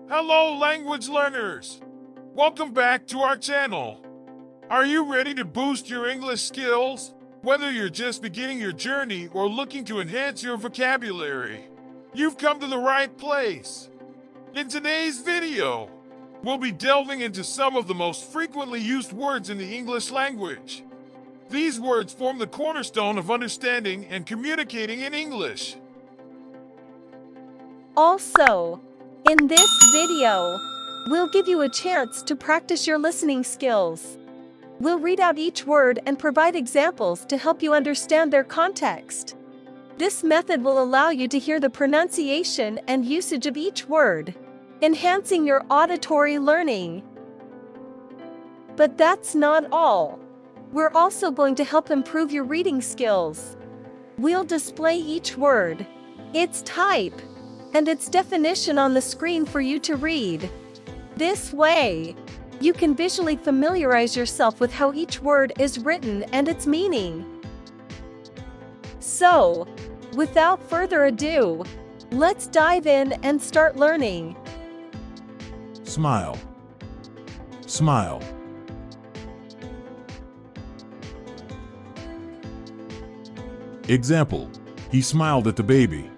Hello, language learners! Welcome back to our channel. Are you ready to boost your English skills? Whether you're just beginning your journey or looking to enhance your vocabulary, you've come to the right place. In today's video, we'll be delving into some of the most frequently used words in the English language. These words form the cornerstone of understanding and communicating in English. Also, in this video, we'll give you a chance to practice your listening skills. We'll read out each word and provide examples to help you understand their context. This method will allow you to hear the pronunciation and usage of each word, enhancing your auditory learning. But that's not all. We're also going to help improve your reading skills. We'll display each word, its type, and its definition on the screen for you to read. This way, you can visually familiarize yourself with how each word is written and its meaning. So, without further ado, let's dive in and start learning. Smile. Smile. Example: he smiled at the baby.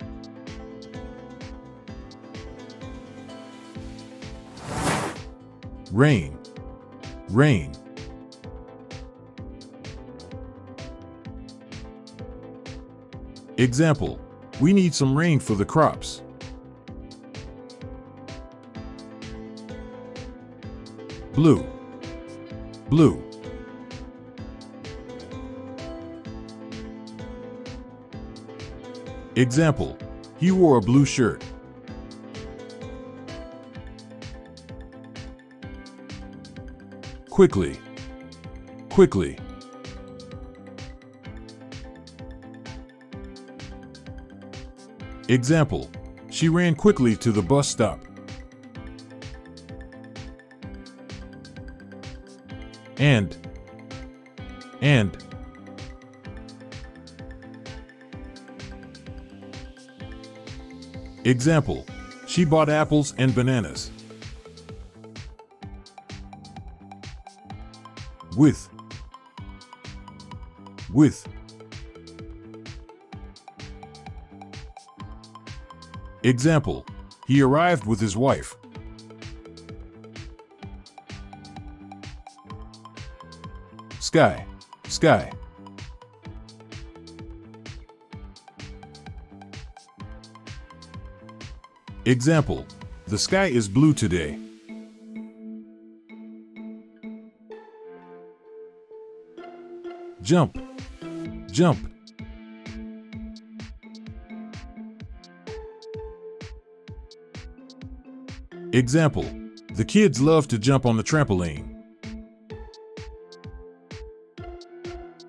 Rain. Rain. Example: we need some rain for the crops. Blue. Blue. Example: he wore a blue shirt. Quickly. Quickly. Example: she ran quickly to the bus stop. And. Example: she bought apples and bananas. With. With. Example: he arrived with his wife. Sky. Sky. Example: the sky is blue today. Jump. Jump. Example: the kids love to jump on the trampoline.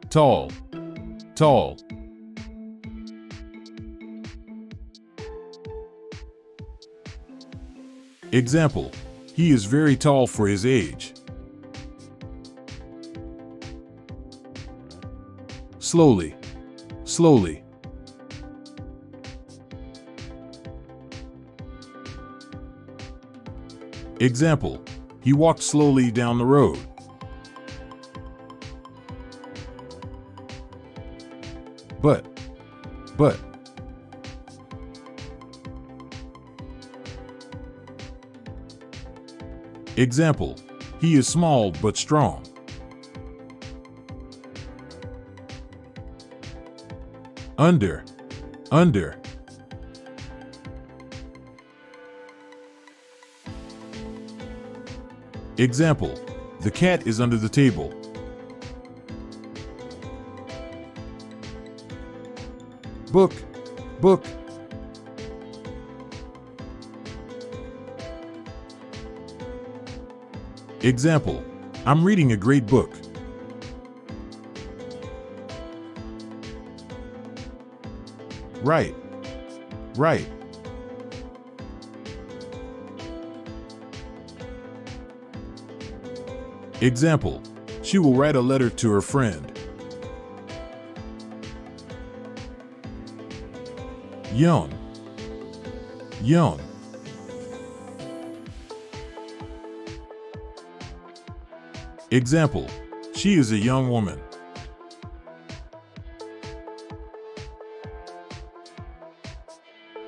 Tall. Tall. Example: he is very tall for his age. Slowly. Slowly. Example: he walked slowly down the road. But. Example: he is small but strong. Under. Example: the cat is under the table. Book. Example: I'm reading a great book. Right. Example: she will write a letter to her friend. Young. Example, she is a young woman.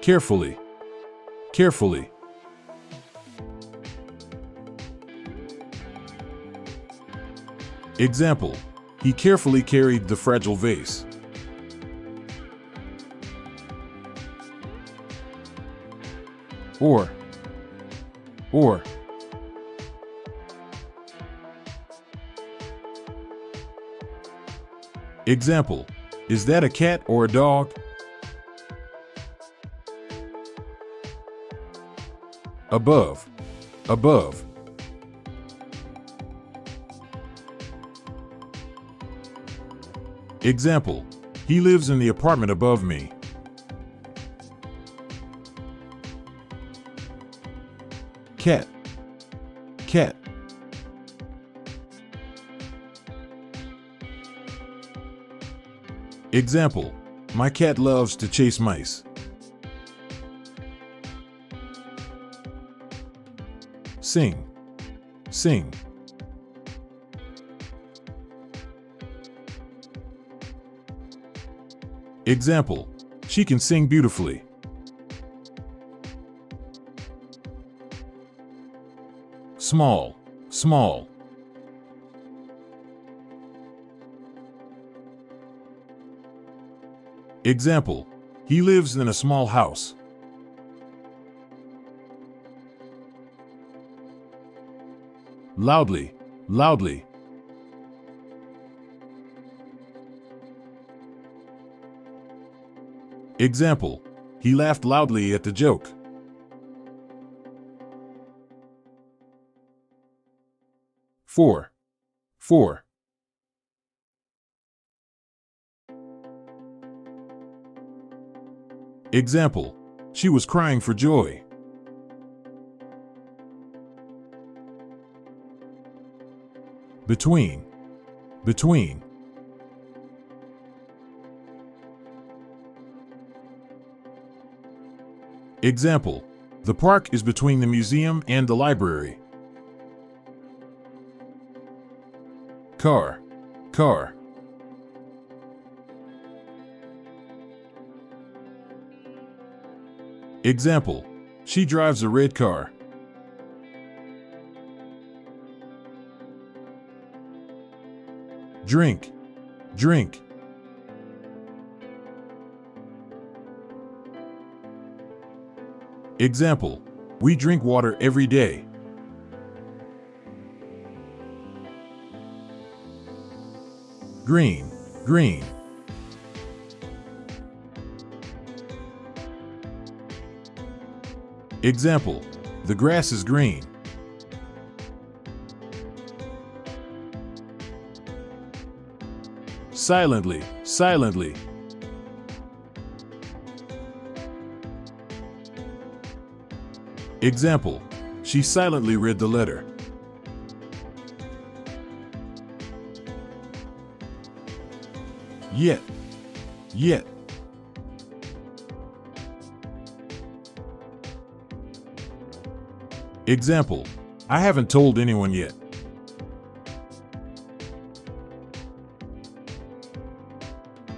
Carefully, carefully. Example, he carefully carried the fragile vase. Or. Example, is that a cat or a dog? Above, above. Example, he lives in the apartment above me. Cat, cat. Example, my cat loves to chase mice. Sing, sing. Example, she can sing beautifully. Small, small. Example, he lives in a small house. Loudly, loudly. Example, he laughed loudly at the joke. For. Example, she was crying for joy. Between, between. Example, the park is between the museum and the library. Car, car. Example, she drives a red car. Drink, drink. Example, we drink water every day. Green, green. Example, the grass is green. Silently, silently. Example, she silently read the letter. Yet, yet. Example, I haven't told anyone yet.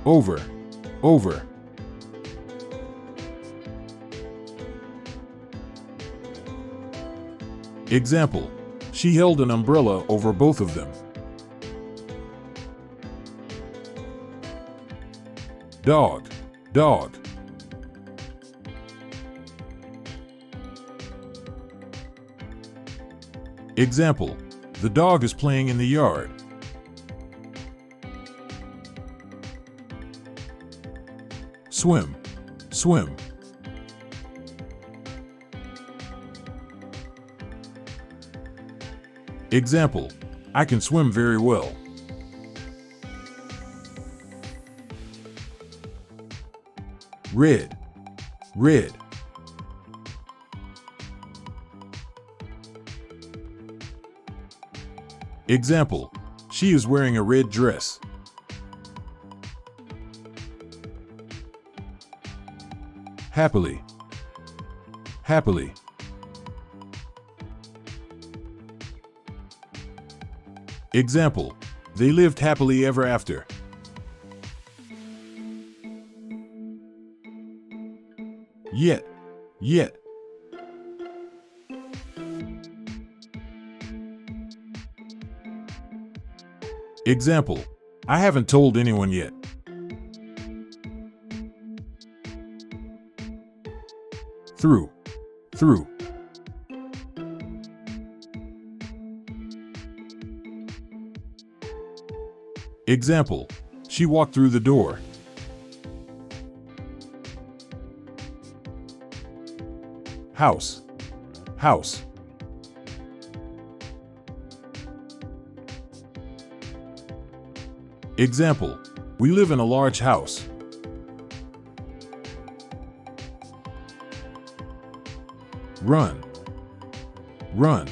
Over, over. Example, she held an umbrella over both of them. Dog, dog. Example, the dog is playing in the yard. Swim, swim. Example, I can swim very well. Red, red. Example, she is wearing a red dress. Happily, happily. Example, they lived happily ever after. Yet, yet. Example, I haven't told anyone yet. Through, through. Example, she walked through the door. House, house. Example, we live in a large house. Run, run.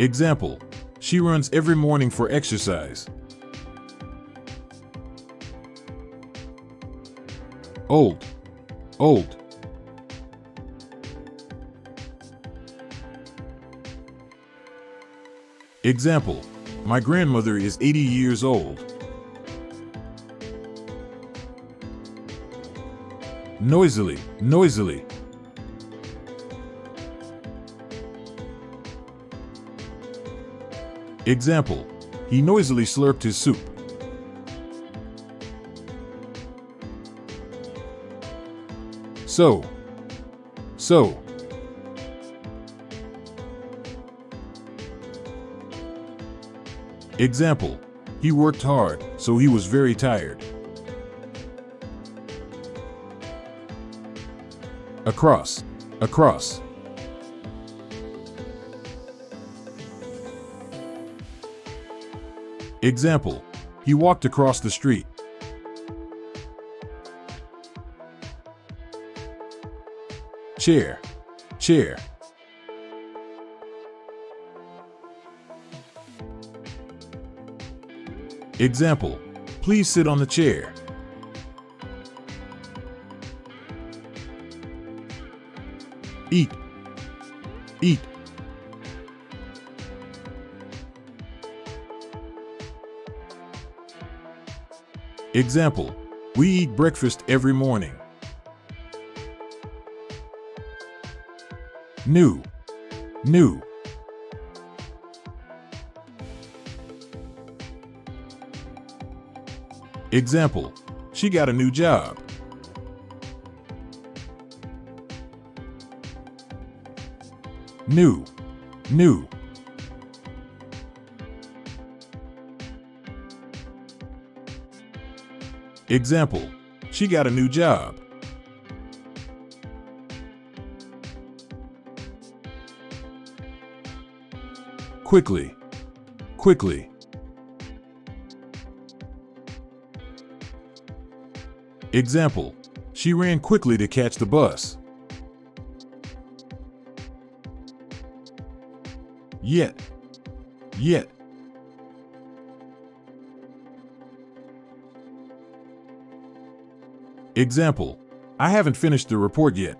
Example, she runs every morning for exercise. Old, old. Example, my grandmother is 80 years old. Noisily, noisily. Example, he noisily slurped his soup. So, so. Example, he worked hard, so he was very tired. Across, across. Example, he walked across the street. Chair, chair. Example, please sit on the chair. Eat, eat. Example, we eat breakfast every morning. New, new. Example, she got a new job. New, new. Example, she got a new job. Quickly, quickly. Example, she ran quickly to catch the bus. Yet, yet. Example, I haven't finished the report yet.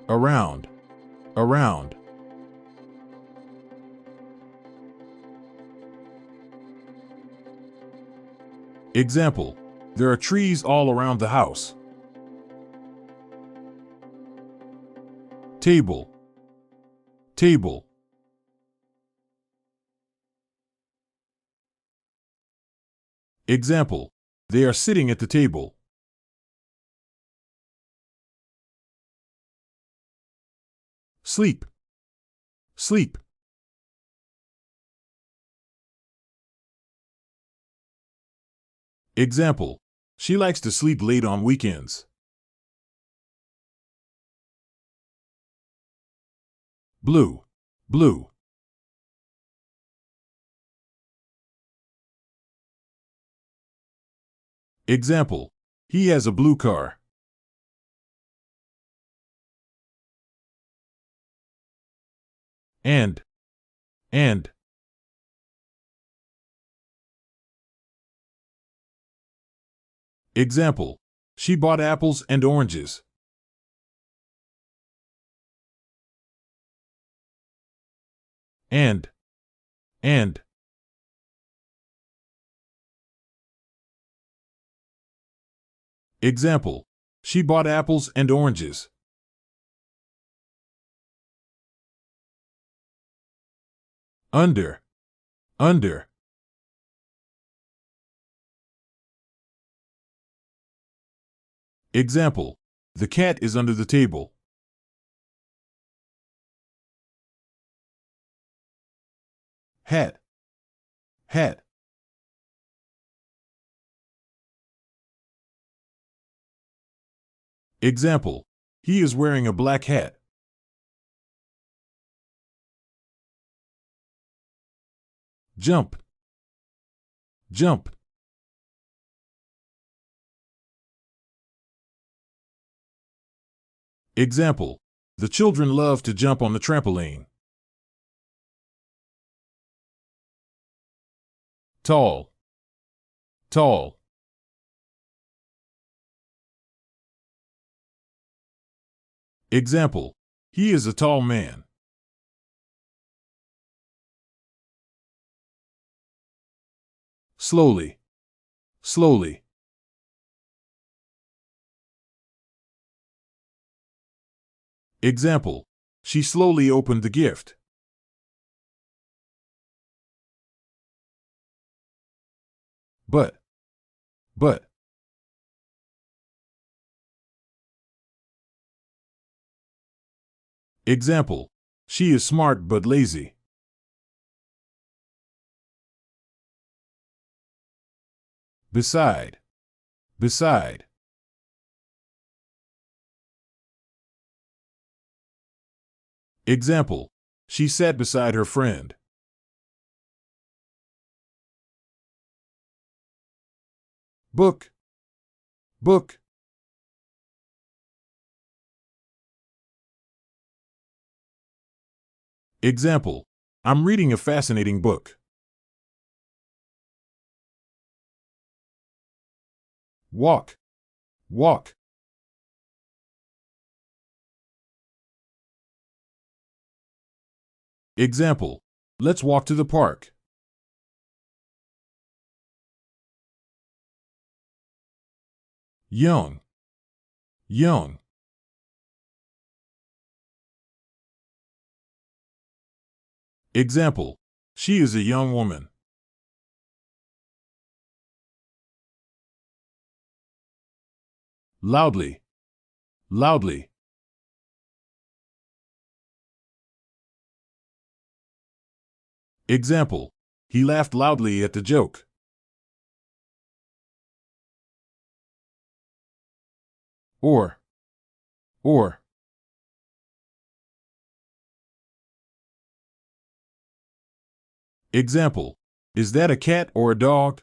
Around, around. Example, there are trees all around the house. Table, table. Example, they are sitting at the table. Sleep, sleep. Example, she likes to sleep late on weekends. Blue, blue. Example, he has a blue car. And. Example, She bought apples and oranges. And. Example. She bought apples and oranges. Under. Example. The cat is under the table. Hat. Example. He is wearing a black hat. Jump. Example. The children love to jump on the trampoline. Tall. Example. He is a tall man. Slowly. Example. She slowly opened the gift. But. Example. She is smart but lazy. Beside. Example. She sat beside her friend. Book. Example. I'm reading a fascinating book. Walk. Example. Let's walk to the park. Young. Example. She is a young woman. Loudly. Example. He laughed loudly at the joke. Or. Example. Is that a cat or a dog?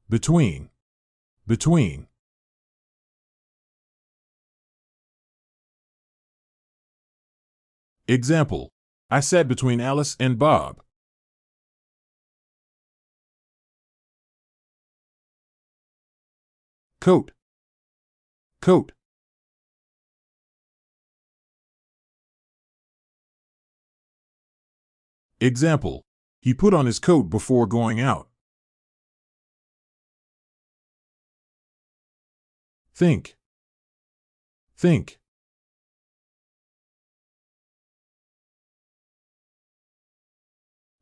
Between. Example. I sat between Alice and Bob. Coat. Example. He put on his coat before going out. Think.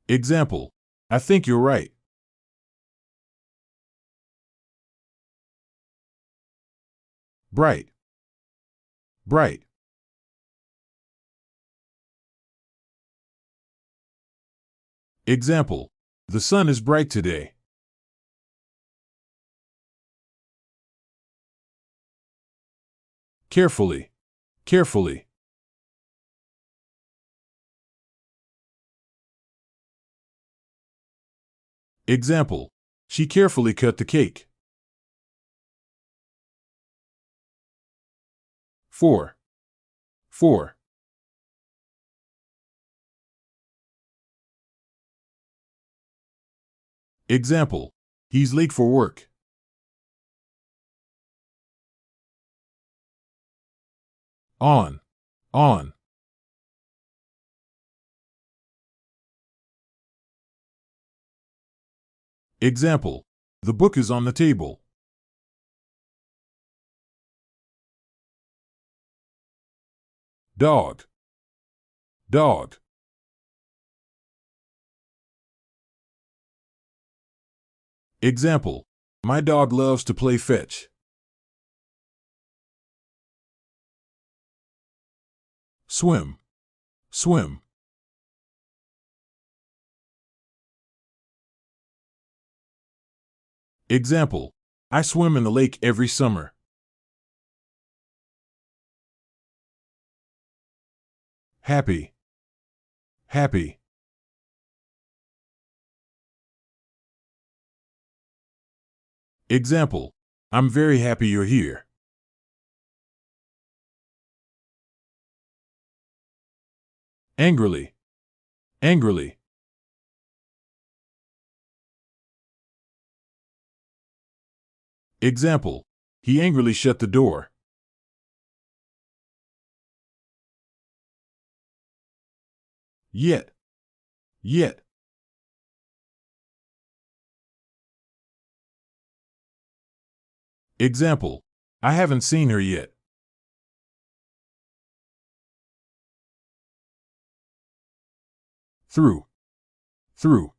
Example. I think you're right. Bright. Example. The sun is bright today. Carefully. Example. She carefully cut the cake. 4. Example, he's late for work. On, on. Example, the book is on the table. Dog, dog. Example, my dog loves to play fetch. Swim, swim. Example, I swim in the lake every summer. Happy, happy. Example, I'm very happy you're here. Angrily, angrily. Example, he angrily shut the door. Yet, yet. Example, I haven't seen her yet. Through, through.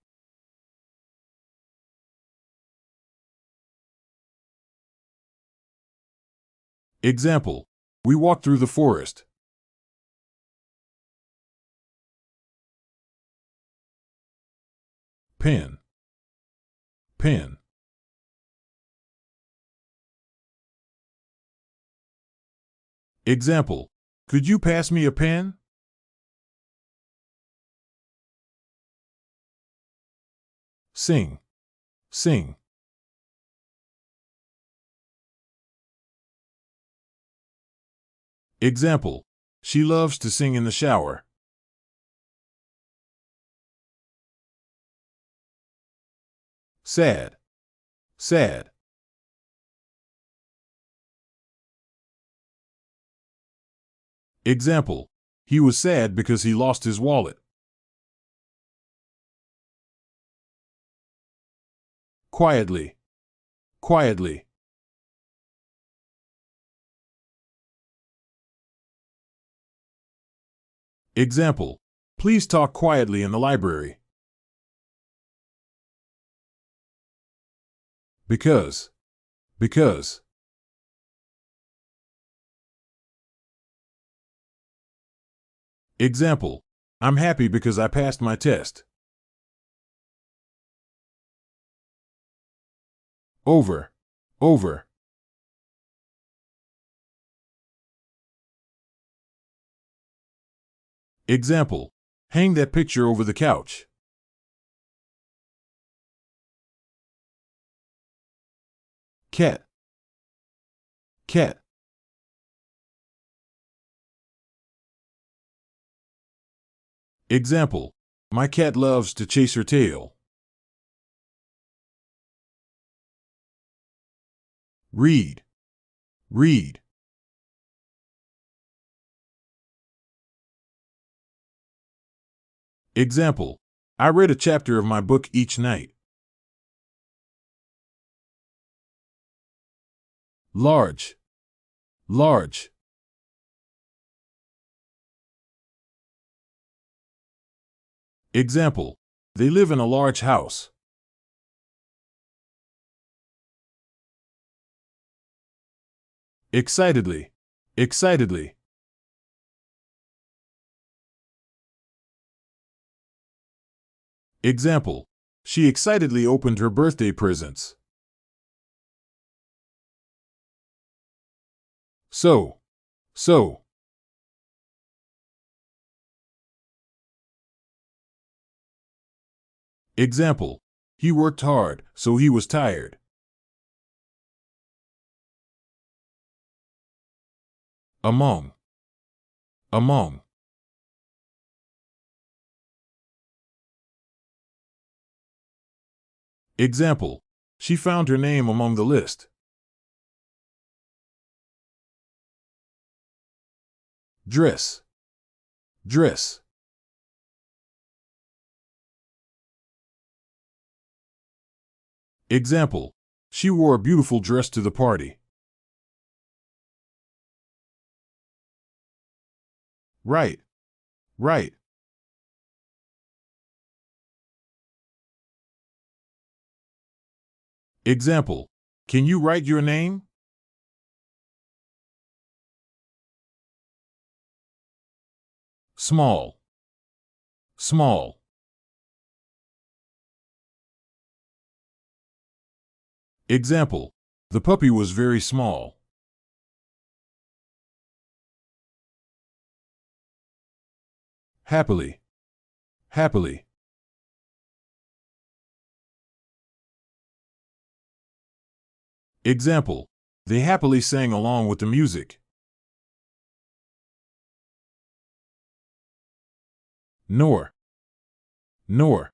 Example, we walked through the forest. Pen, pen. Example, could you pass me a pen? Sing, sing. Example, she loves to sing in the shower. Sad, sad. Example, he was sad because he lost his wallet. Quietly, quietly. Example, please talk quietly in the library. Because, because. Example, I'm happy because I passed my test. Over, over. Example, hang that picture over the couch. Cat, cat. Example, my cat loves to chase her tail. Read, read. Example, I read a chapter of my book each night. Large, large. Example, they live in a large house. Excitedly, excitedly. Example, she excitedly opened her birthday presents. So, so. Example, he worked hard, so he was tired. Among, among. Example, she found her name among the list. Dress, dress. Example, she wore a beautiful dress to the party. Right, right. Example, can you write your name? Small, small. Example, the puppy was very small. Happily, happily. Example, they happily sang along with the music. Nor, nor.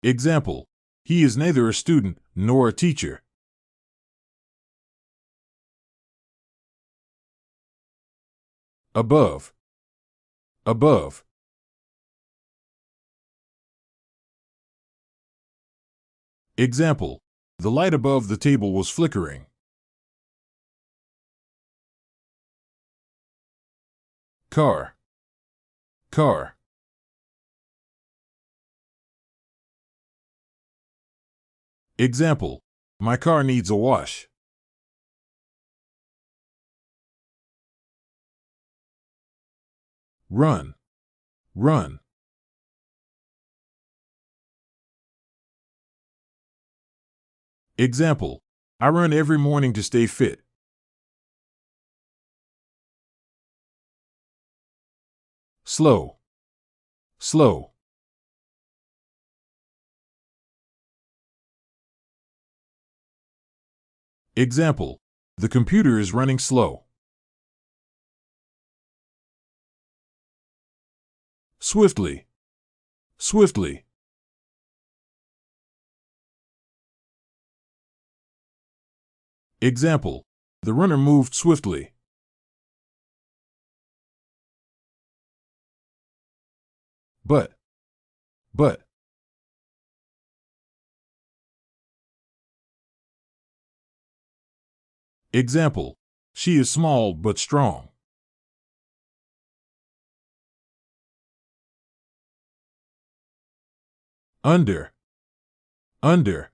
Example, he is neither a student nor a teacher. Above, above. Example, the light above the table was flickering. Car, car. Example, my car needs a wash. Run, run. Example, I run every morning to stay fit. Slow, slow. Example, the computer is running slow. Swiftly, swiftly. Example, the runner moved swiftly. But. Example, she is small but strong. Under, under.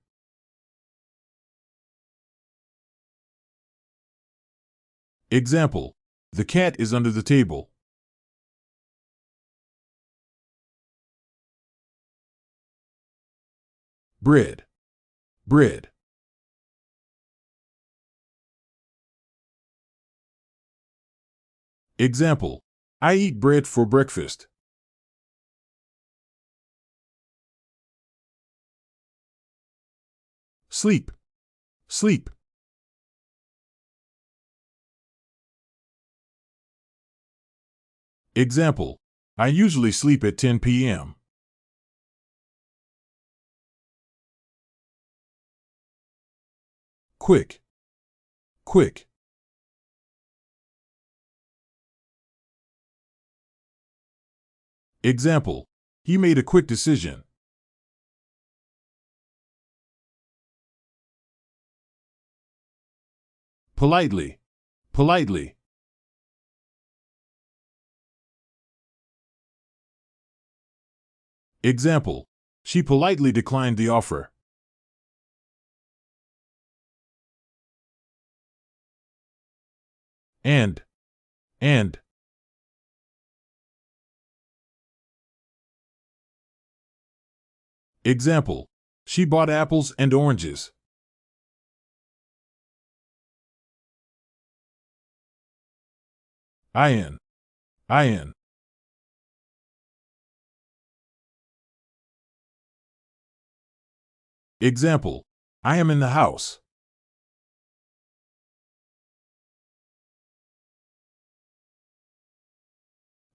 Example, the cat is under the table. Bread, bread. Example, I eat bread for breakfast. Sleep, sleep. Example, I usually sleep at 10 p.m. Quick, quick. Example, he made a quick decision. Politely, politely. Example, she politely declined the offer. And. Example, she bought apples and oranges. In. Example, I am in the house.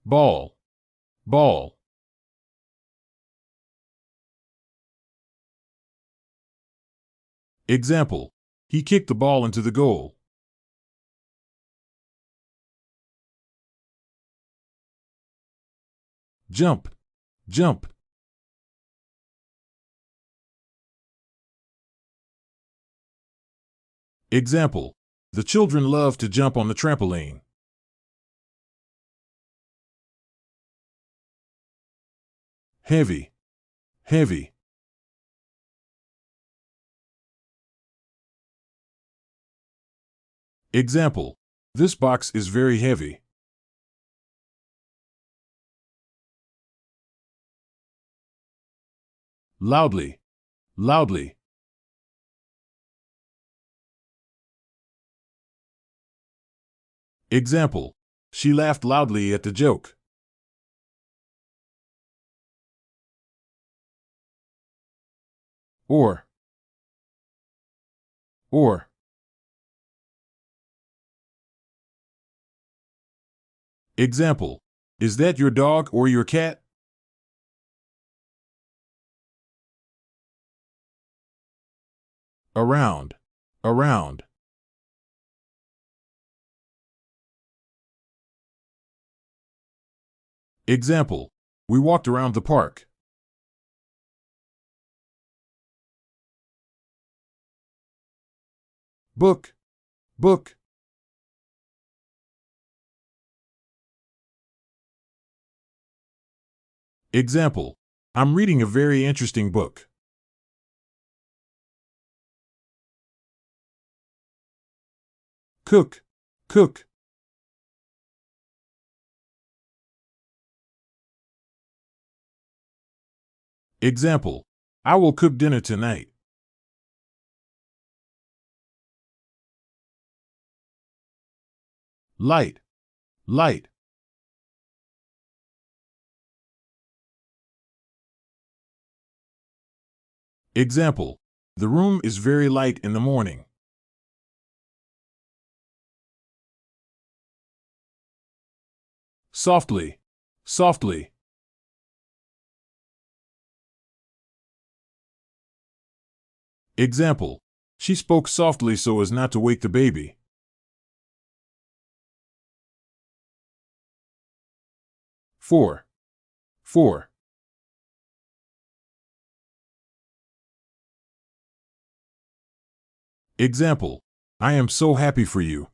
Ball, ball. Example, he kicked the ball into the goal. Jump, jump. Example, the children love to jump on the trampoline. Heavy, heavy. Example, this box is very heavy. Loudly, loudly. Example, she laughed loudly at the joke. Or. Example, is that your dog or your cat? Around, around. Example, we walked around the park. Book, book. Example, I'm reading a very interesting book. Cook, cook. Example, I will cook dinner tonight. Light, light. Example, the room is very light in the morning. Softly, softly. Example, she spoke softly so as not to wake the baby. For. Example, I am so happy for you.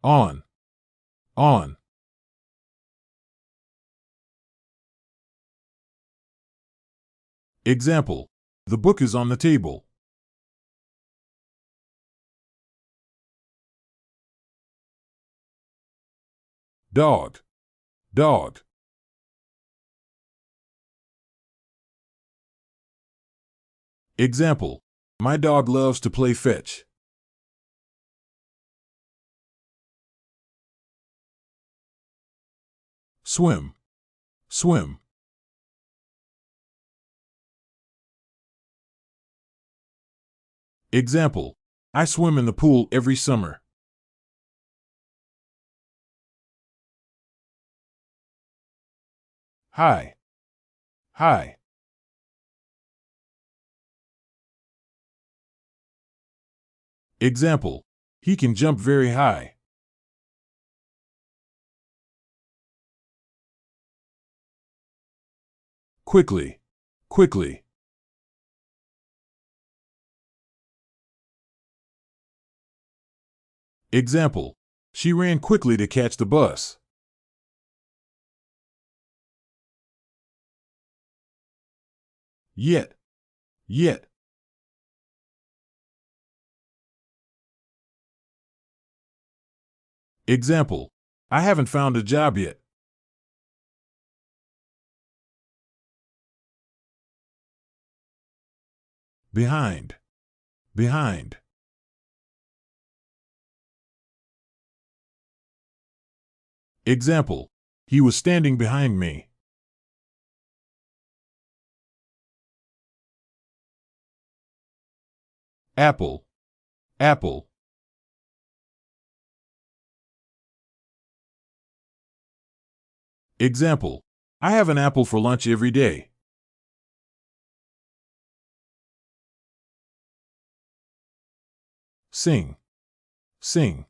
On. Example, the book is on the table. Dog, dog. Example, my dog loves to play fetch. Swim, swim. Example, I swim in the pool every summer. High, high. Example, he can jump very high. Quickly, quickly. Example, she ran quickly to catch the bus. Yet, yet. Example, I haven't found a job yet. Behind, behind. Example, he was standing behind me. Apple, apple. Example, I have an apple for lunch every day. Sing. Sing.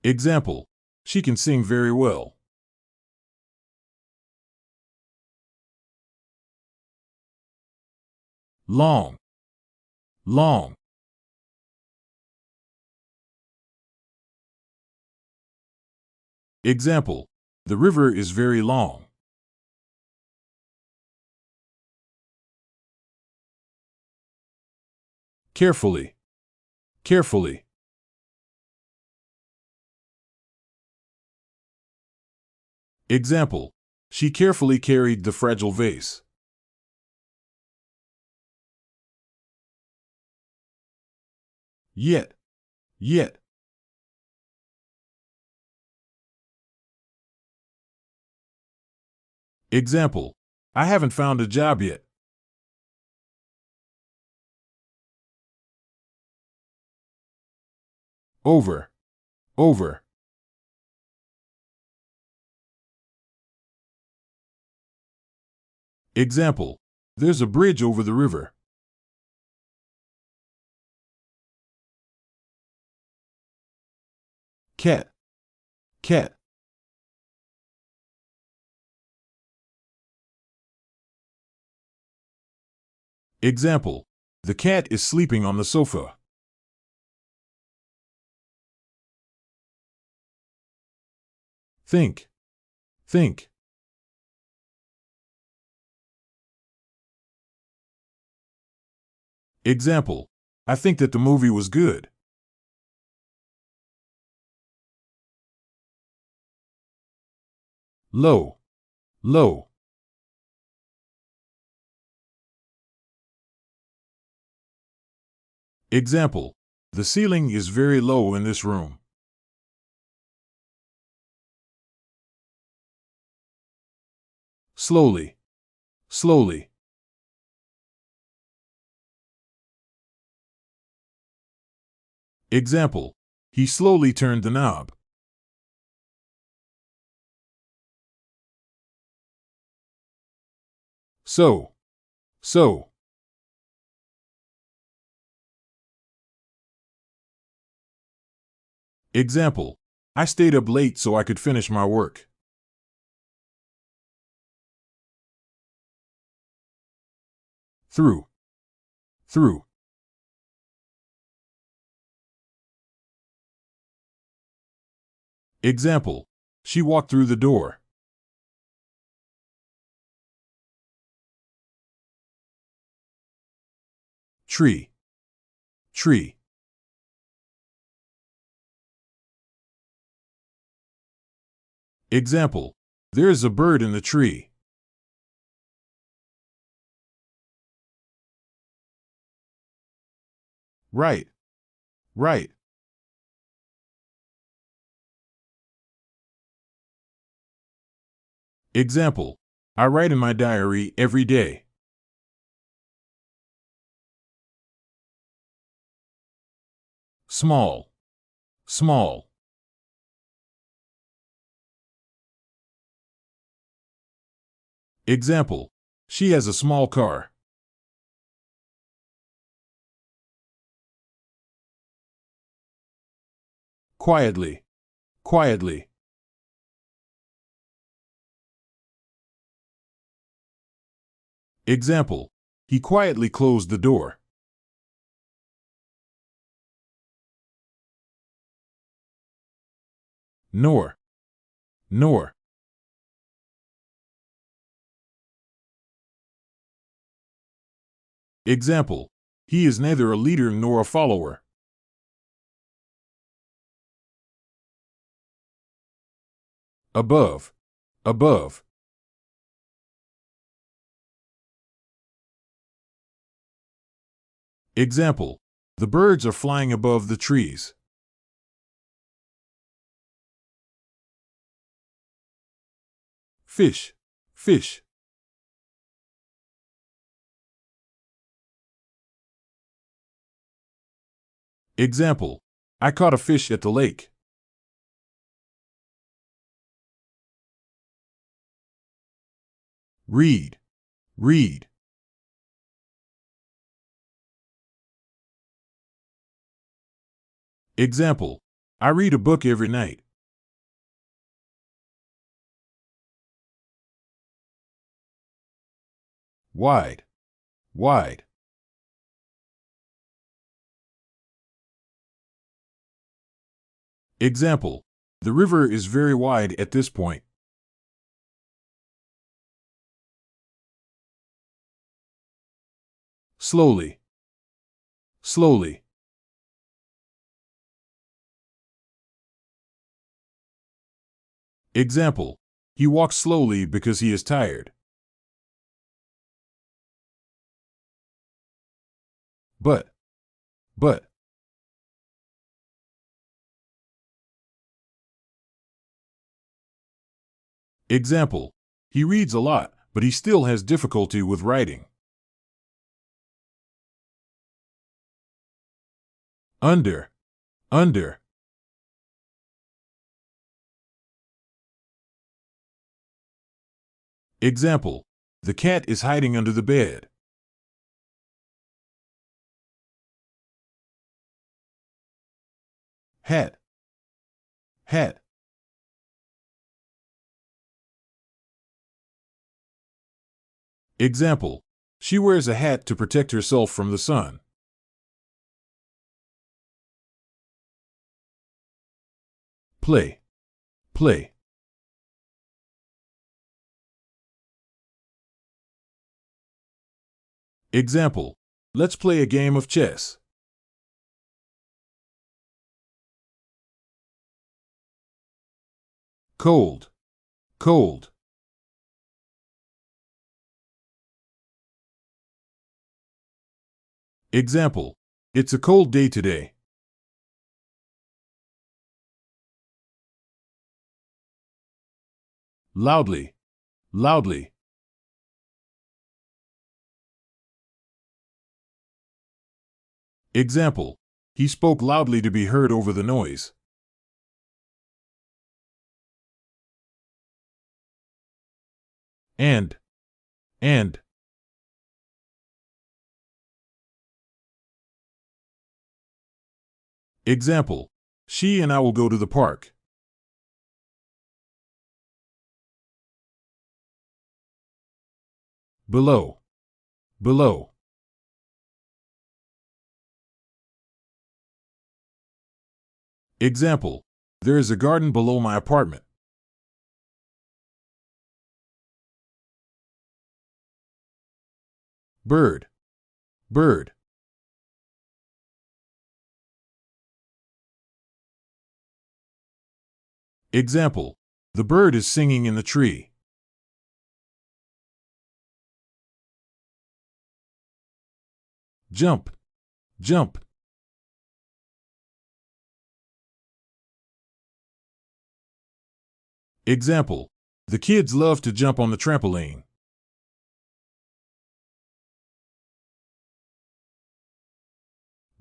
Example. She can sing very well. Long. Long. Example. The river is very long. Carefully. Carefully. Example. She carefully carried the fragile vase. Yet. Yet. Example. I haven't found a job yet. Over. Over. Example. There's a bridge over the river. Cat. Cat. Example. The cat is sleeping on the sofa. Think. Think. Example. I think that the movie was good. Low. Low. Example. The ceiling is very low in this room. Slowly. Slowly. Example. He slowly turned the knob. So. So. Example. I stayed up late so I could finish my work. Through. Through. Example. She walked through the door. Tree. Tree. Example. There is a bird in the tree. Right. Right. Example. I write in my diary every day. Small. Small. Example. She has a small car. Quietly. Quietly. Example. He quietly closed the door. Nor. Nor. Example. He is neither a leader nor a follower. Above. Above. Example. The birds are flying above the trees. Fish. Fish. Example. I caught a fish at the lake. read, read. Example, I read a book every night. Wide, wide. Example, the river is very wide at this point. Slowly, slowly. Example, he walks slowly because he is tired. But. Example, he reads a lot, but he still has difficulty with writing. Under, under. Example, the cat is hiding under the bed. Hat, hat. Example, she wears a hat to protect herself from the sun. Play, play. Example, let's play a game of chess. Cold, cold. Example, it's a cold day today. Loudly, loudly. Example, he spoke loudly to be heard over the noise. And. Example, she and I will go to the park. Below, below. Example, there is a garden below my apartment. Bird, bird. Example, the bird is singing in the tree. Jump, jump. Example, the kids love to jump on the trampoline.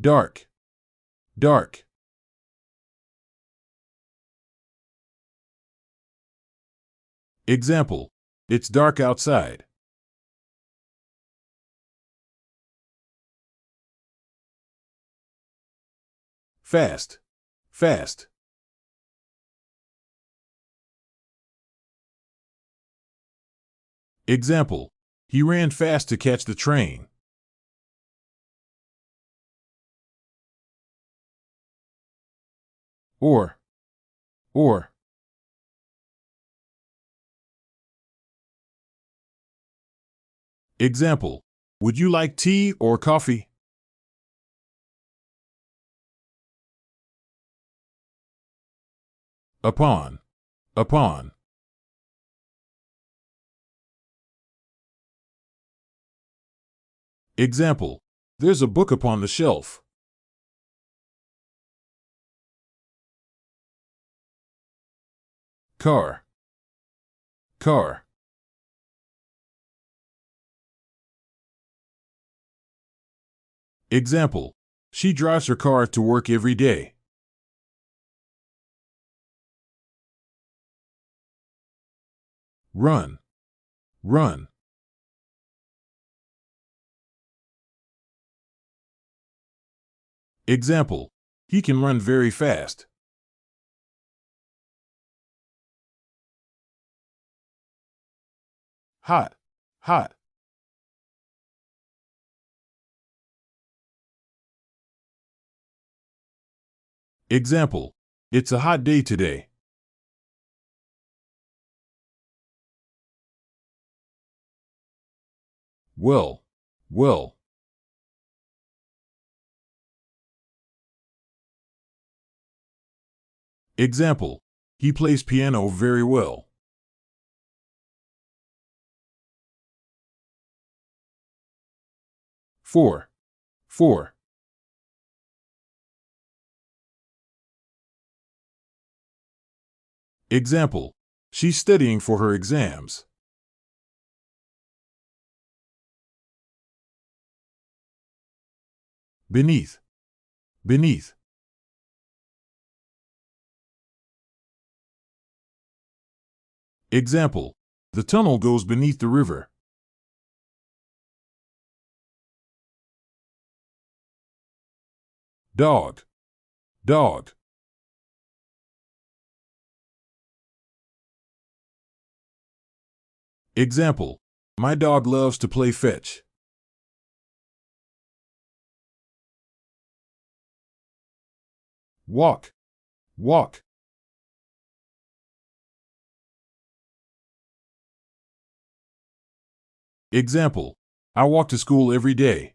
Dark, dark. Example, it's dark outside. Fast, fast. Example, he ran fast to catch the train. Or. Example, would you like tea or coffee? Upon, upon. Example, there's a book upon the shelf. Car, car. Example, she drives her car to work every day. Run, run. Example, he can run very fast. Hot, hot. Example, it's a hot day today. Well, well. Example, he plays piano very well. For. Example, she's studying for her exams. Beneath, beneath. Example, the tunnel goes beneath the river. Dog, dog. Example, my dog loves to play fetch. Walk, walk. Example, I walk to school every day.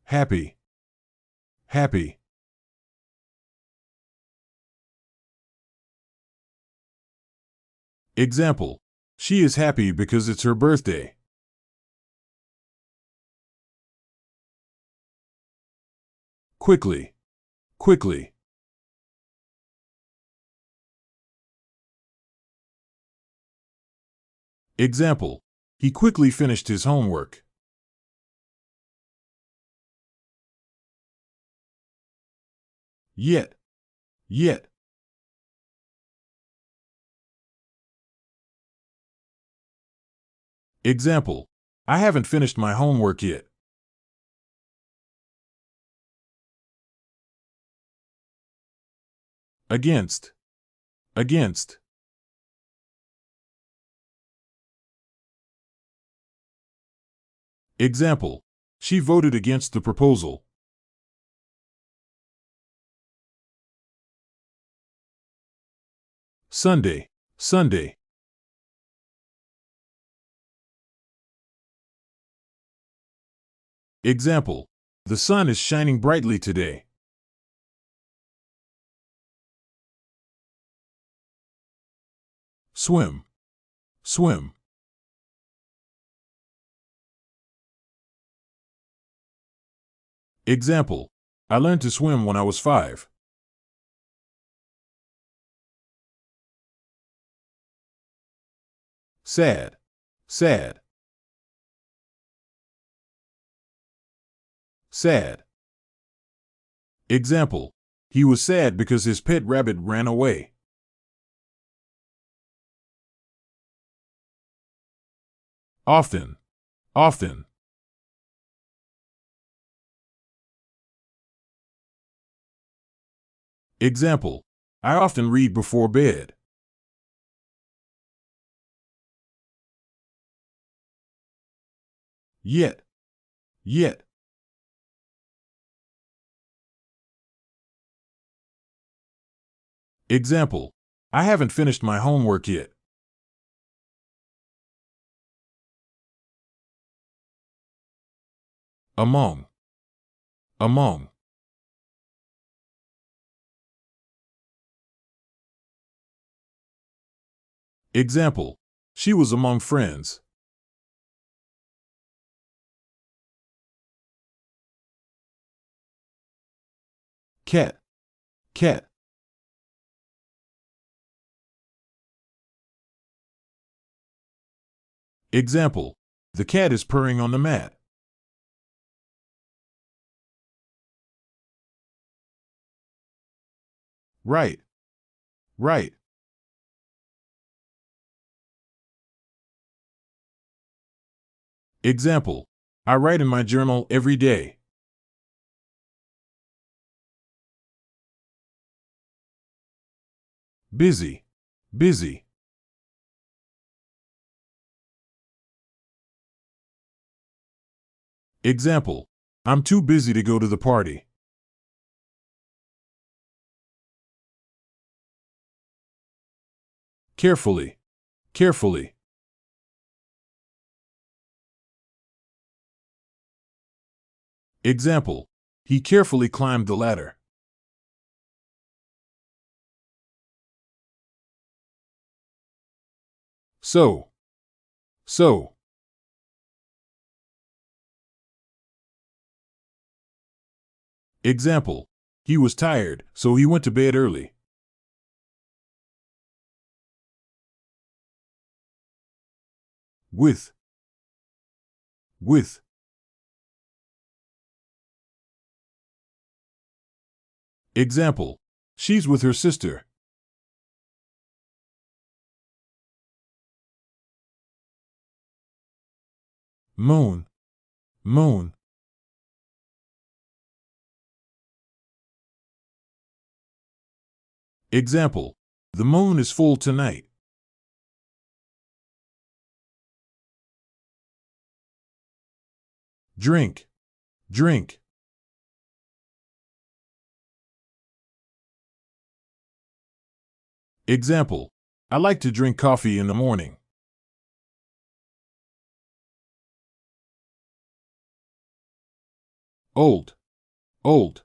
Happy, happy. Example, she is happy because it's her birthday. Quickly, quickly. Example, he quickly finished his homework. Yet, yet. Example, I haven't finished my homework yet. Against, against. Example, she voted against the proposal. Sunday, Sunday. Example, the sun is shining brightly today. Swim, swim. Example, I learned to swim when I was 5. Sad, sad. Sad. Example, he was sad because his pet rabbit ran away. Often, often. Example, I often read before bed. Yet, yet. Example, I haven't finished my homework yet. Among, among. Example, she was among friends. Cat, cat. Example, the cat is purring on the mat. Right, right. Example, I write in my journal every day. Busy, busy. Example, I'm too busy to go to the party. Carefully, carefully. Example, he carefully climbed the ladder. So. Example, he was tired, so he went to bed early. With. Example, she's with her sister. Moon, moon. Example, the moon is full tonight. Drink, drink. Example, I like to drink coffee in the morning. Old, old.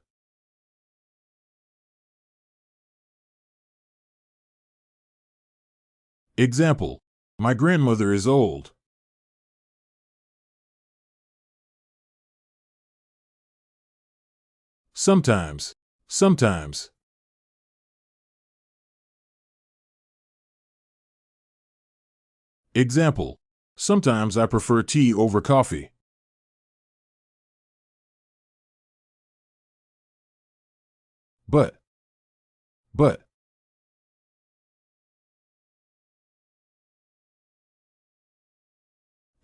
Example, my grandmother is old. Sometimes, sometimes. Example, sometimes I prefer tea over coffee. But.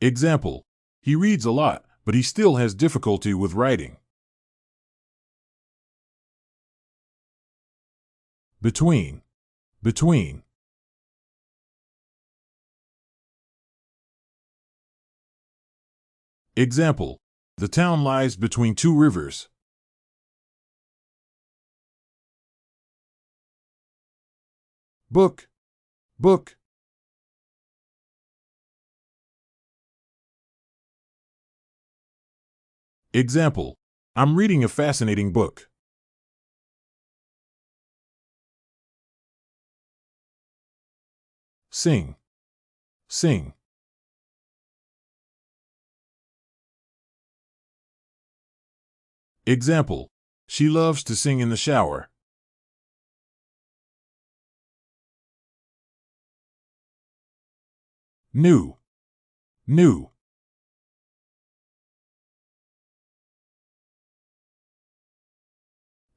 Example, he reads a lot, but he still has difficulty with writing. Between, between. Example, the town lies between two rivers. Book, book. Example, I'm reading a fascinating book. Sing, sing. Example, she loves to sing in the shower. New, new.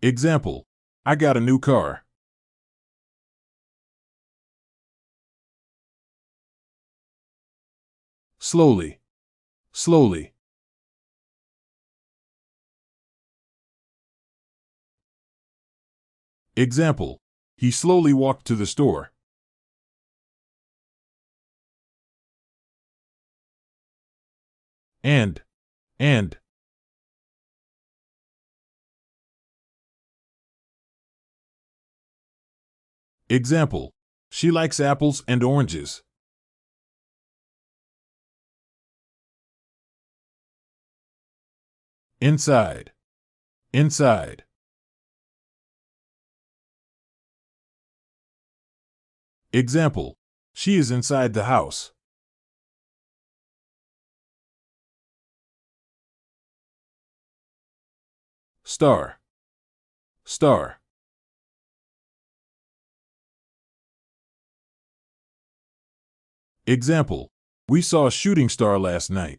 Example, I got a new car. Slowly, slowly. Example, he slowly walked to the store. And. Example, she likes apples and oranges. Inside, inside. Example, she is inside the house. Star, star. Example, we saw a shooting star last night.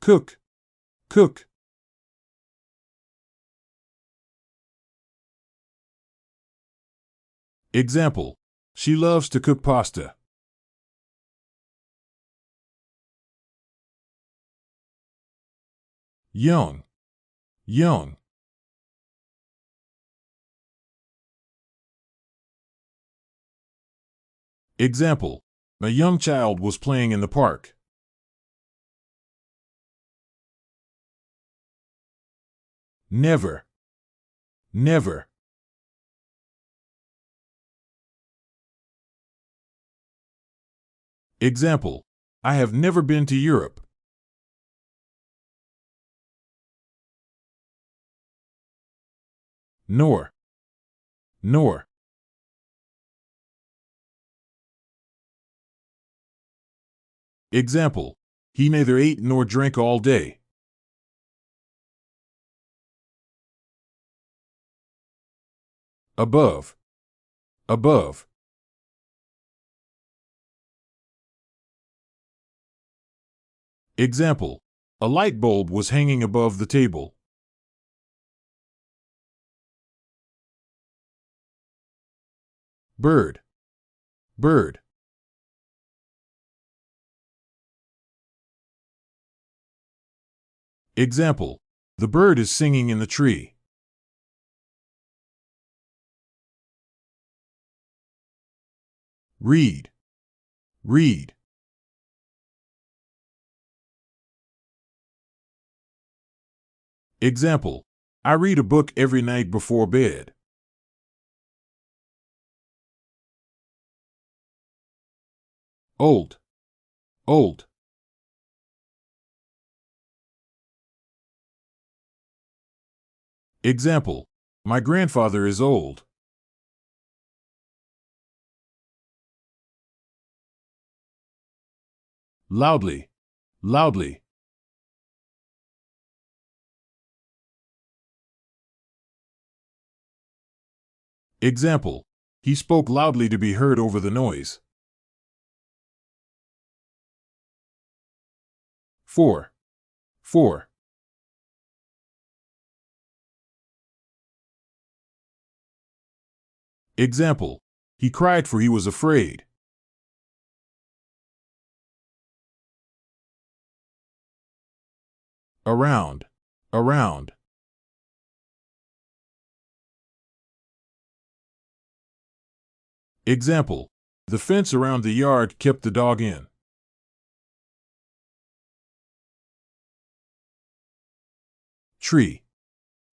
Cook, cook. Example, She loves to cook pasta. Young. Young. Example. A young child was playing in the park. Never. Never. Example. I have never been to Europe. Nor. Nor. Example. He neither ate nor drank all day. Above. Above. Example. A light bulb was hanging above the table. Bird. Bird. Example. The bird is singing in the tree. Read. Read. Example. I read a book every night before bed. Old. Old. Example. My grandfather is old. Loudly. Loudly. Example. He spoke loudly to be heard over the noise. 4. 4. Example. He cried for he was afraid. Around. Around. Example. The fence around the yard kept the dog in. Tree.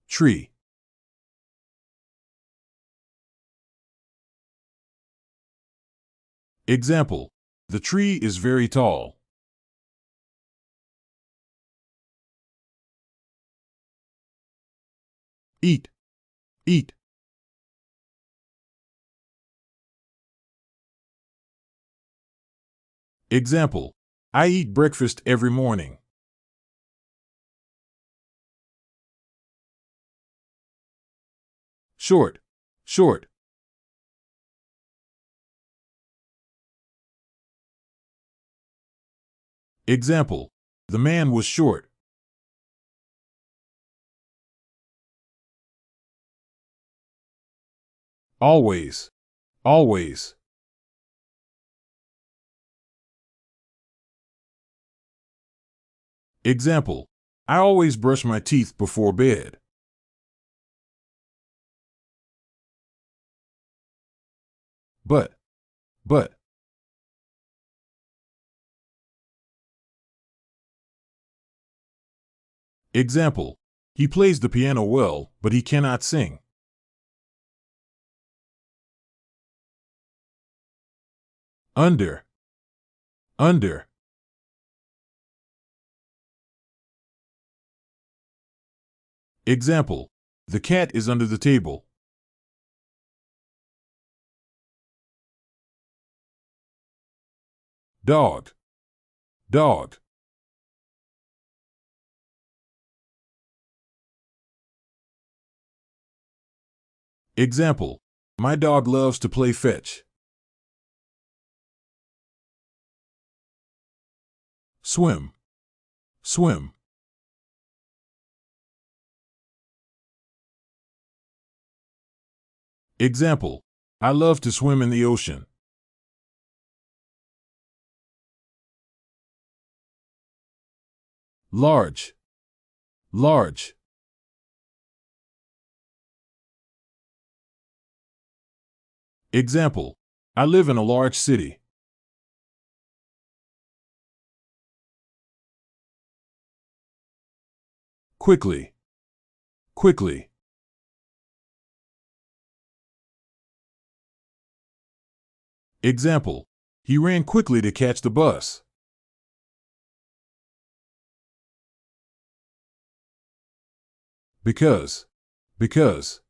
Tree. Example. The tree is very tall. Eat. Eat. Example. I eat breakfast every morning. Short. Short. Example. The man was short. Always. Always. Example. I always brush my teeth before bed. But. But. Example. He plays the piano well, but he cannot sing. Under. Under. Example. The cat is under the table. Dog. Dog. Example. My dog loves to play fetch. Swim. Swim. Example. I love to swim in the ocean. large, large. Example, I live in a large city. Quickly, quickly. Example, he ran quickly to catch the bus. Because, because.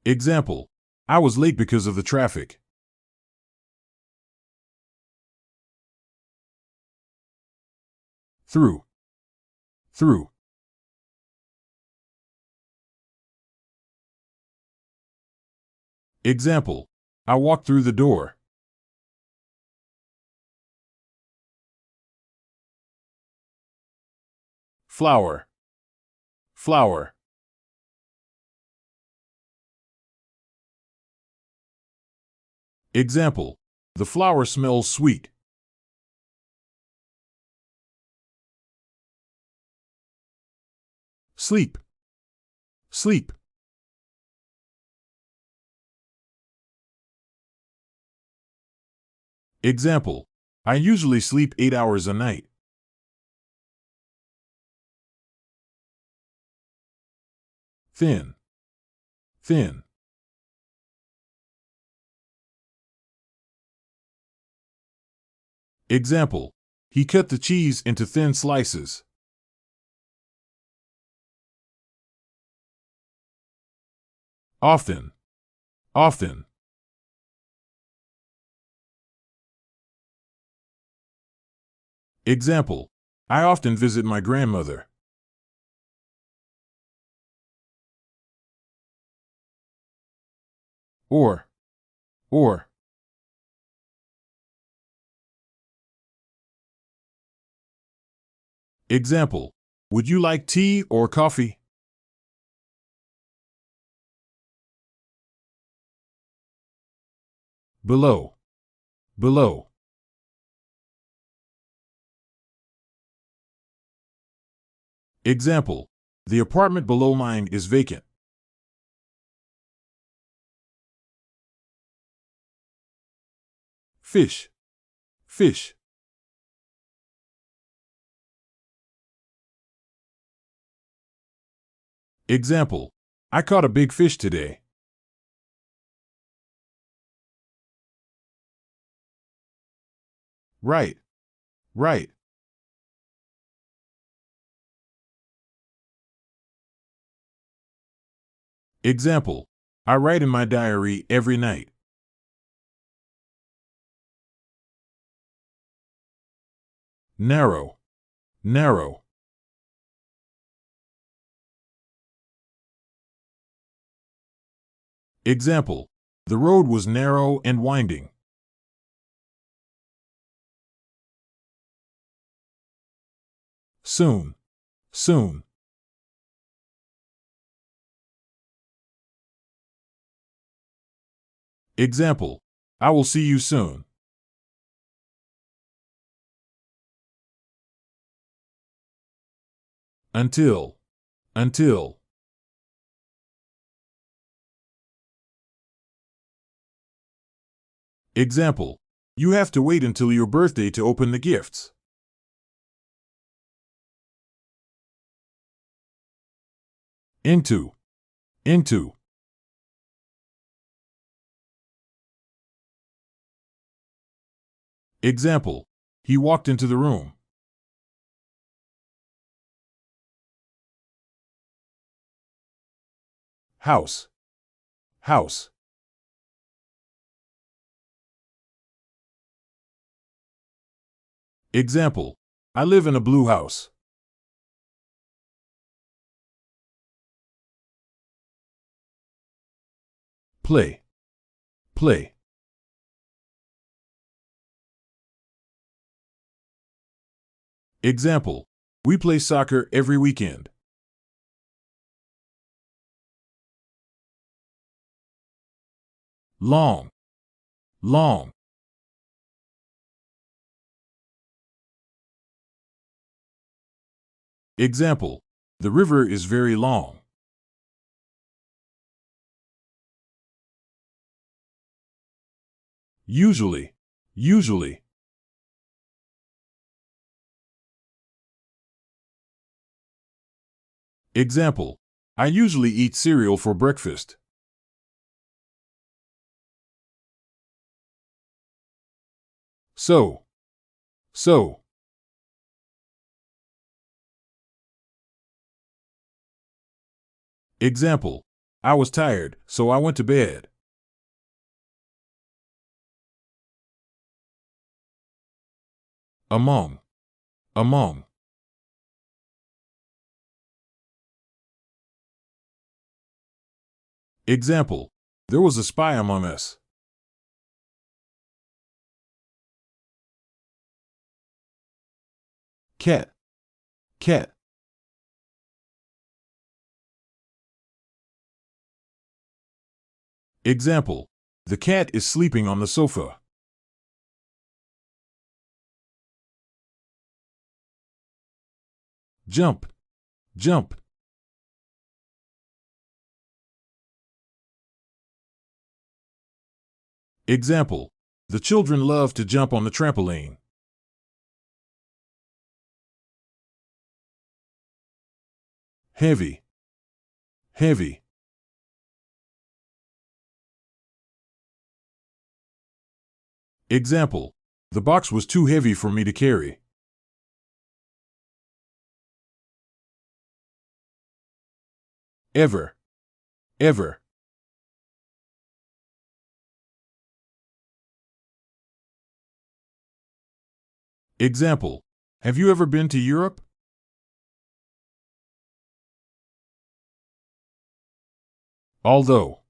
Example, I was late because of the traffic. Through, through. Example, I walked through the door. Flower, flower. Example, the flower smells sweet. Sleep, sleep. Example, I usually sleep 8 hours a night. Thin, thin. Example, he cut the cheese into thin slices. Often, often. Example, I often visit my grandmother. Or. Example, would you like tea or coffee? Below, below. Example, the apartment below mine is vacant. Fish, fish. Example, I caught a big fish today. Right, right. Example, I write in my diary every night. Narrow, narrow. Example, the road was narrow and winding. Soon, soon. Example, I will see you soon. Until, until. Example, you have to wait until your birthday to open the gifts. Into, into. Example, he walked into the room. House, house. Example, I live in a blue house. Play, play. Example, we play soccer every weekend. Long, long. Example, the river is very long. Usually, usually. Example, I usually eat cereal for breakfast. So. Example, I was tired, so I went to bed. Among. Example, there was a spy among us. Cat. Example, the cat is sleeping on the sofa. Jump. Example, the children love to jump on the trampoline. Heavy. Example, the box was too heavy for me to carry. Ever. Example, have you ever been to Europe? Although.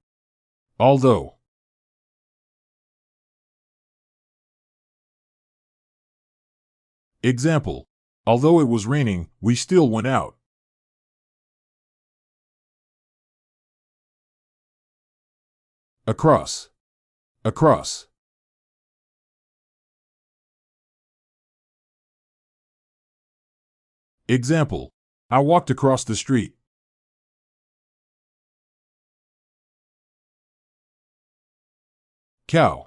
Example, although it was raining, we still went out. Across. Example, I walked across the street. Cow.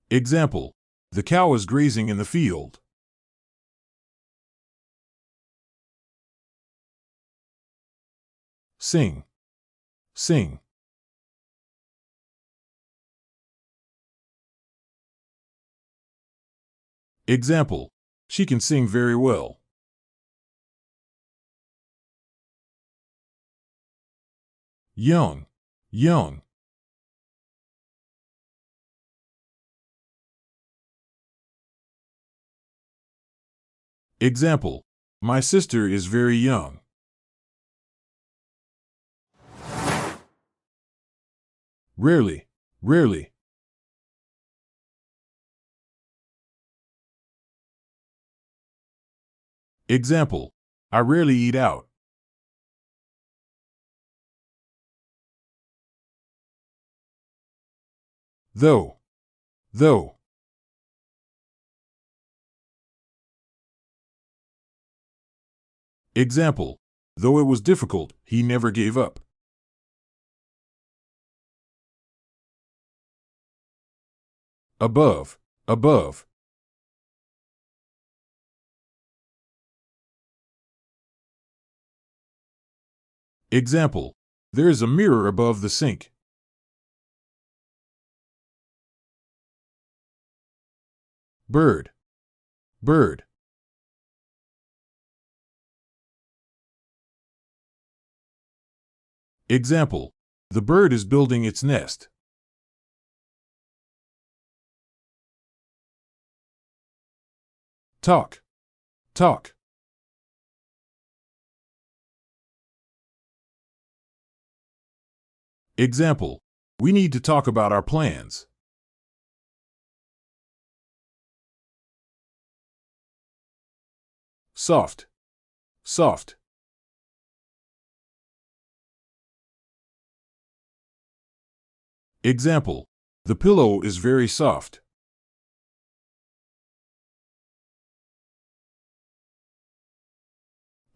Example, the cow is grazing in the field. Sing. Example, she can sing very well. Young. Example, my sister is very young. Rarely. Example, I rarely eat out. Though. Example, though it was difficult, he never gave up. Above. Example, there is a mirror above the sink. Bird. Example, the bird is building its nest. Talk. Example, we need to talk about our plans. Soft. Example, The pillow is very soft.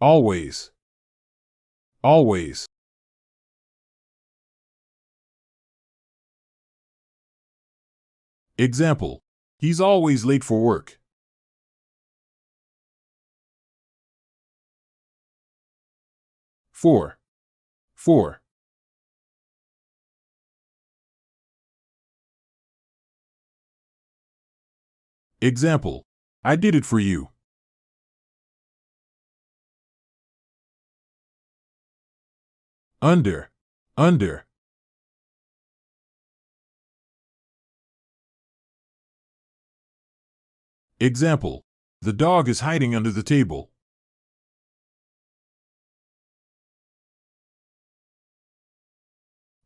Always. Always. Example. He's always late for work. For. For. Example. I did it for you. Under. Under. Example. The dog is hiding under the table.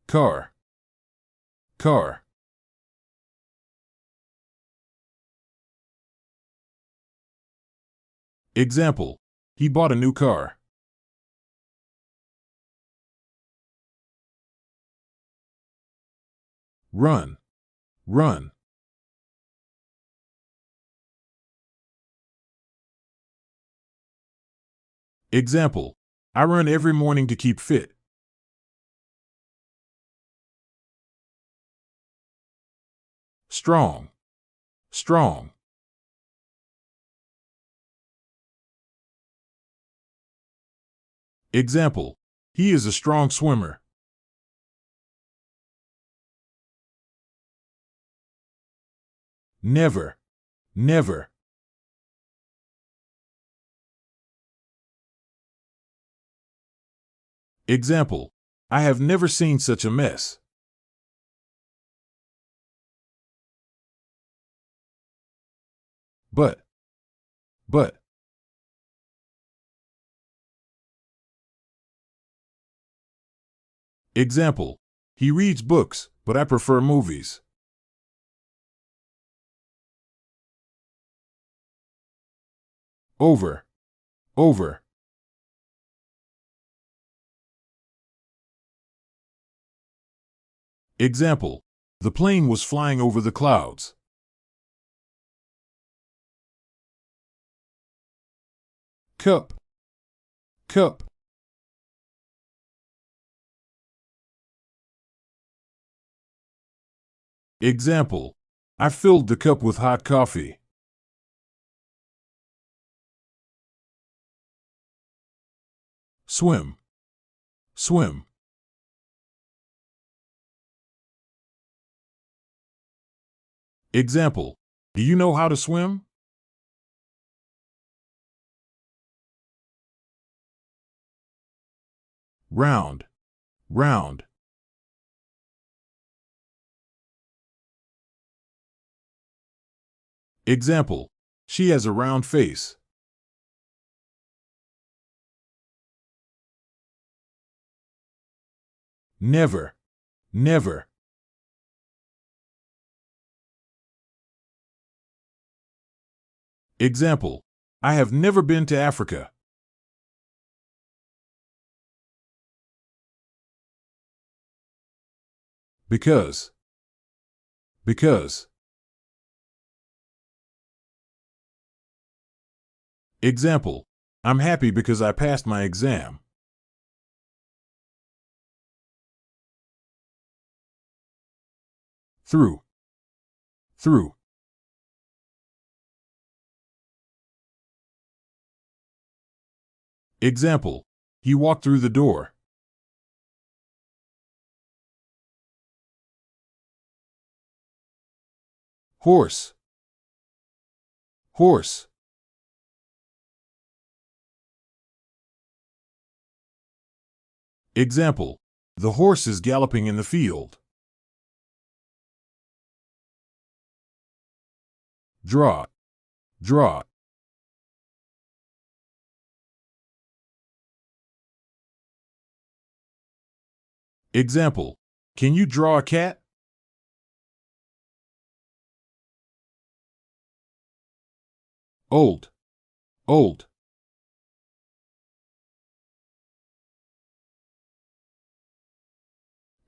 Car. Car. Example. He bought a new car. Run. Run. Example. I run every morning to keep fit. Strong. Strong. Example. He is a strong swimmer. Never. Never. Example. I have never seen such a mess. But. But. Example. He reads books, but I prefer movies. Over. Over. Example. The plane was flying over the clouds. Cup. Cup. Example. I filled the cup with hot coffee. Swim. Swim. Example. Do you know how to swim? Round. Round. Example. She has a round face. Never. Never. Example. I have never been to Africa. Because. Because. Example. I'm happy because I passed my exam. Through. Through. Example. He walked through the door. Horse. Horse. Example. The horse is galloping in the field. Draw. Draw. Example. Can you draw a cat? Old. Old.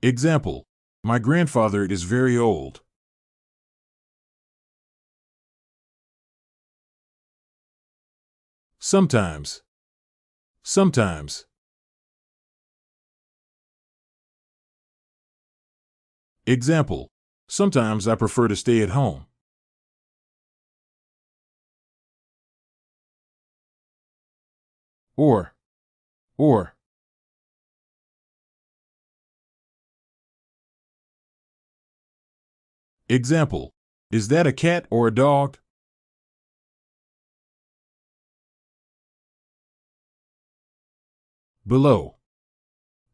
Example. My grandfather is very old. Sometimes. Sometimes. Example. Sometimes I prefer to stay at home. Or. Example. Is that a cat or a dog? Below.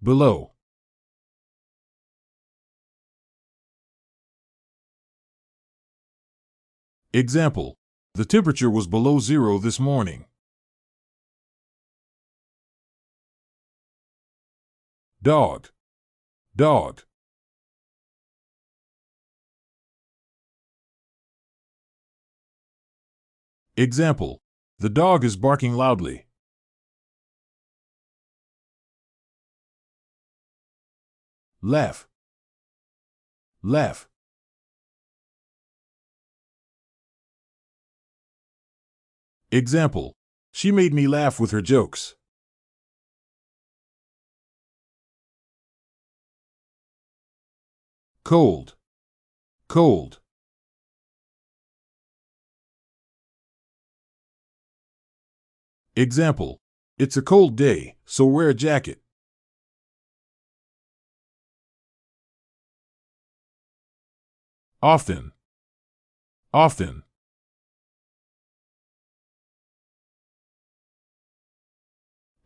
Below. Example. The temperature was below zero this morning. Dog. Dog. Example. The dog is barking loudly. Laugh. Laugh. Example. She made me laugh with her jokes. Cold. Cold. Example. It's a cold day, so wear a jacket. Often. Often.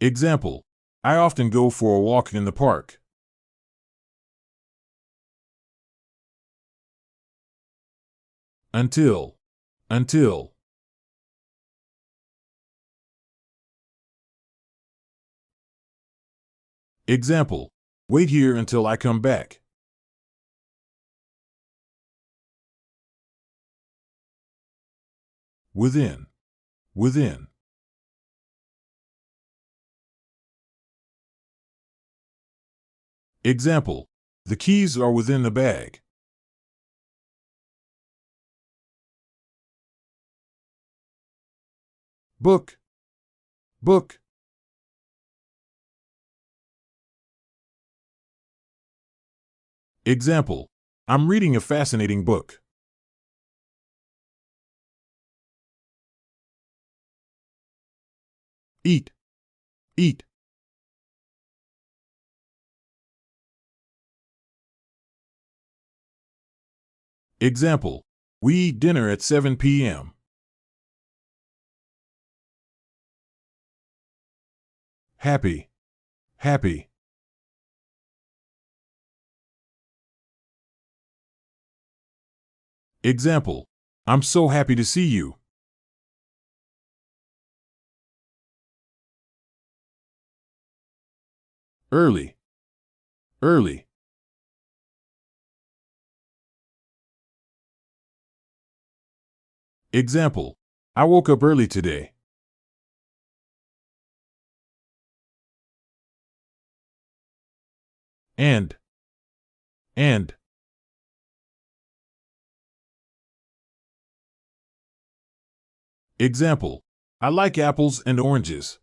Example. I often go for a walk in the park. Until. Until. Example. Wait here until I come back. Within. Within. Example. The keys are within the bag. Book. Book. Example. I'm reading a fascinating book. Eat. Eat. Example. We eat dinner at 7 p.m. Happy. Happy. Example. I'm so happy to see you. Early. Early. Example. I woke up early today. And. Example. I like apples and oranges.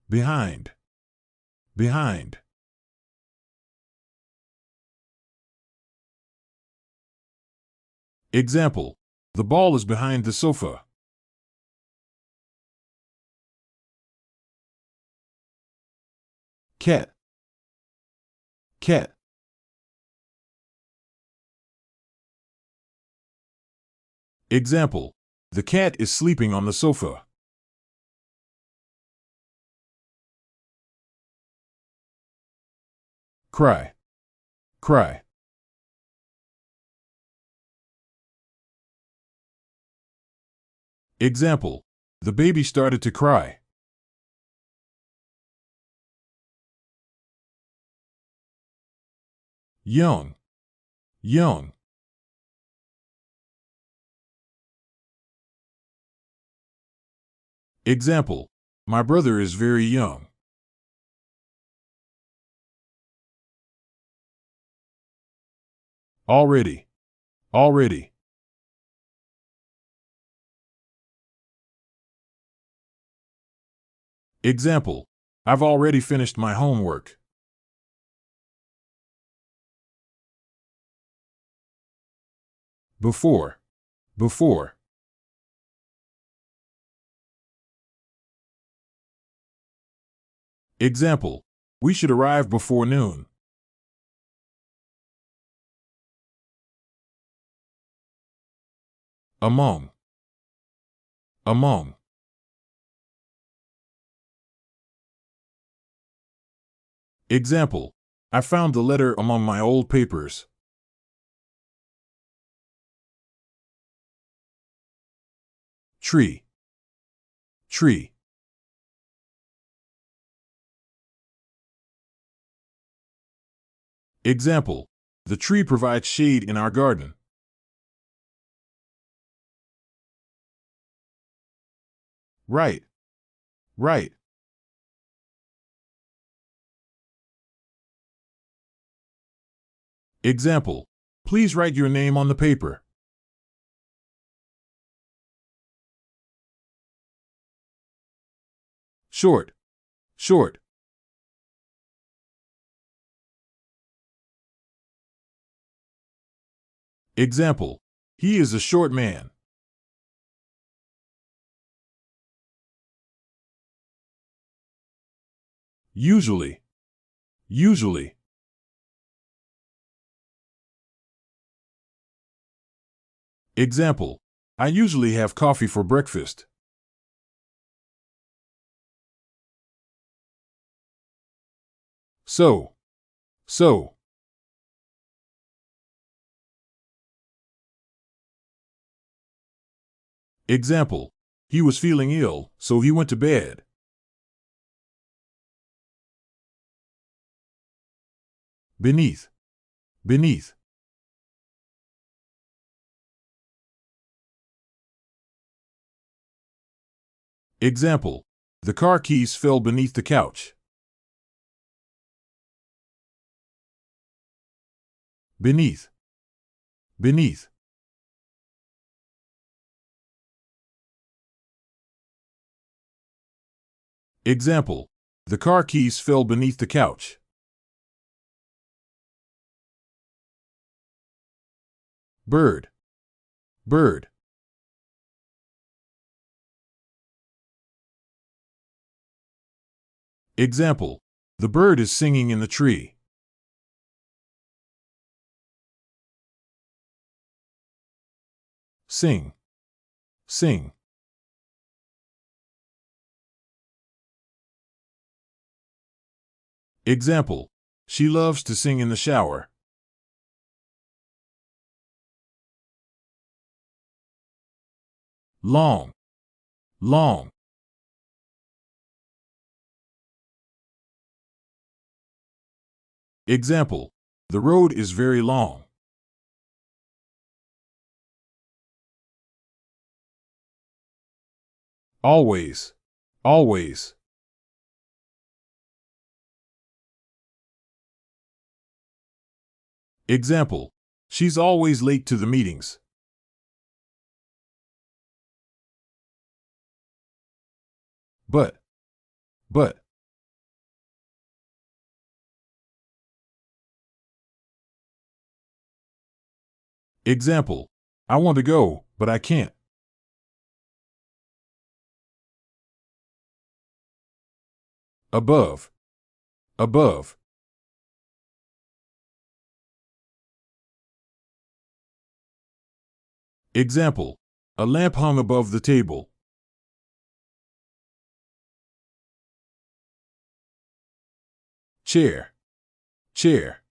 Behind. Behind. Example. The ball is behind the sofa. Cat. Cat. Example. The cat is sleeping on the sofa. Cry. Cry. Example. The baby started to cry. Young. Young. Example. My brother is very young. Already. Already. Example, I've already finished my homework. Before, before. Example, we should arrive before noon. Among, among. Example, I found the letter among my old papers. Tree, tree. Example, the tree provides shade in our garden. Right, right. Example, please write your name on the paper. Short, short. Example, he is a short man. Usually, usually. Example, I usually have coffee for breakfast. So, so. Example, he was feeling ill, so he went to bed. Beneath, beneath. Example, the car keys fell beneath the couch. Beneath, beneath. Example, the car keys fell beneath the couch. Bird, bird. Example, the bird is singing in the tree. Sing, sing. Example, she loves to sing in the shower. Long, long. Example, the road is very long. Always, always. Example, she's always late to the meetings. But. Example, I want to go, but I can't. Above, above. Example, a lamp hung above the table. Chair, chair.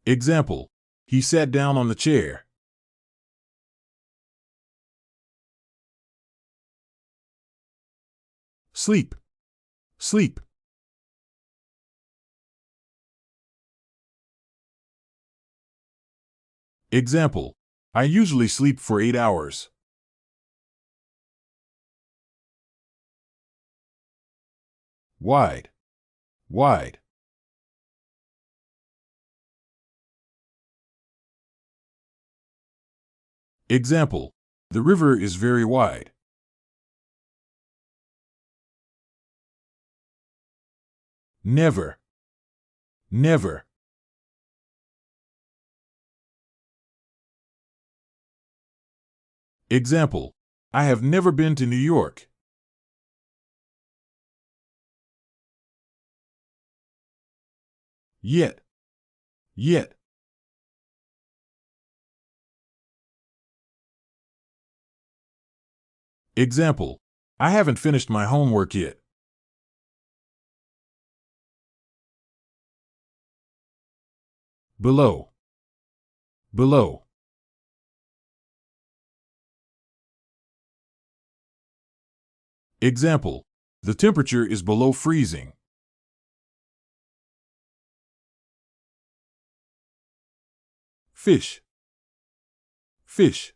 Example, he sat down on the chair. Sleep, sleep. Example, I usually sleep for 8 hours. Wide, wide. Example, The river is very wide. Never. Never. Example: I have never been to New York. Yet. Yet. Example: I haven't finished my homework yet. Below. Below. Example: the temperature is below freezing. Fish. Fish.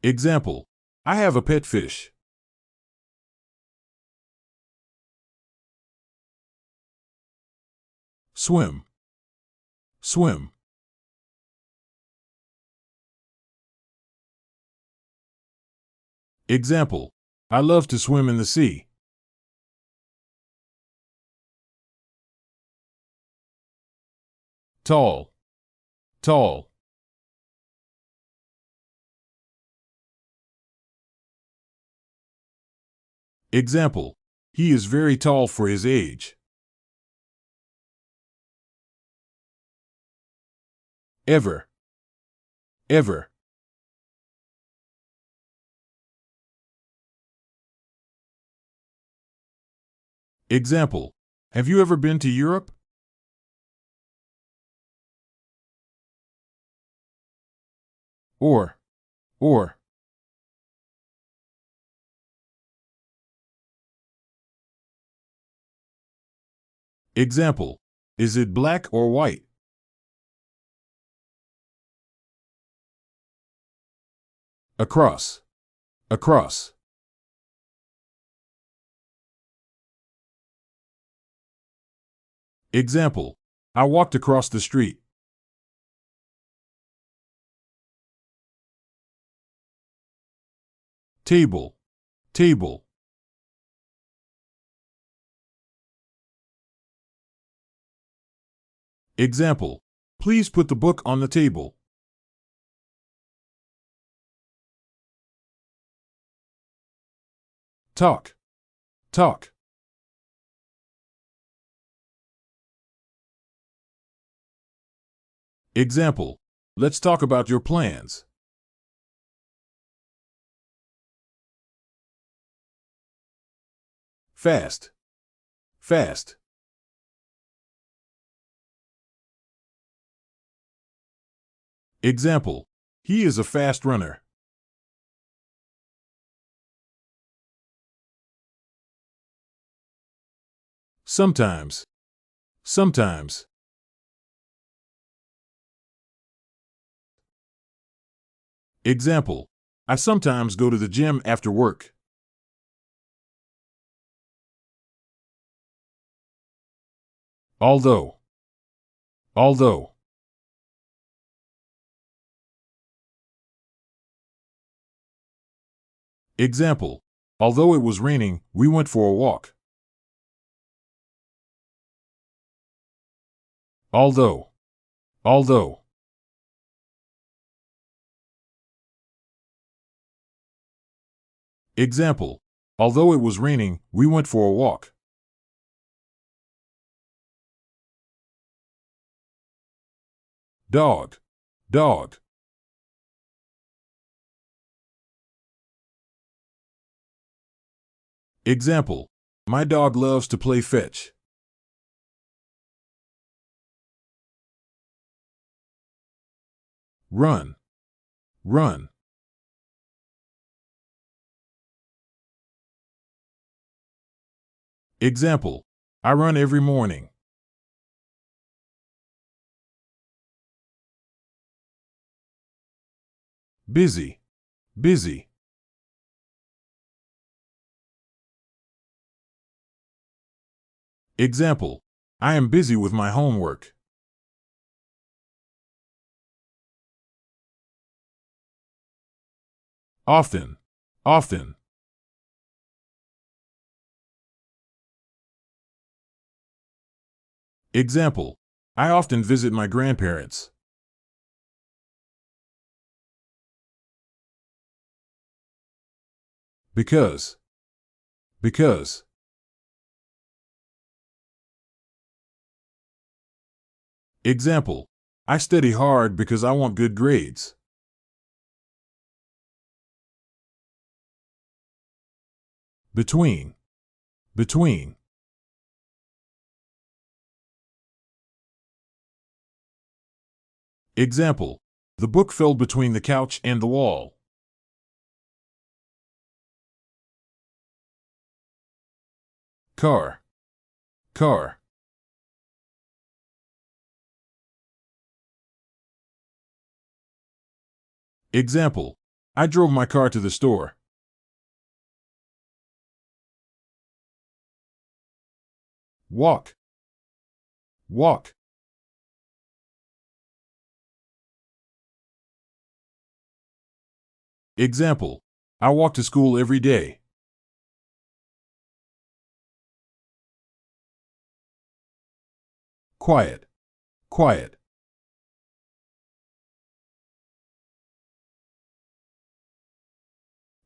Example: I have a pet fish. Swim. Swim. Example: I love to swim in the sea. Tall. Tall. Example: he is very tall for his age. Ever. Ever. Example: have you ever been to Europe? Or. Example: is it black or white? Across. Across. Example: I walked across the street. Table. Table. Example: please put the book on the table. Talk. Talk. Example: let's talk about your plans. Fast. Fast. Example: he is a fast runner. Sometimes. Sometimes. Example: I sometimes go to the gym after work. Although. Although. Example: although it was raining, we went for a walk. Although. Although. Example: although it was raining, we went for a walk. Dog. Dog. Example: my dog loves to play fetch. Run. Run. Example: I run every morning. Busy. Busy. Example: I am busy with my homework. often, often. Example, I often visit my grandparents. Because, because. Example, I study hard because I want good grades. Between, between. Example, the book fell between the couch and the wall. Car, car. Example, I drove my car to the store. Walk, walk. Example, I walk to school every day. Quiet, quiet.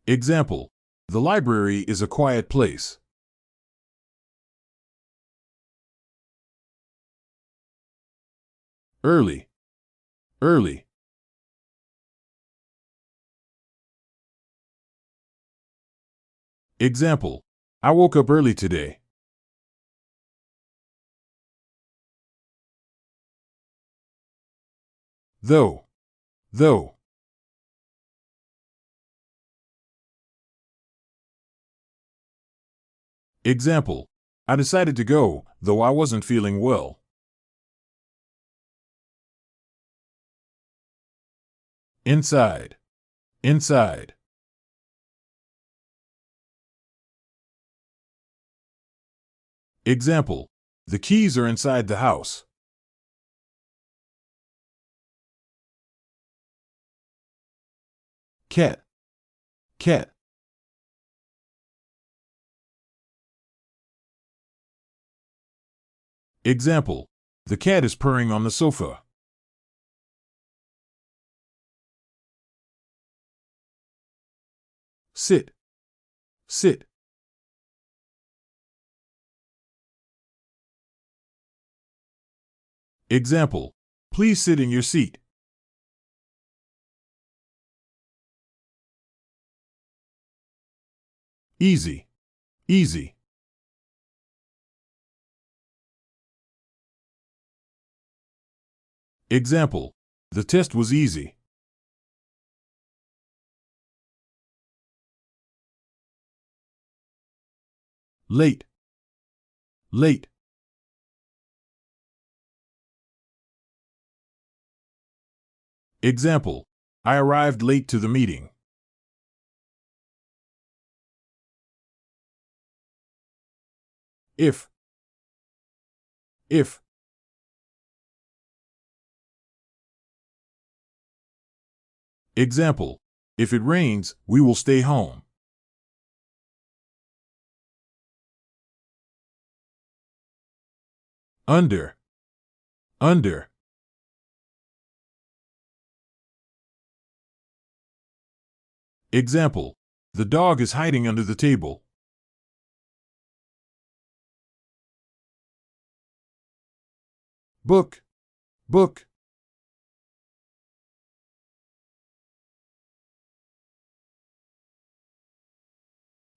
Example, the library is a quiet place. Early, early. Example, I woke up early today. Though, though. Example, I decided to go, though I wasn't feeling well. Inside, inside. Example, the keys are inside the house. Cat, cat. Example, the cat is purring on the sofa. Sit, sit. Example, please sit in your seat. Easy, easy. Example, the test was easy. Late, late. Example, I arrived late to the meeting. If, if. Example, if it rains, we will stay home. Under, under. Example, the dog is hiding under the table. Book, book.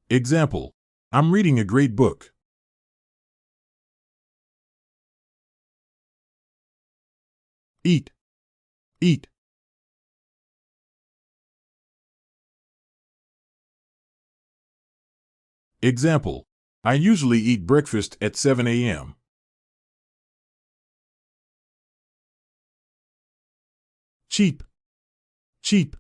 Example, I'm reading a great book. Eat, eat. Example, I usually eat breakfast at 7 a.m. Cheap, cheap.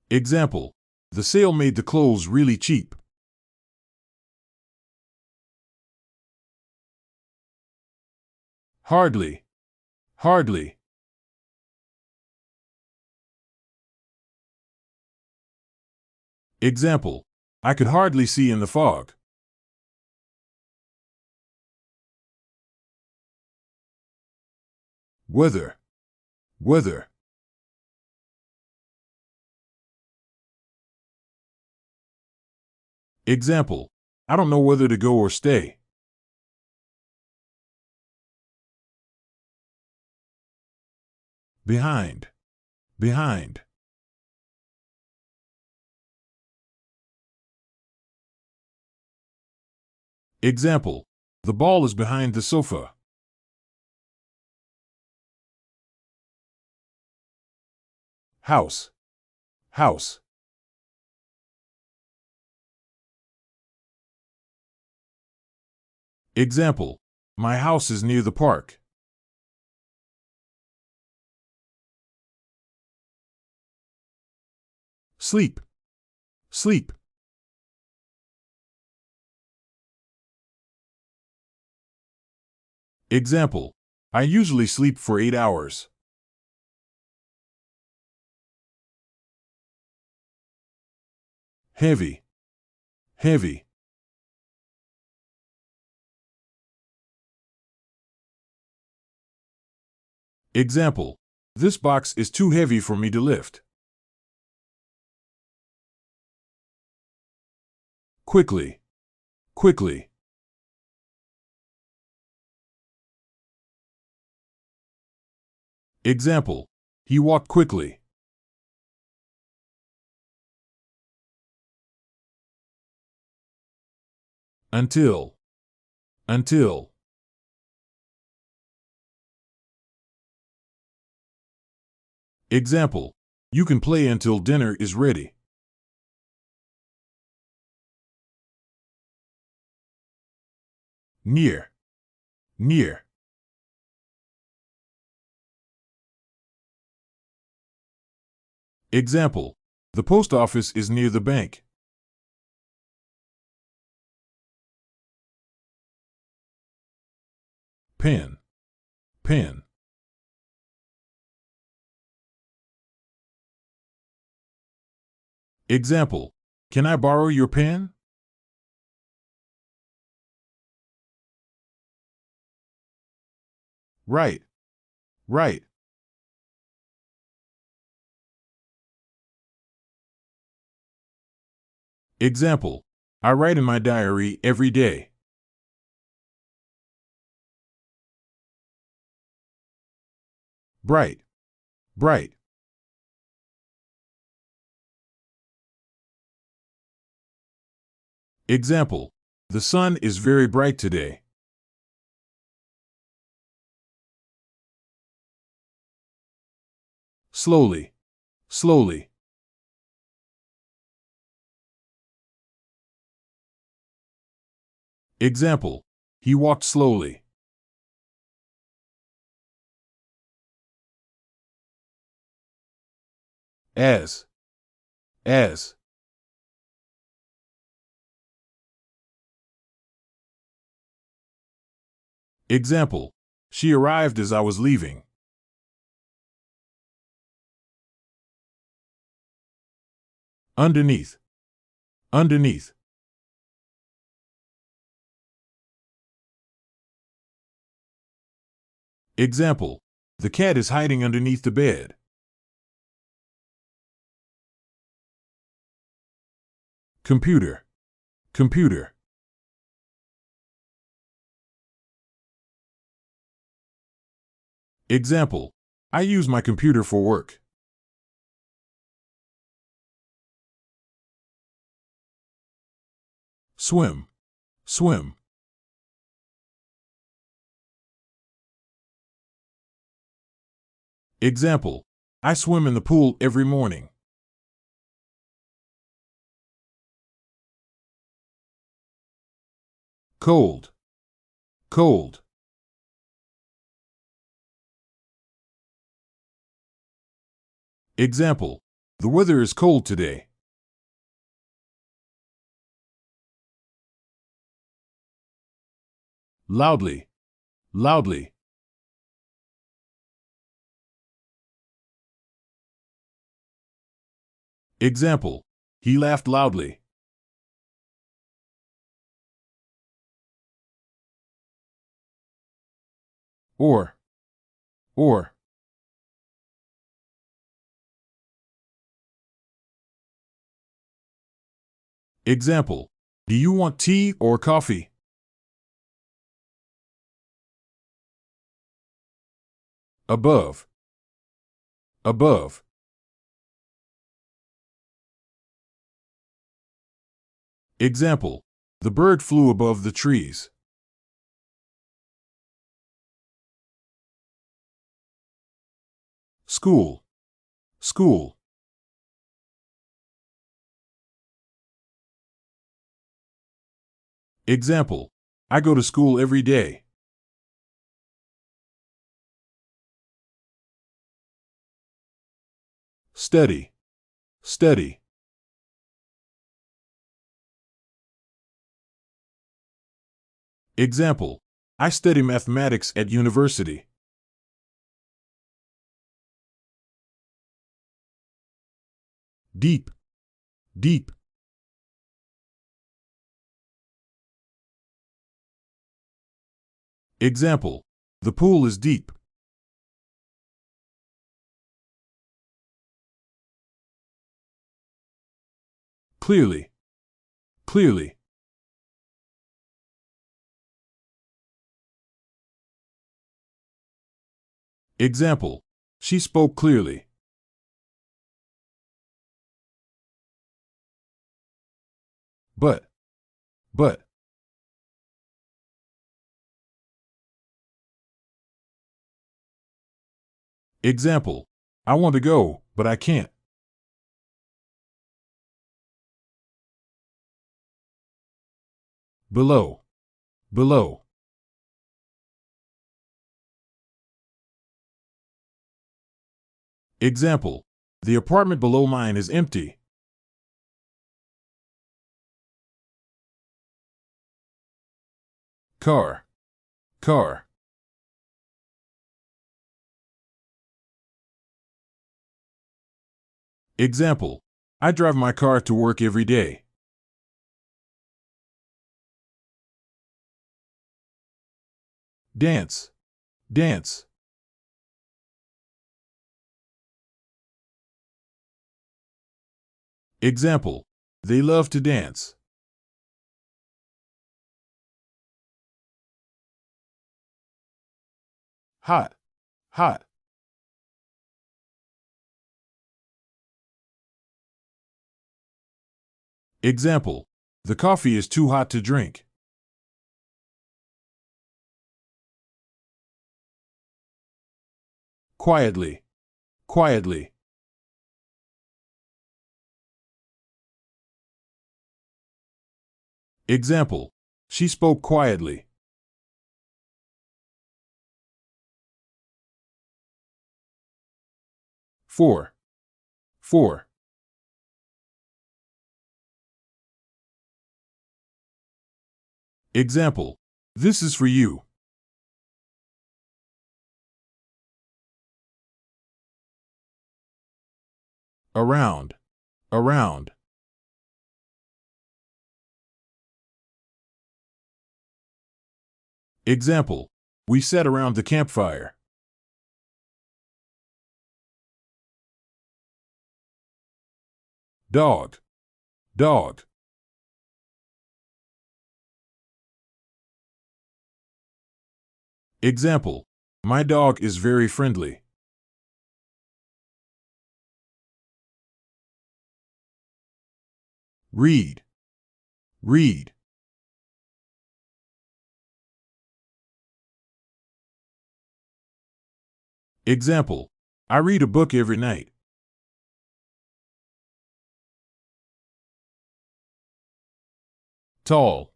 Example, the sale made the clothes really cheap. Hardly, hardly. Example, I could hardly see in the fog. Weather, weather. Example, I don't know whether to go or stay. Behind, behind. Example, the ball is behind the sofa. House, house. Example, my house is near the park. Sleep, sleep. Example, I usually sleep for 8 hours. Heavy, heavy. Example, this box is too heavy for me to lift. Quickly, quickly. Example, he walked quickly. Until, until. Example, you can play until dinner is ready. Near, near. Example, the post office is near the bank. Pen, pen. Example, can I borrow your pen? Right, right. Example, I write in my diary every day. Bright, bright. Example, the sun is very bright today. Slowly, slowly. Example, he walked slowly. As, as. Example, she arrived as I was leaving. Underneath, underneath. Example, the cat is hiding underneath the bed. Computer, computer. Example, I use my computer for work. Swim, swim. Example, I swim in the pool every morning. Cold, cold. Example, the weather is cold today. Loudly, loudly. Example, he laughed loudly. Or. Example, do you want tea or coffee? Above. Example, the bird flew above the trees. School. Example, I go to school every day. Study. Example, I study mathematics at university. Deep. Example, the pool is deep. Clearly. Example, she spoke clearly. But. Example, I want to go, but I can't. Below. Example, the apartment below mine is empty. Car. Example, I drive my car to work every day. Dance. Example, they love to dance. Hot. Example, the coffee is too hot to drink. Quietly. Example, she spoke quietly. For. Example, this is for you. Around. Example, we sat around the campfire. Dog. Example, my dog is very friendly. Read. Example, I read a book every night. Tall.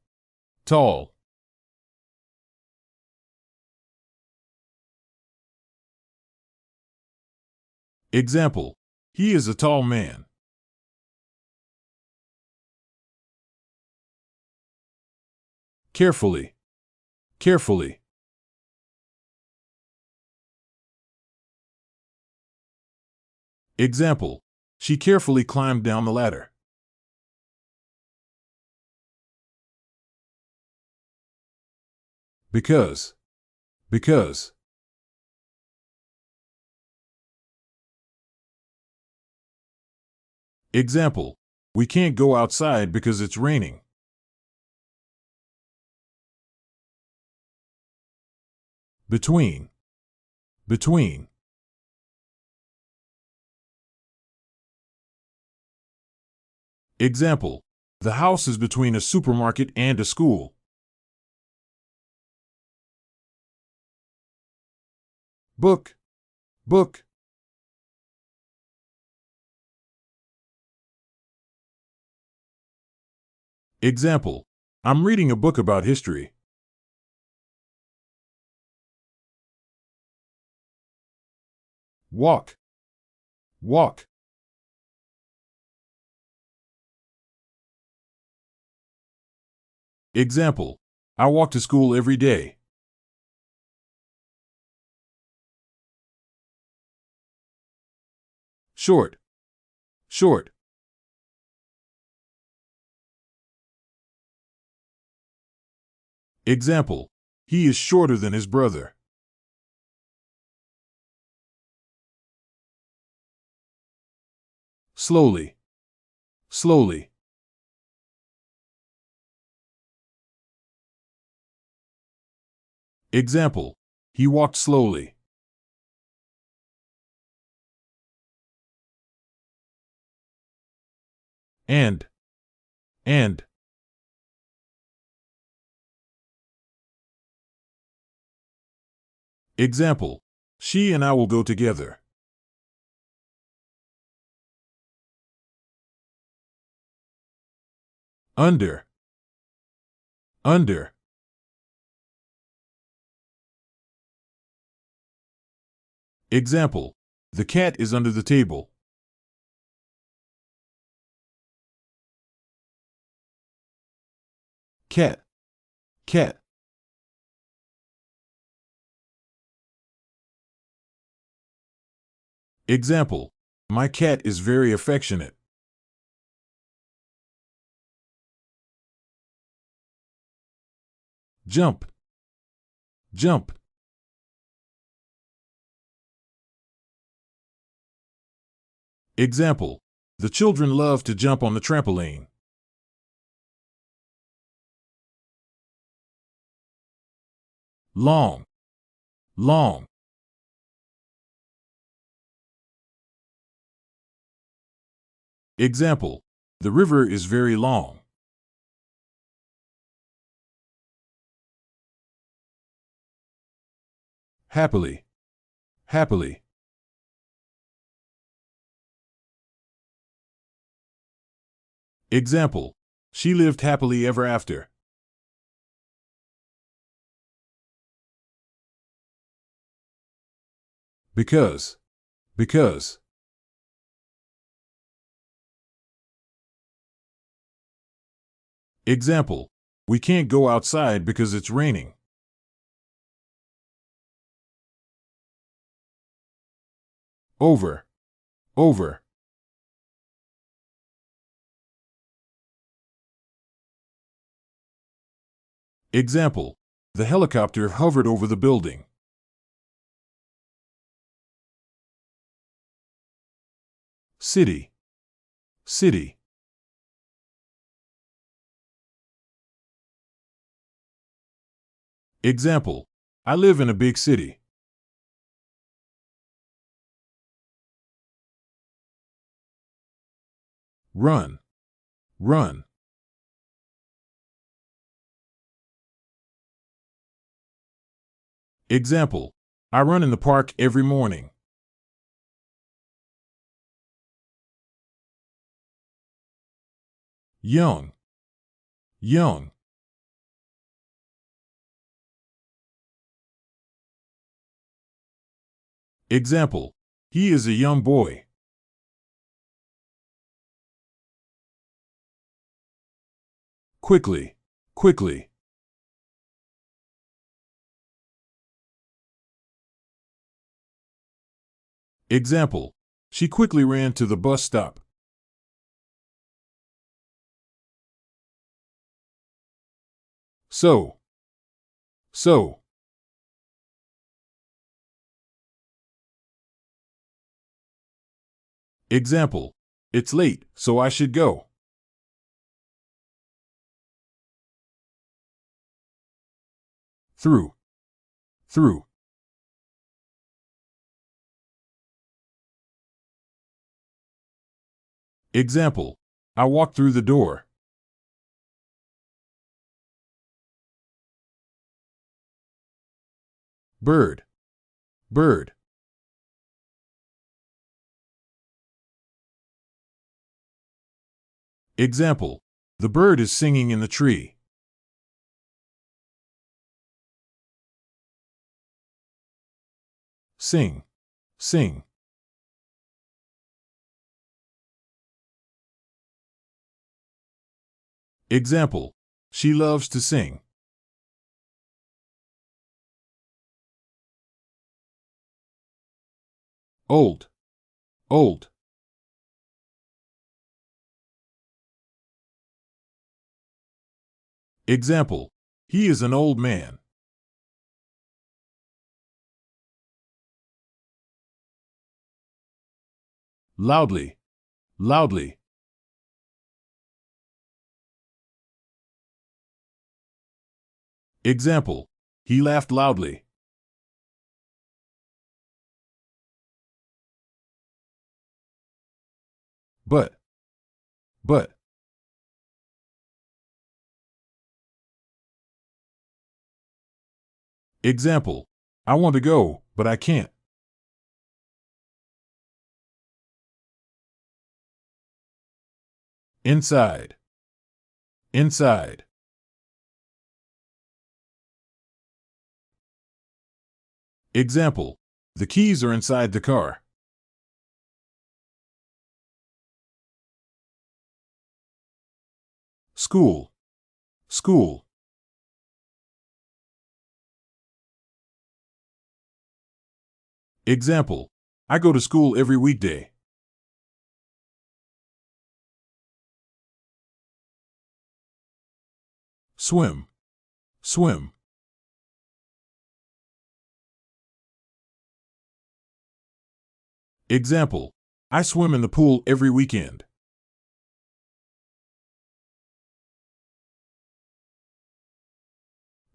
Example, he is a tall man. Carefully. Example, She carefully climbed down the ladder. Because. Because. Example. We can't go outside because it's raining. Between. Between. Example. The house is between a supermarket and a school. Book. Book. Example. I'm reading a book about history. Walk. Walk. Example. I walk to school every day. Short. Short. Example. He is shorter than his brother. Slowly. Slowly. Example. He walked slowly. And. Example. She and I will go together. Under. Under. Example. The cat is under the table. Cat. Cat. Example. My cat is very affectionate. Jump. Jump. Example. The children love to jump on the trampoline. Long. Long. Example. The river is very long. Happily. Happily. Example. She lived happily ever after. Because. Because. Example. We can't go outside because it's raining. Over. Over. Example. The helicopter hovered over the building. City. City. Example. I live in a big city. Run. Run. Example. I run in the park every morning. Young. Young. Example. He is a young boy. Quickly. Quickly. Example. She quickly ran to the bus stop. So. Example. It's late, so I should go. Through. Example. I walked through the door. Bird. Example. The bird is singing in the tree. Sing. Example. She loves to sing. Old. Example. He is an old man. Loudly. Example. He laughed loudly. But. Example. I want to go, but I can't. Inside. Example. The keys are inside the car. School. Example. I go to school every weekday. Swim. Example. I swim in the pool every weekend.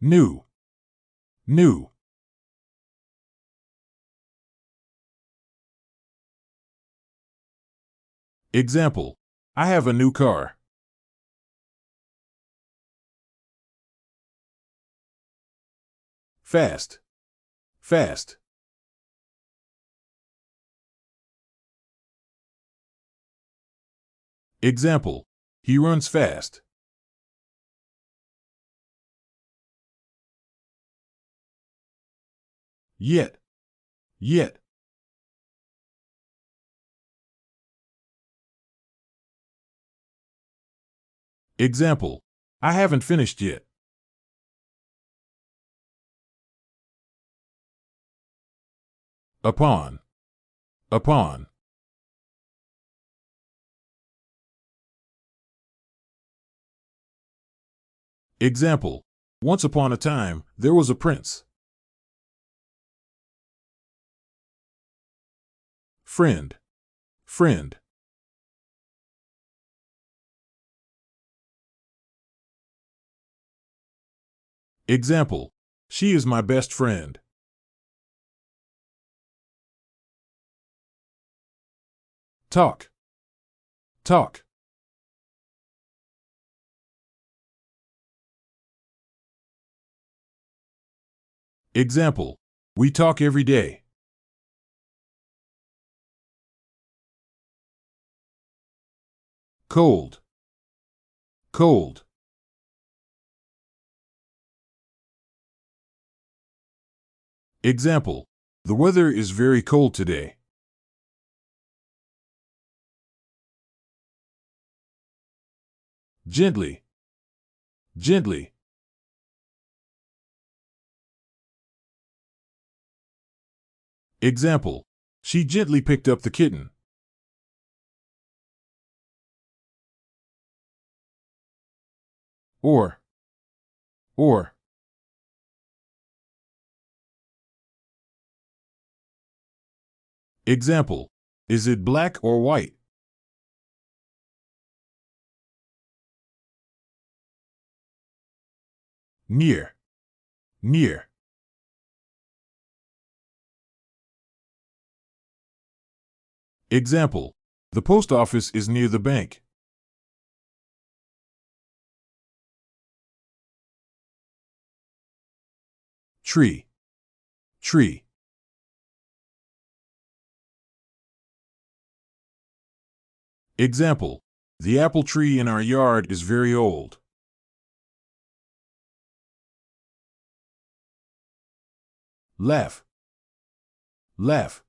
New. Example. I have a new car. Fast. Example. He runs fast. Yet. Example. I haven't finished yet. Upon. Example. Once upon a time, there was a prince. Friend. Example. She is my best friend. Talk. Example. We talk every day. Cold. Example. The weather is very cold today. Gently. Example. She gently picked up the kitten. or, or. Example, is it black or white? Near, near. Example, the post office is near the bank. Tree, tree. Example, the apple tree in our yard is very old. Laugh, laugh.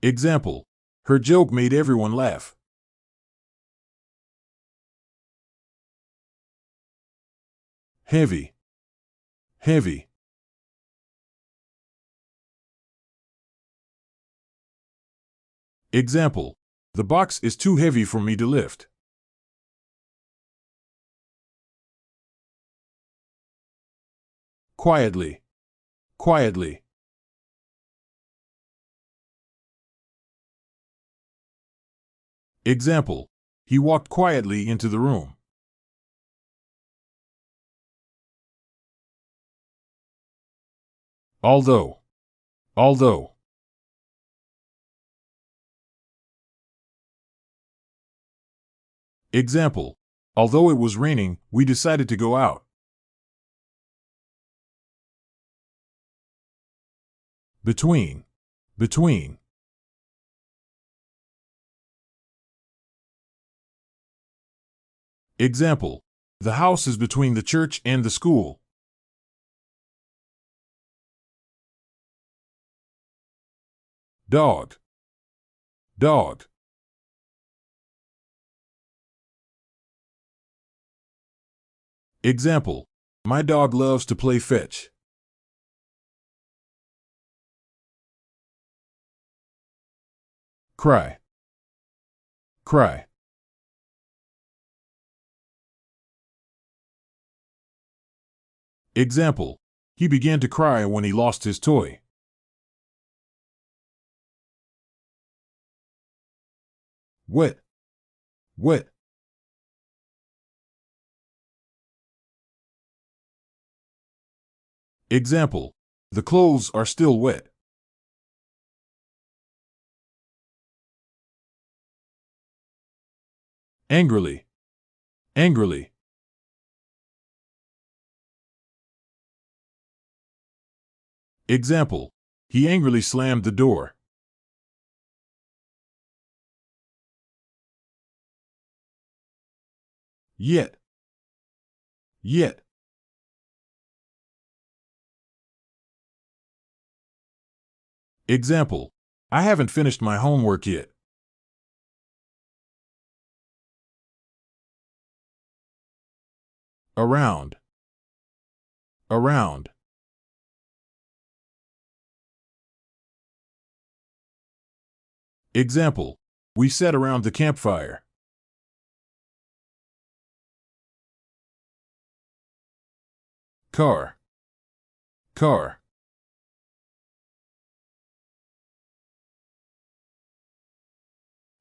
Example, her joke made everyone laugh. Heavy, heavy. Example, the box is too heavy for me to lift. Quietly, quietly. Example, he walked quietly into the room. Although, although. Example, although it was raining, we decided to go out. Between, between. Example, the house is between the church and the school. Dog, dog. Example, my dog loves to play fetch. Cry, cry. Example, he began to cry when he lost his toy. Wet, wet. Example, the clothes are still wet. Angrily, angrily. Example, he angrily slammed the door. Yet, yet. Example, I haven't finished my homework yet. Around, around. Example, we sat around the campfire. Car, car.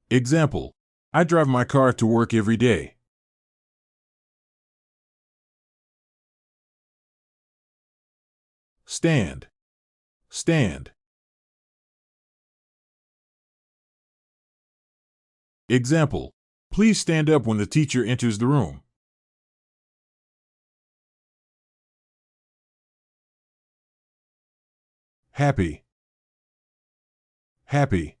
Example, I drive my car to work every day. Stand, stand. Example, please stand up when the teacher enters the room. Happy, happy.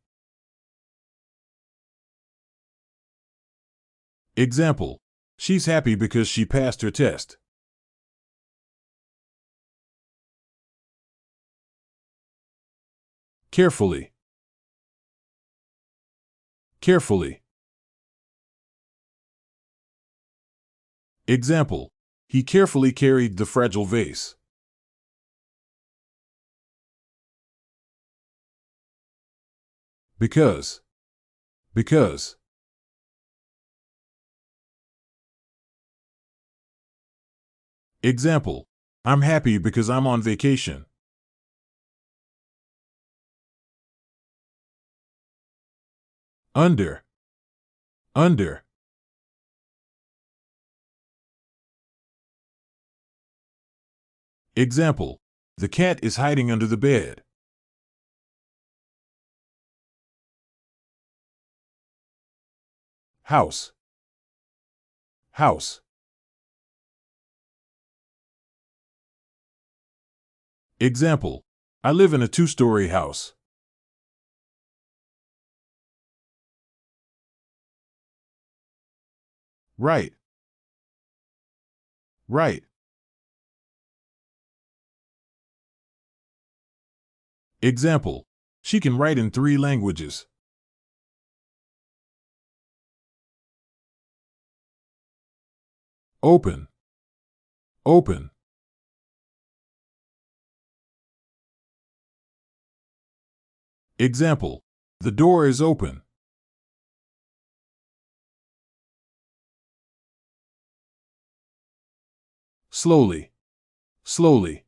Example, she's happy because she passed her test. Carefully, carefully. Example, he carefully carried the fragile vase. Because, because. Example, I'm happy because I'm on vacation. Under. Under. Example, the cat is hiding under the bed. House. House. Example, I live in a 2-story house. Right. Right. Example, she can write in 3 languages. Open. Open. Example, the door is open. Slowly. Slowly.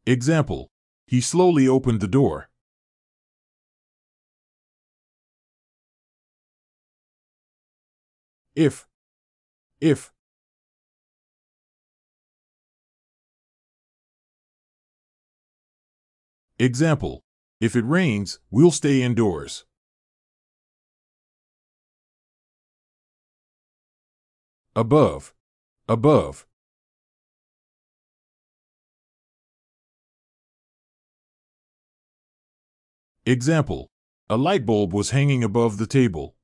Example, he slowly opened the door. If. If. Example, if it rains, we'll stay indoors. Above. Above. Example, a light bulb was hanging above the table.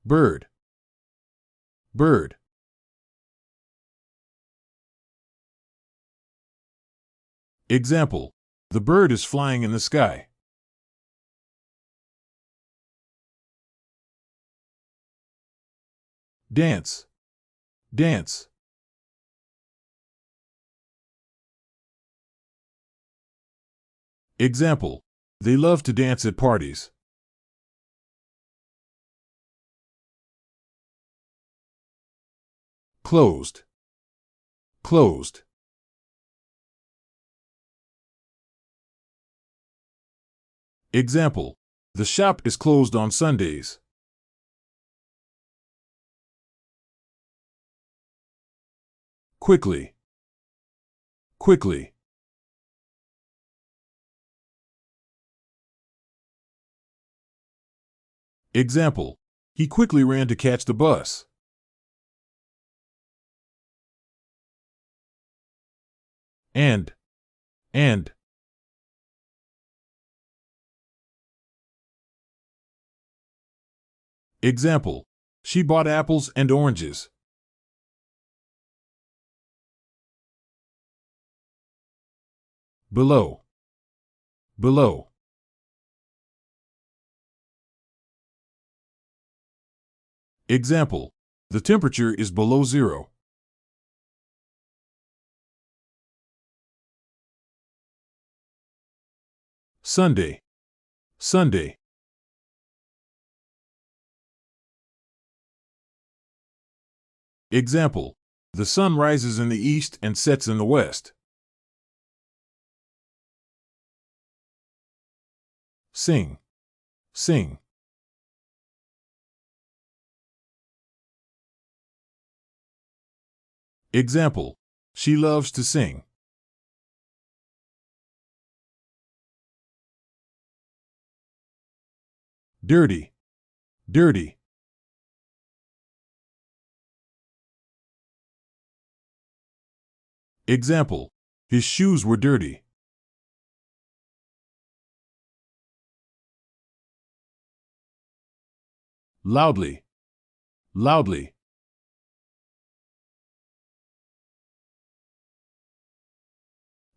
Bird. Bird. Example, the bird is flying in the sky. Dance. Dance. Example, they love to dance at parties. Closed. Closed. Example, the shop is closed on Sundays. Quickly. Quickly. Example, he quickly ran to catch the bus. And. Example, she bought apples and oranges. Below. Below. Example, the temperature is below 0. Sunday. Sunday. Example, the sun rises in the east and sets in the west. Sing. Sing. Example, she loves to sing. Dirty. Dirty. Example, his shoes were dirty. Loudly. Loudly.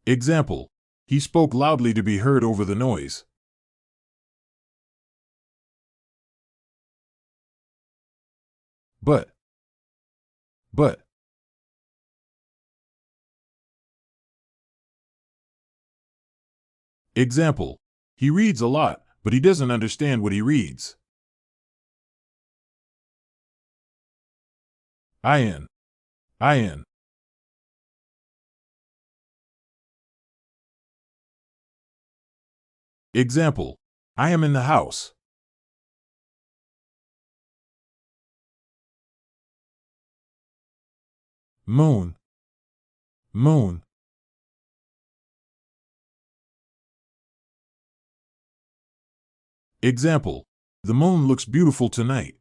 Example, he spoke loudly to be heard over the noise. But. Example, he reads a lot, but he doesn't understand what he reads. In. In. Example, I am in the house. Moon. Moon. Example, the moon looks beautiful tonight.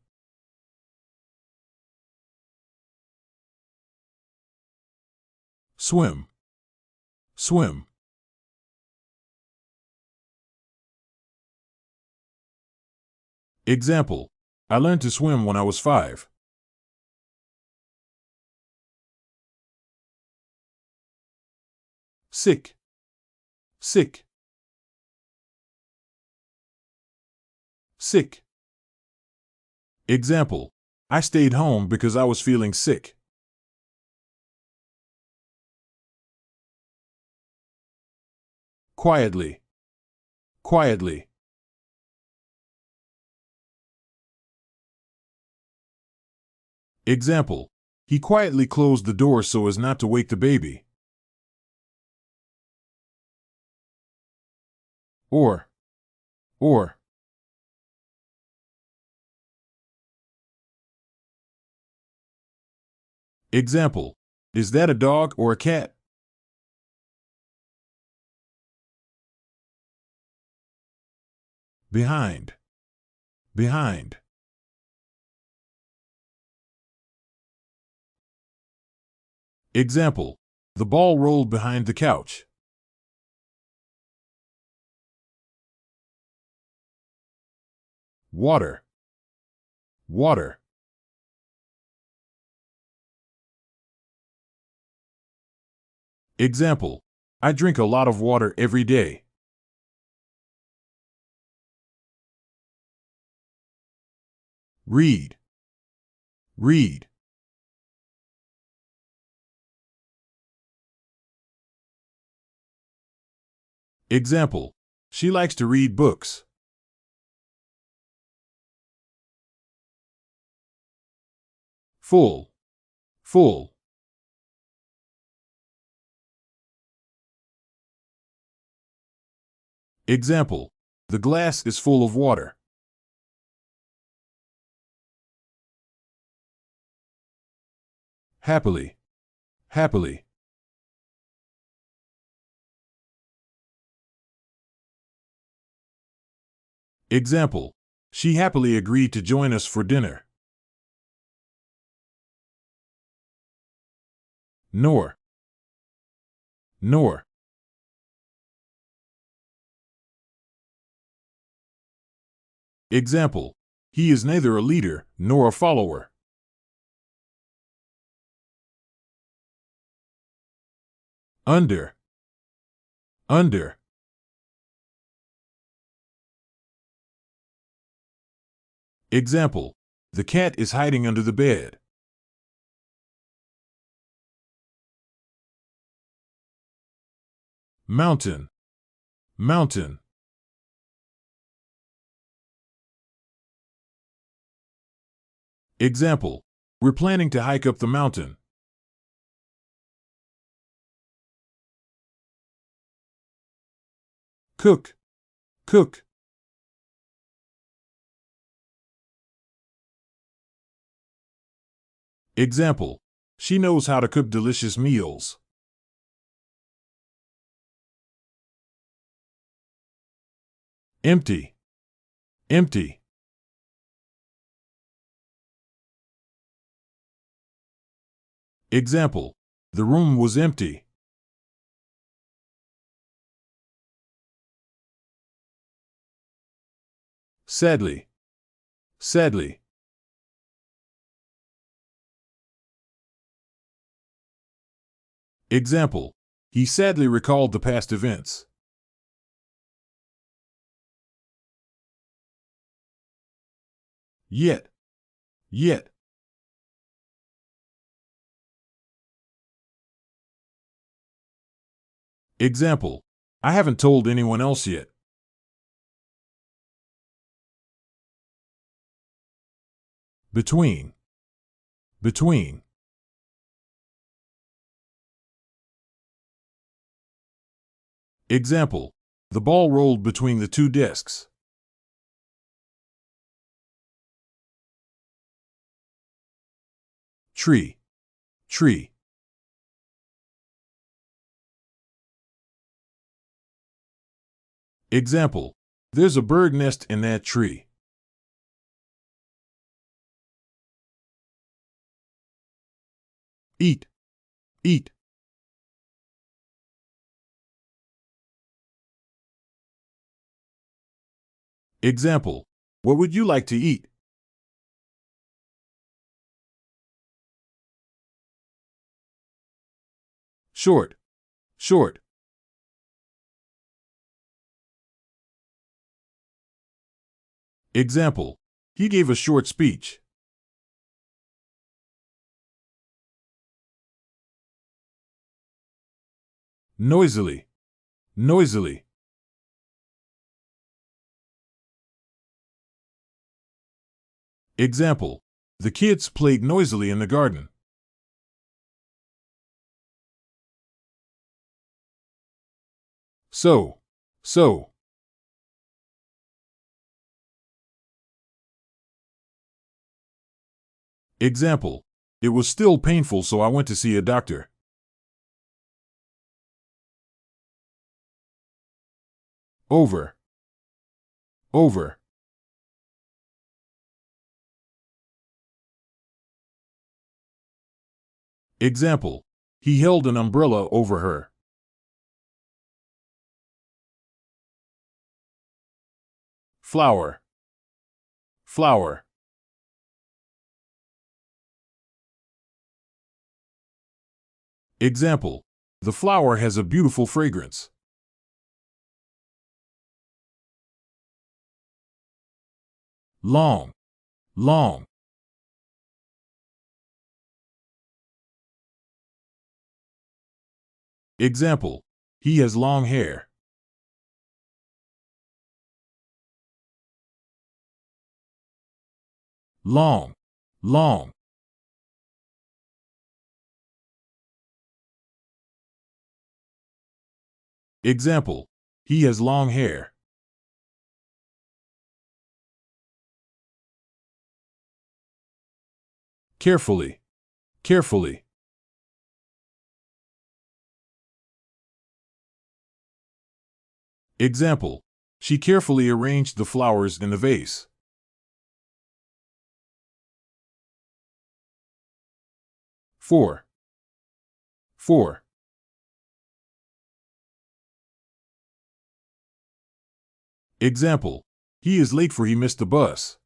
Swim. Swim. Example, I learned to swim when I was 5. Sick. Sick. Sick. Example, I stayed home because I was feeling sick. Quietly. Quietly. Example, he quietly closed the door so as not to wake the baby. Or. Example, is that a dog or a cat? Behind. Behind. Example, the ball rolled behind the couch. Water. Water. Example, I drink a lot of water every day. Read. Read. Example, she likes to read books. Full. Full. Example, the glass is full of water. Happily. Happily. Example, she happily agreed to join us for dinner. Nor. Nor. Example, he is neither a leader nor a follower. Under. Under. Example, the cat is hiding under the bed. Mountain. Mountain. Example, we're planning to hike up the mountain. Cook. Cook. Example, she knows how to cook delicious meals. Empty. Empty. Example, the room was empty. Sadly. Sadly. Example, he sadly recalled the past events. Yet. Yet. Example, I haven't told anyone else yet. Between. Between. Example. The ball rolled between the two desks. Tree. Tree. Example. There's a bird nest in that tree. Eat. Eat. Example. What would you like to eat? Short. Short. Example. He gave a short speech. Noisily. Noisily. Example. The kids played noisily in the garden. So. So. Example. It was still painful, so I went to see a doctor. Over. Over. Example. He held an umbrella over her. Flower. Flower. Example. The flower has a beautiful fragrance. Long. Long. Example. He has long hair. Long. Long. Example. He has long hair. Carefully. Carefully. Example. She carefully arranged the flowers in the vase. For. For. Example. He is late for he missed the bus.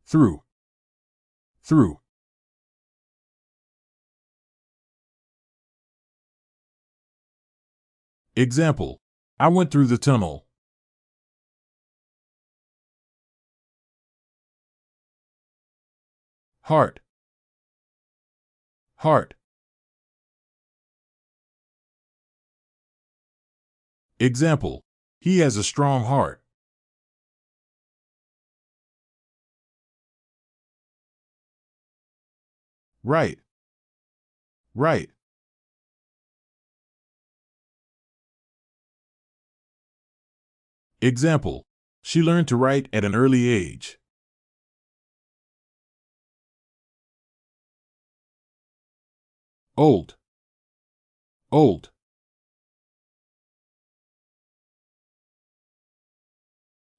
Through. Through. Example. I went through the tunnel. Heart. Heart. Example. He has a strong heart. Right. Right. Example. She learned to write at an early age. Old. Old.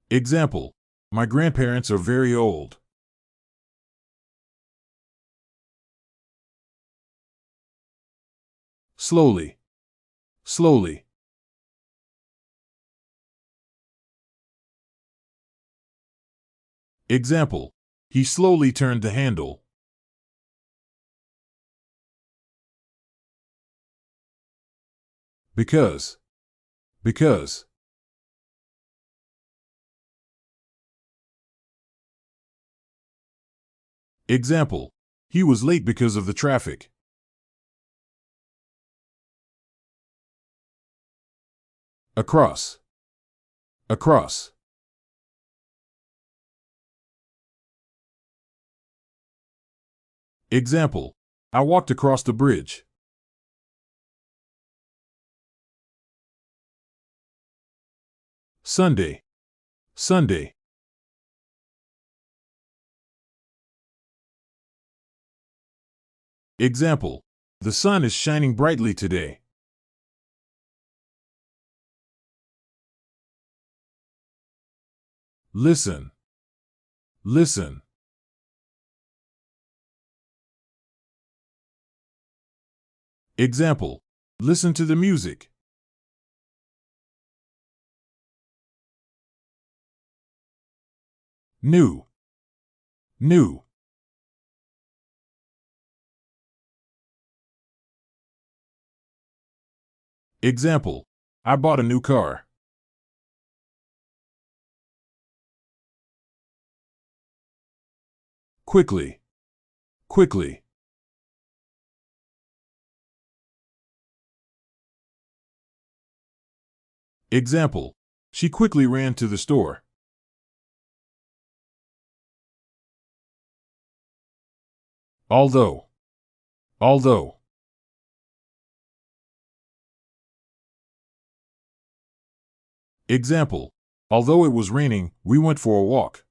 Example. My grandparents are very old. Slowly. Slowly. Example. He slowly turned the handle. Because. Because. Example. He was late because of the traffic. across, across. Example, I walked across the bridge. Sunday, Sunday. Example, the sun is shining brightly today. Listen, listen. Example, listen to the music. New, new. Example, I bought a new car. Quickly, quickly. Example, she quickly ran to the store. Although, although. Example, although it was raining, we went for a walk.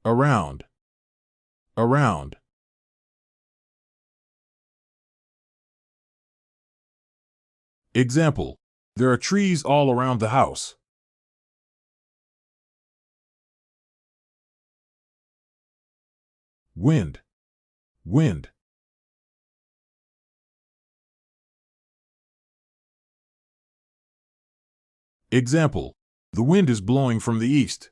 Around, around. Example, there are trees all around the house. Wind, wind. Example, the wind is blowing from the east.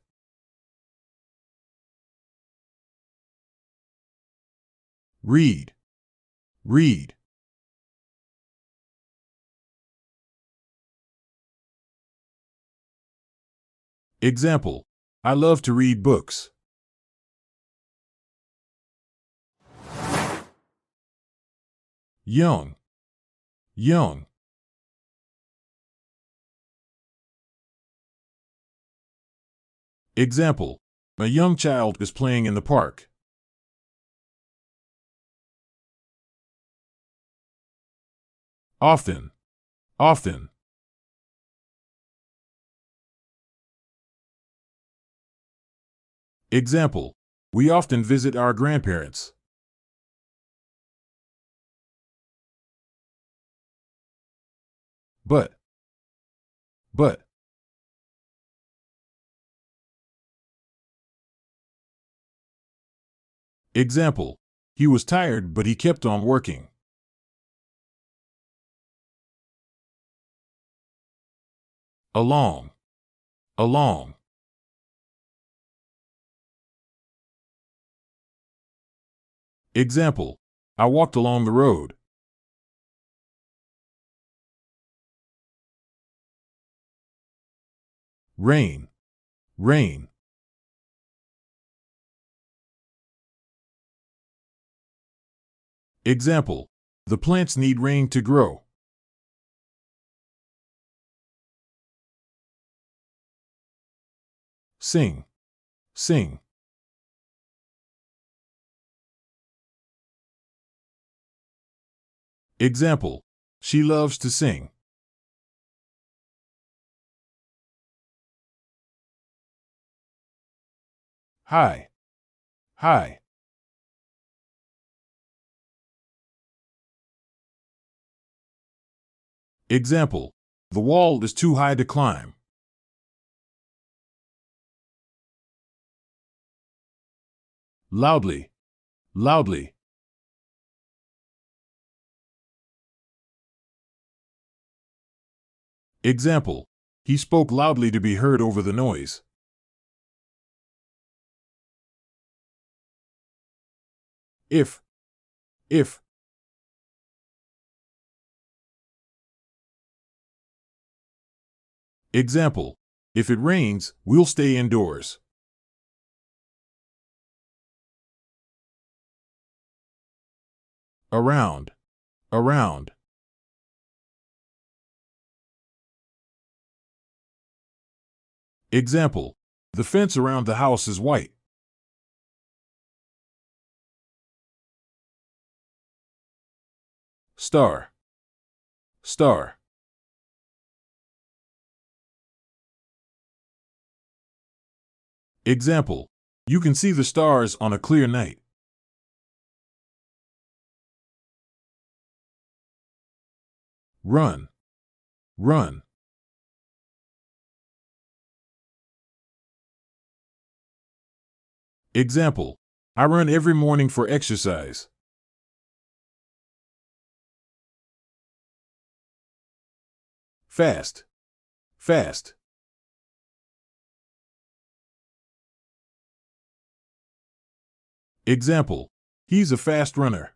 Read, read. Example, I love to read books. Young, young. Example, a young child is playing in the park. Often, often. Example, we often visit our grandparents. But. Example, he was tired but he kept on working. Along, along. Example, I walked along the road. Rain, rain. Example, the plants need rain to grow. Sing, sing. Example, she loves to sing. Hi, hi. Example, the wall is too high to climb. Loudly, loudly. Example, he spoke loudly to be heard over the noise. If. Example, if it rains, we'll stay indoors. Around, around. Example, the fence around the house is white. Star, star. Example, you can see the stars on a clear night. Run, run. Example, I run every morning for exercise. Fast, fast. Example, he's a fast runner.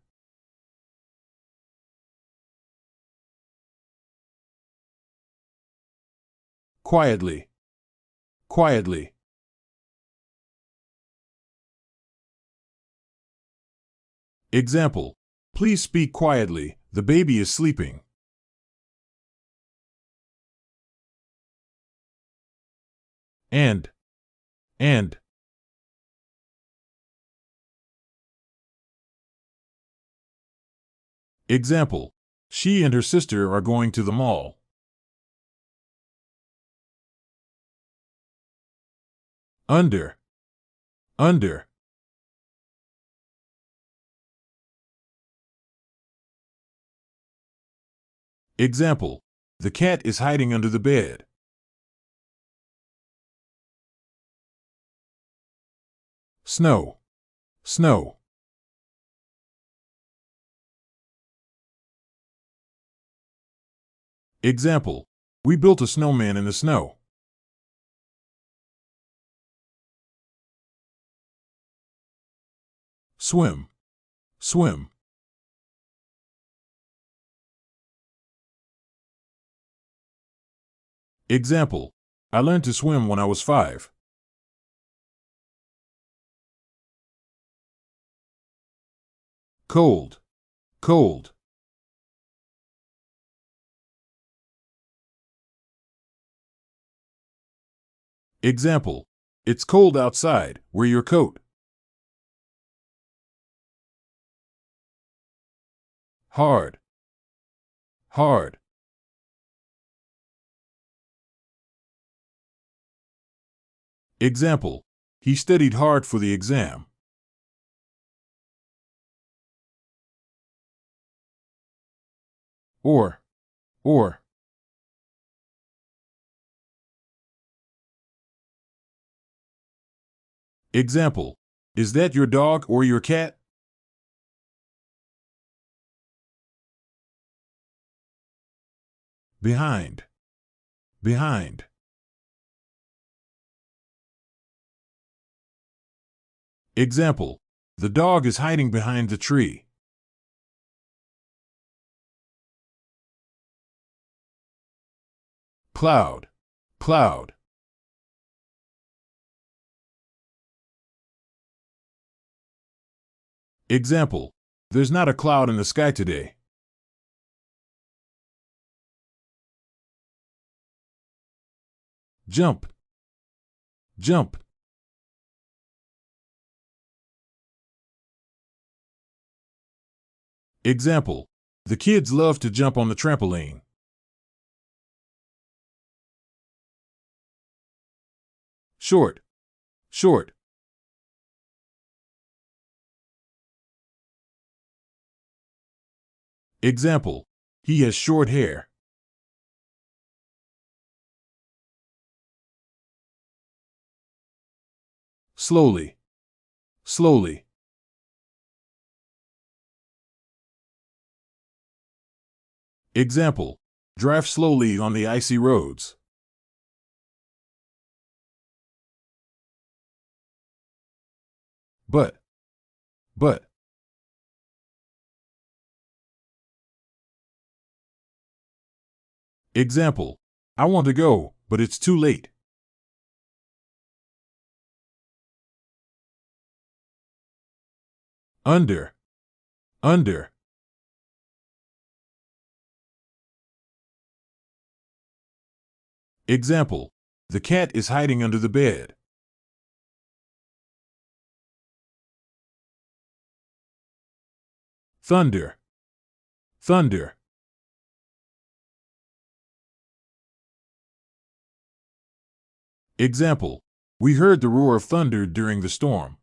Quietly, quietly. Example, please speak quietly, the baby is sleeping. And. Example, she and her sister are going to the mall. Under, under. Example, the cat is hiding under the bed. Snow, snow. Example, we built a snowman in the snow. Swim, swim. Example, I learned to swim when I was 5. Cold, cold. Example, it's cold outside, wear your coat. Hard, hard. Example, he studied hard for the exam. Or. Example, is that your dog or your cat? Behind, behind. Example, the dog is hiding behind the tree. Cloud, cloud. Example, there's not a cloud in the sky today. Jump, jump. Example, the kids love to jump on the trampoline. Short, short. Example, he has short hair. Slowly, slowly. Example, drive slowly on the icy roads. But. Example, I want to go, but it's too late. Under. Example, the cat is hiding under the bed. Thunder, thunder. Example, we heard the roar of thunder during the storm.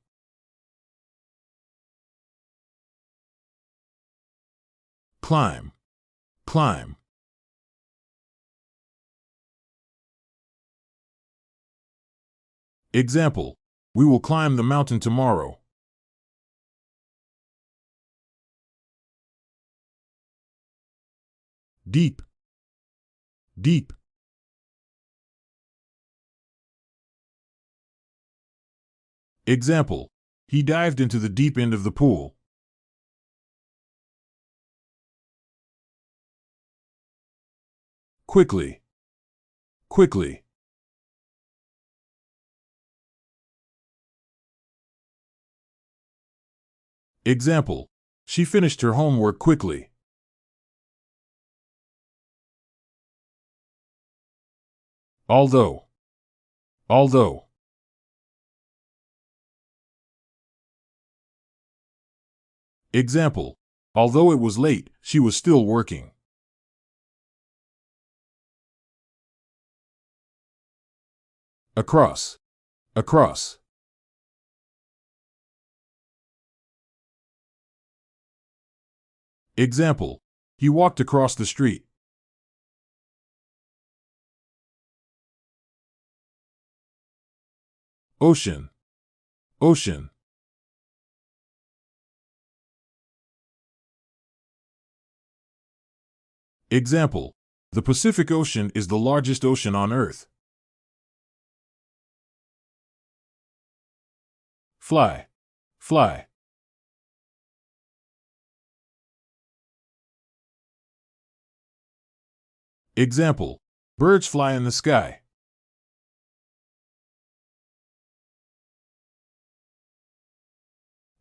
Climb, climb. Example, we will climb the mountain tomorrow. Deep, deep. Example, he dived into the deep end of the pool. Quickly, quickly. Example, she finished her homework quickly. Although, although. Example, although it was late, she was still working. Across, across. Example, he walked across the street. Ocean, ocean. Example, the Pacific Ocean is the largest ocean on Earth. Fly, fly. Example, birds fly in the sky.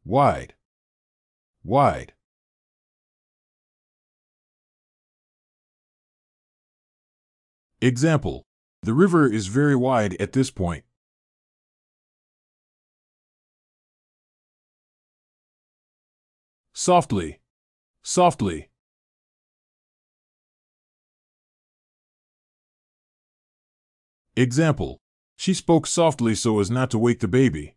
Wide, wide. Example, the river is very wide at this point. Softly, softly. Example, she spoke softly so as not to wake the baby.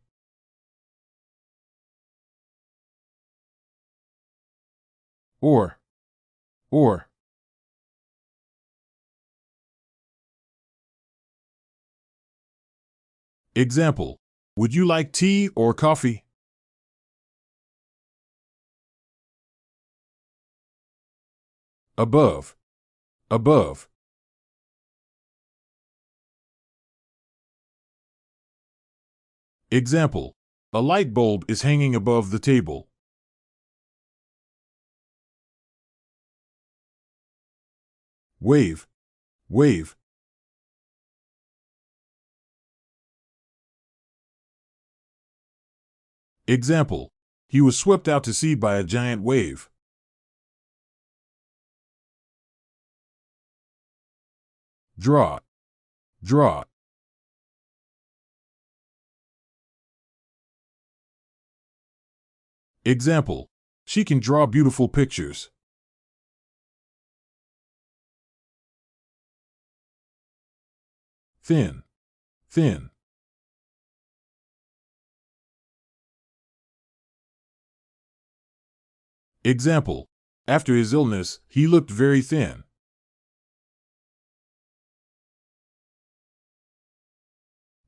Or. Example, would you like tea or coffee? Above, above. Example, a light bulb is hanging above the table. Wave, wave. Example, he was swept out to sea by a giant wave. Draw, draw. Example, she can draw beautiful pictures. Thin, thin. Example, after his illness, he looked very thin.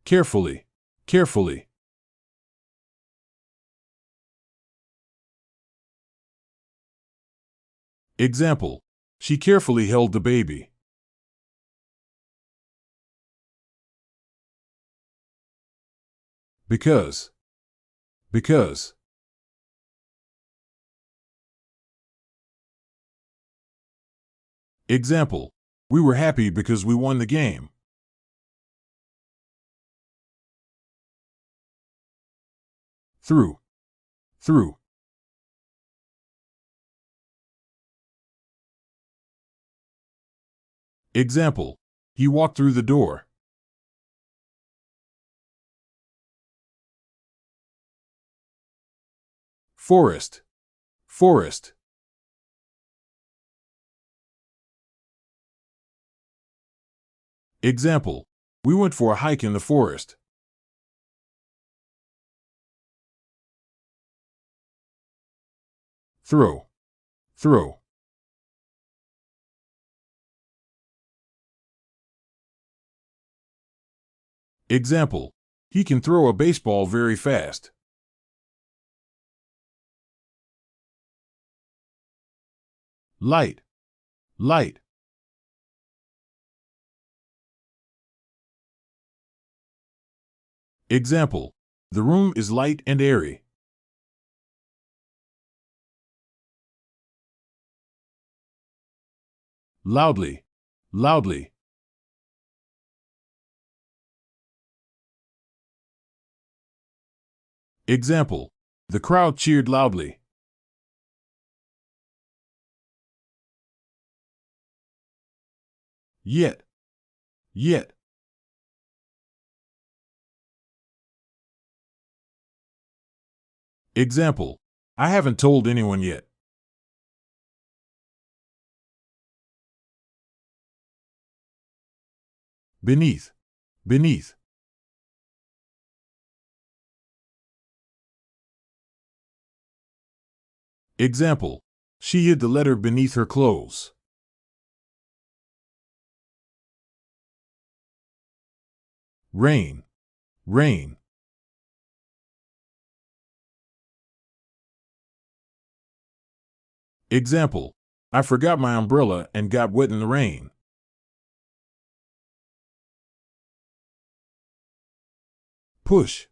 Carefully, carefully. Example, she carefully held the baby. Because, because. Example, we were happy because we won the game. Through, through. Example, He walked through the door. Forest. Forest. Example. We went for a hike in the forest. Throw. Throw. Example. He can throw a baseball very fast. Light. Light. Example. The room is light and airy. Loudly. Loudly. Example. The crowd cheered loudly. Yet. Yet. Example. I haven't told anyone yet. Beneath. Beneath. Example. She hid the letter beneath her clothes. Rain. Rain. Example. I forgot my umbrella and got wet in the rain. Push.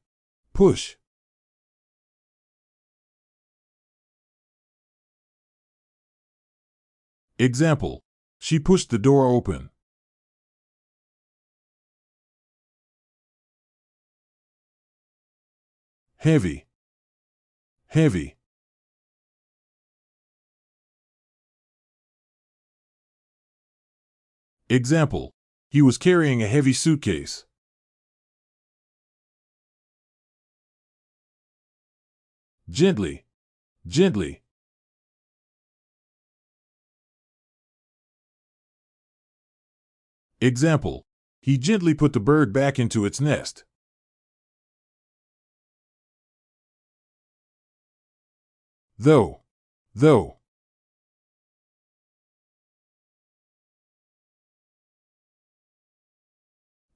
Push. Example. She pushed the door open. Heavy. Heavy. Example. He was carrying a heavy suitcase. Gently. Gently. Example. He gently put the bird back into its nest. Though. Though.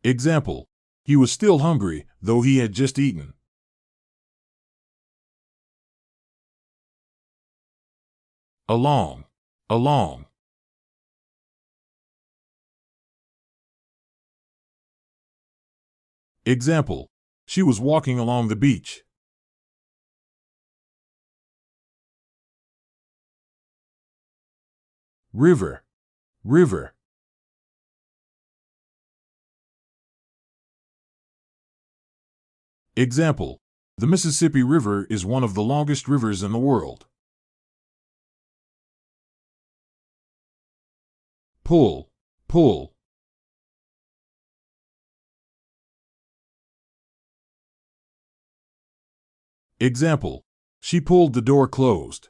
Example. He was still hungry, though he had just eaten. Along. Along. Example. She was walking along the beach. River. River. Example. The Mississippi River is one of the longest rivers in the world. Pull. Pull. Example. She pulled the door closed.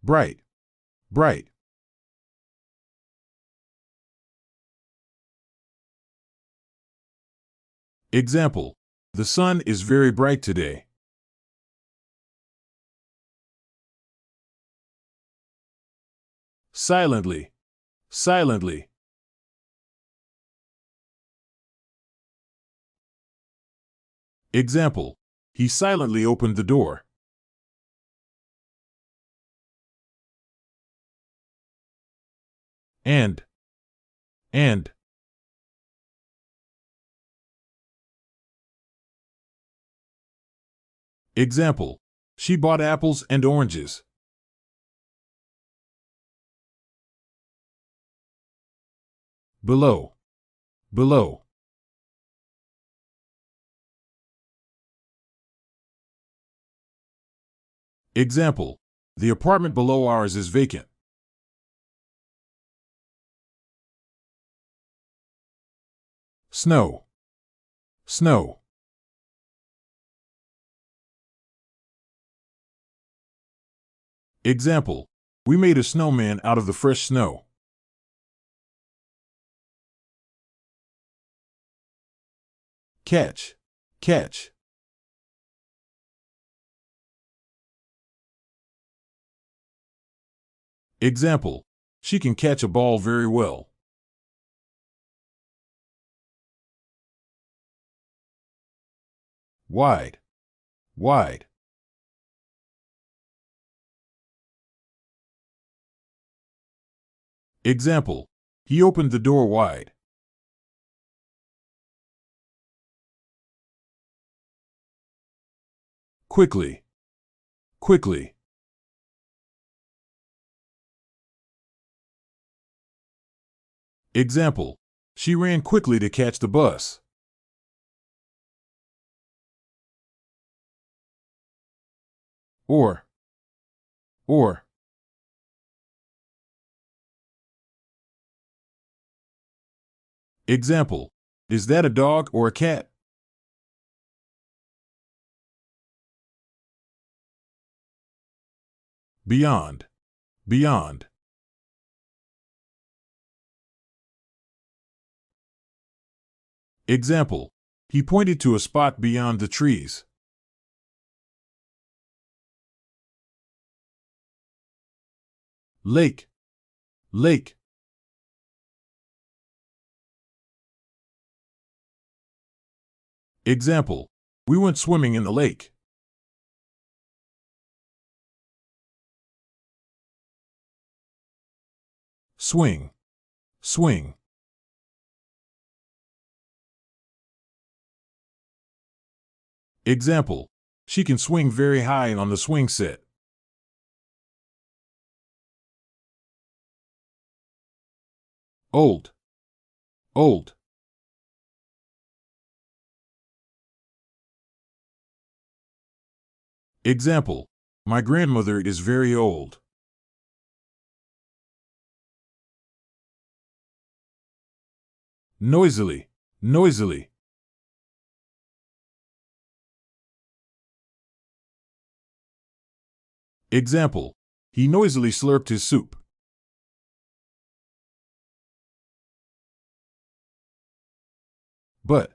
Bright. Bright. Example. The sun is very bright today. Silently. Silently. Example. He silently opened the door. And. Example. She bought apples and oranges. Below. Below. Example. The apartment below ours is vacant. Snow. Snow. Example. We made a snowman out of the fresh snow. Catch. Catch. Example. She can catch a ball very well. Wide. Wide. Example. He opened the door wide. Quickly. Quickly. Example. She ran quickly to catch the bus. Or. Example. Is that a dog or a cat? Beyond. Beyond. Example. He pointed to a spot beyond the trees. Lake. Lake. Example. We went swimming in the lake. Swing. Swing. Example. She can swing very high on the swing set. Old. Old. Example. My grandmother is very old. Noisily. Noisily. Example. He noisily slurped his soup. But.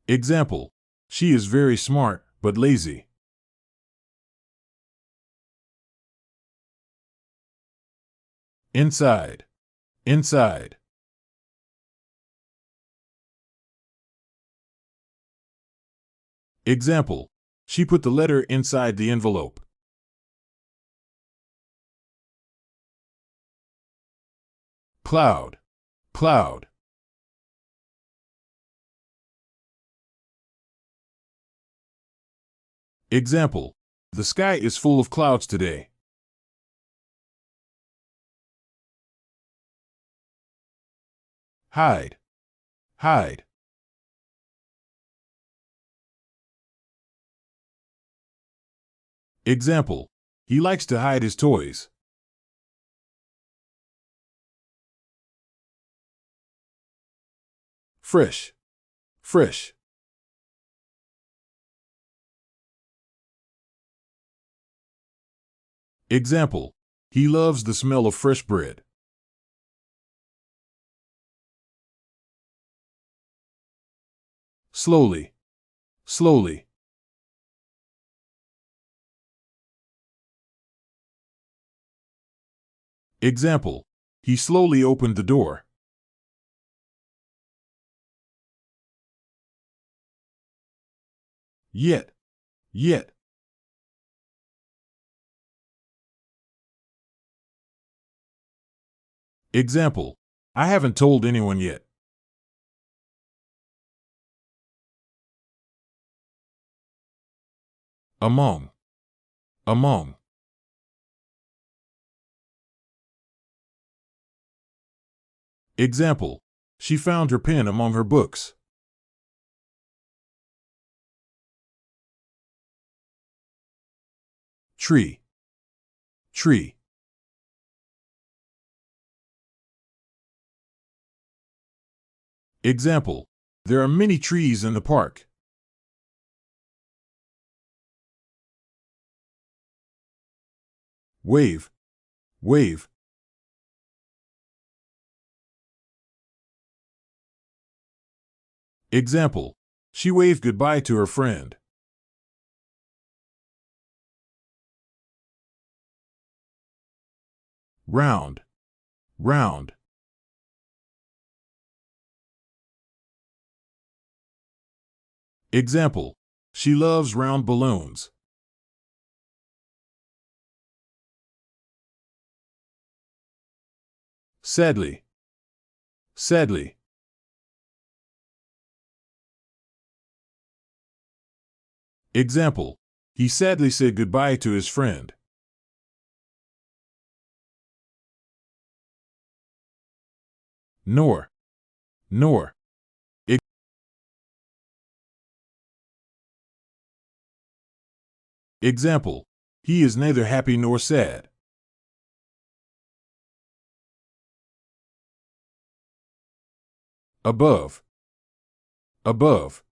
Example. She is very smart, but lazy. Inside. Inside. Example. She put the letter inside the envelope. Cloud. Cloud. Example. The sky is full of clouds today. Hide. Hide. Example. He likes to hide his toys. Fresh. Fresh. Example. He loves the smell of fresh bread. Slowly. Slowly. Example. He slowly opened the door. Yet. Yet. Example. I haven't told anyone yet. Among. Among. Example. She found her pen among her books. tree, tree. Example, there are many trees in the park. Wave, wave. Example, she waved goodbye to her friend. Round, round. Example, she loves round balloons. Sadly, sadly. Example, he sadly said goodbye to his friend. Nor, nor. Example, he is neither happy nor sad. Above, above.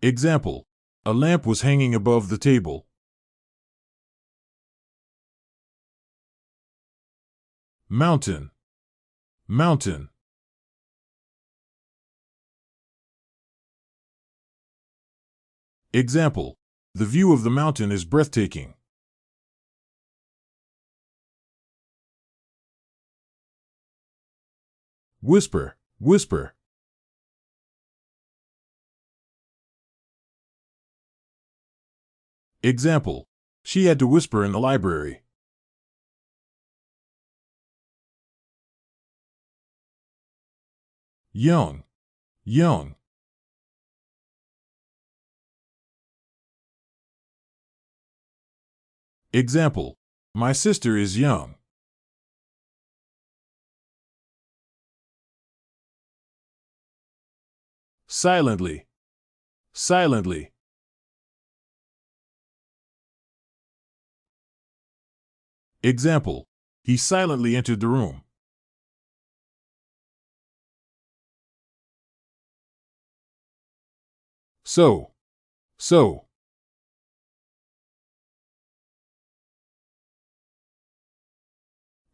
Example, a lamp was hanging above the table. Mountain, mountain. Example, the view of the mountain is breathtaking. Whisper, whisper. Example, she had to whisper in the library. Young, young. Example, my sister is young. Silently, silently. Example, he silently entered the room. So, so.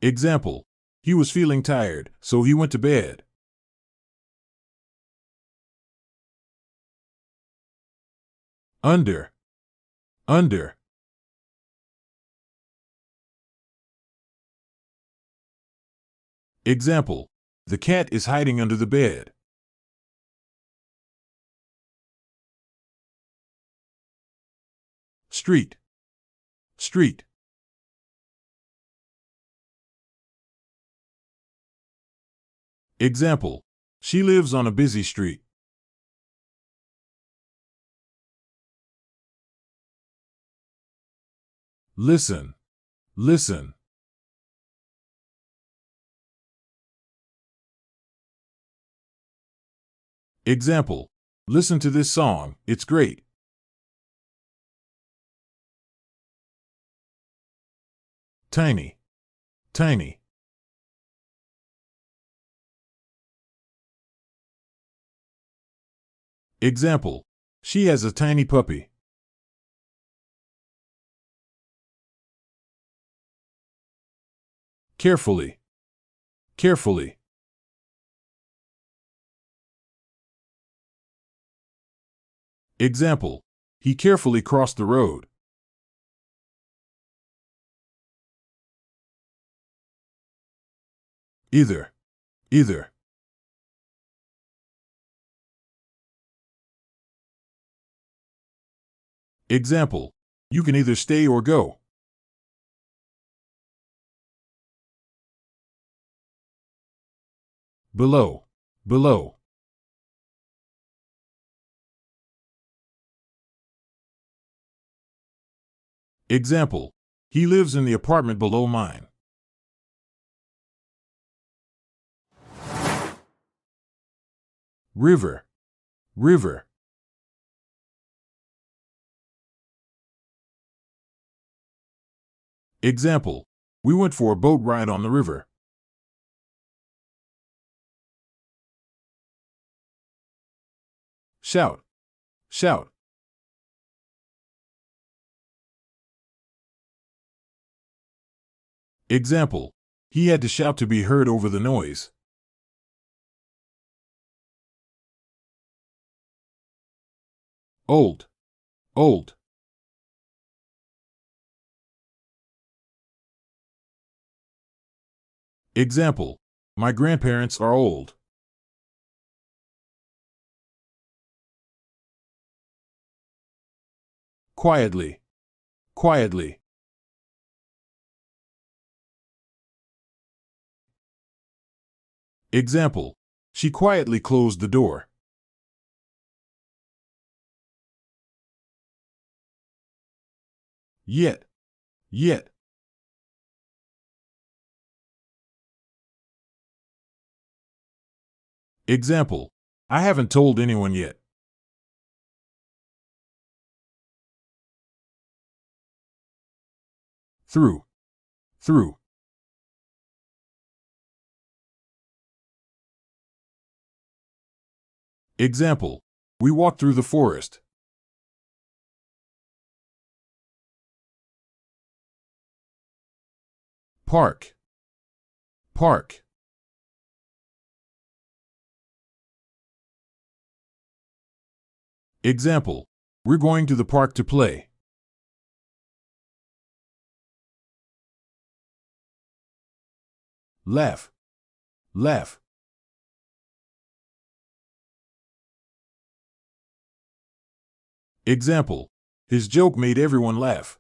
Example, he was feeling tired, so he went to bed. Under, under. Example, the cat is hiding under the bed. Street, street. Example, she lives on a busy street. Listen, listen. Example, listen to this song, it's great. Tiny, tiny. Example, she has a tiny puppy. Carefully, carefully. Example, he carefully crossed the road. Either, either. Example, you can either stay or go. Below, below. Example, he lives in the apartment below mine. River, river. Example, we went for a boat ride on the river. Shout, shout. Example, he had to shout to be heard over the noise. Old, old. Example, my grandparents are old. Quietly, quietly. Example, she quietly closed the door. Yet, yet. Example, I haven't told anyone yet. Through, through. Example, we walked through the forest. Park, park. Example, we're going to the park to play. Laugh, laugh. Example, his joke made everyone laugh.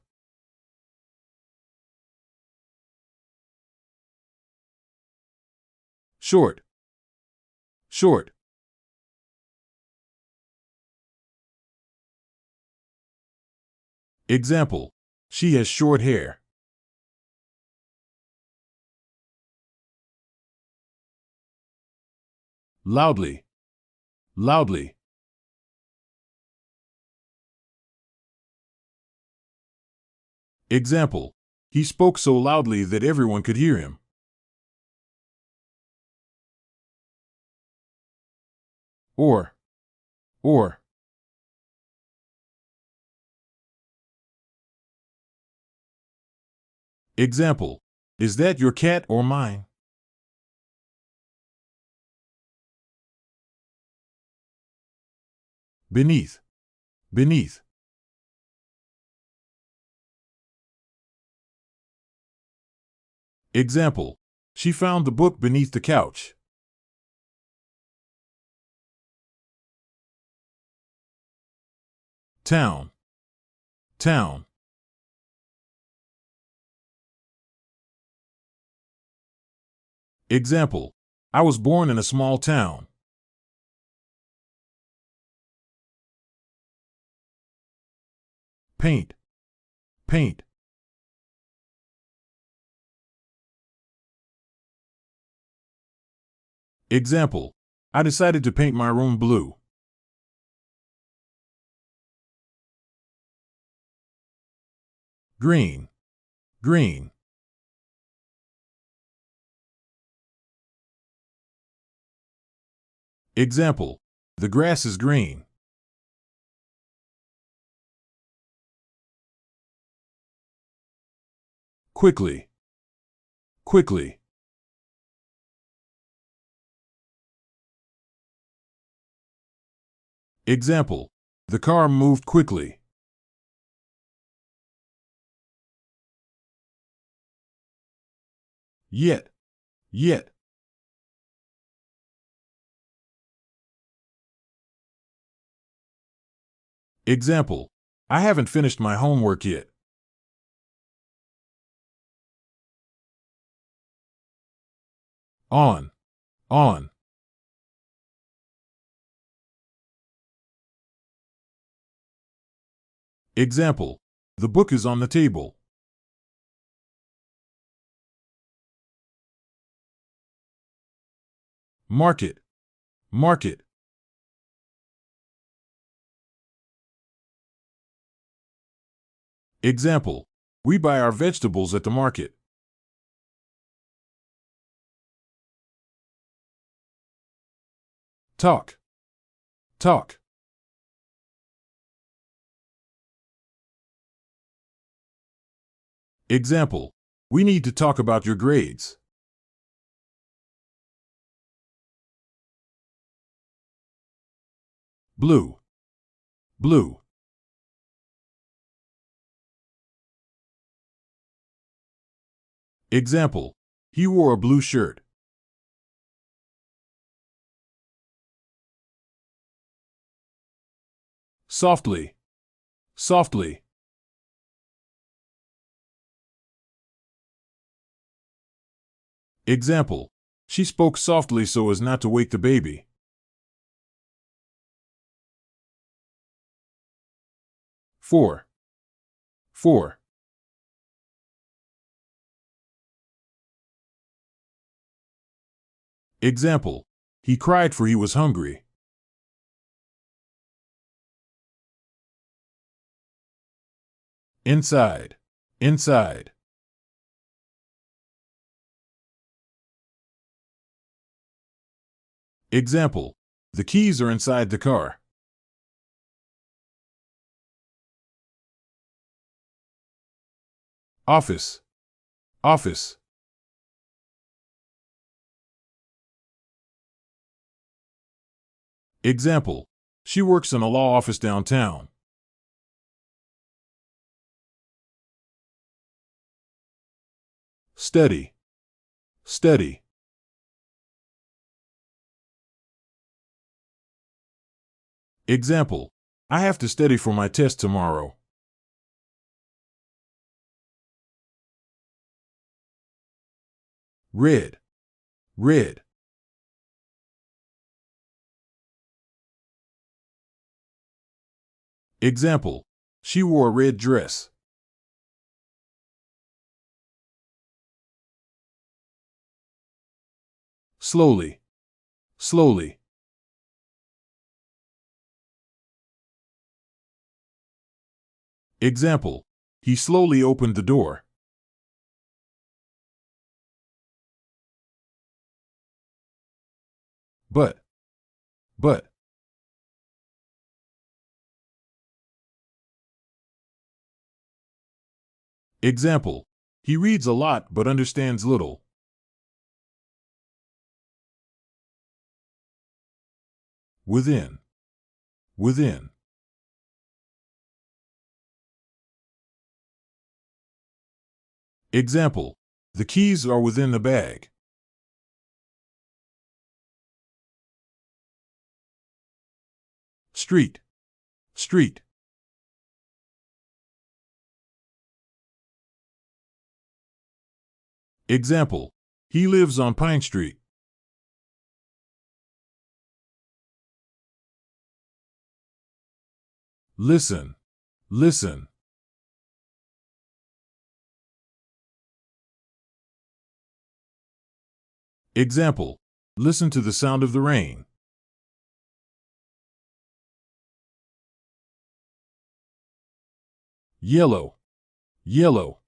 Short, short. Example, she has short hair. Loudly, loudly. Example, he spoke so loudly that everyone could hear him. Or. Example, is that your cat or mine? Beneath, beneath. Example, she found the book beneath the couch. Town, town. Example, I was born in a small town. Paint, paint. Example, I decided to paint my room blue. Green, green. Example, the grass is green. Quickly, quickly. Example, the car moved quickly. Yet, yet. Example, I haven't finished my homework yet. On, on. Example, the book is on the table. Market, market. Example, we buy our vegetables at the market. Talk. Talk. Example, we need to talk about your grades. Blue. Blue. Example, he wore a blue shirt. Softly. Softly. Example, she spoke softly so as not to wake the baby. For. For. Example, he cried for he was hungry. Inside. Inside. Example, the keys are inside the car. Office. Office. Example, she works in a law office downtown. Steady. Steady. Example, I have to study for my test tomorrow. Red. Red. Example, she wore a red dress. Slowly. Slowly. Example, he slowly opened the door. But. Example, he reads a lot but understands little. Within. Within. Example, the keys are within the bag. Street. Street. Example, he lives on Pine Street. Listen. Listen. Example, listen to the sound of the rain. Yellow. Yellow.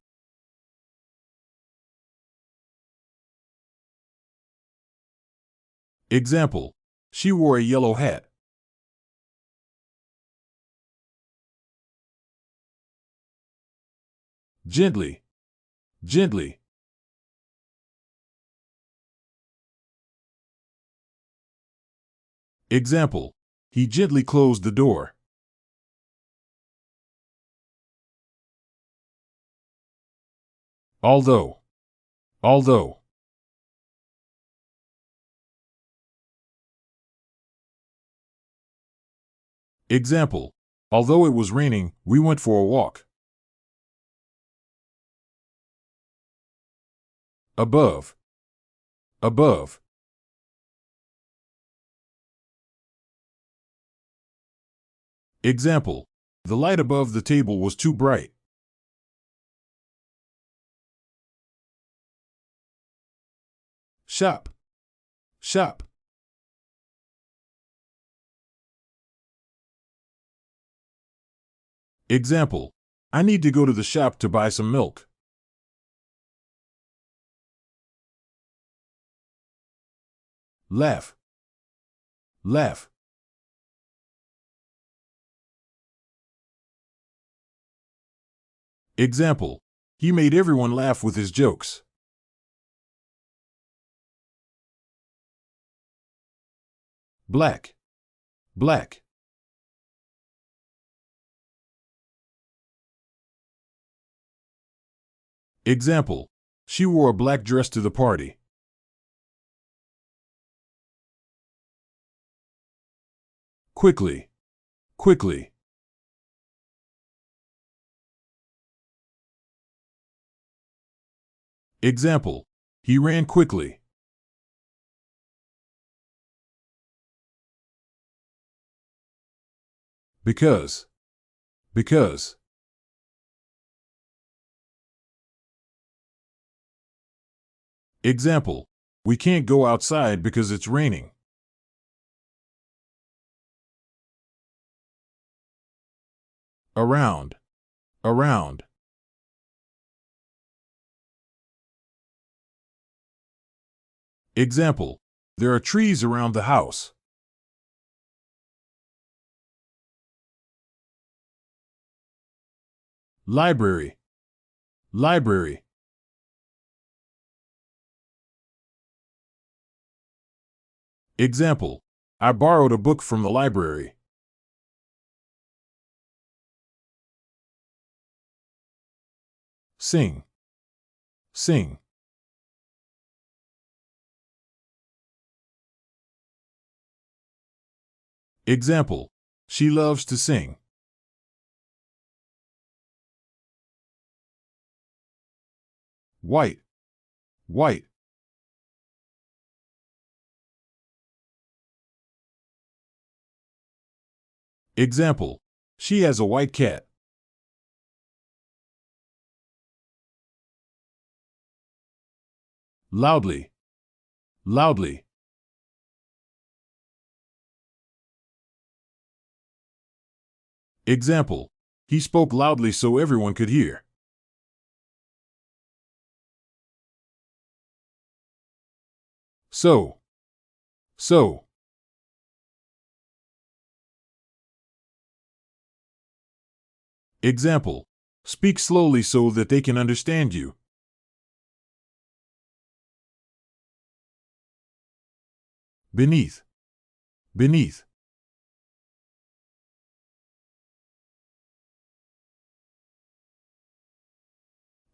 Example, she wore a yellow hat. Gently. Gently. Example, he gently closed the door. Although. Although. Example, although it was raining, we went for a walk. Above. Above. Example, the light above the table was too bright. Shop. Shop. Example, I need to go to the shop to buy some milk. Laugh. Laugh. Example. He made everyone laugh with his jokes. Black. Black. Example. She wore a black dress to the party. Quickly. Quickly. Example. He ran quickly. Because. Because. Example. We can't go outside because it's raining. Around. Around. Example. There are trees around the house. Library. Library. Example. I borrowed a book from the library. Sing. Sing. Example. She loves to sing. White. White. Example. She has a white cat. Loudly. Loudly. Example. He spoke loudly so everyone could hear. So. So. Example. Speak slowly so that they can understand you. Beneath. Beneath.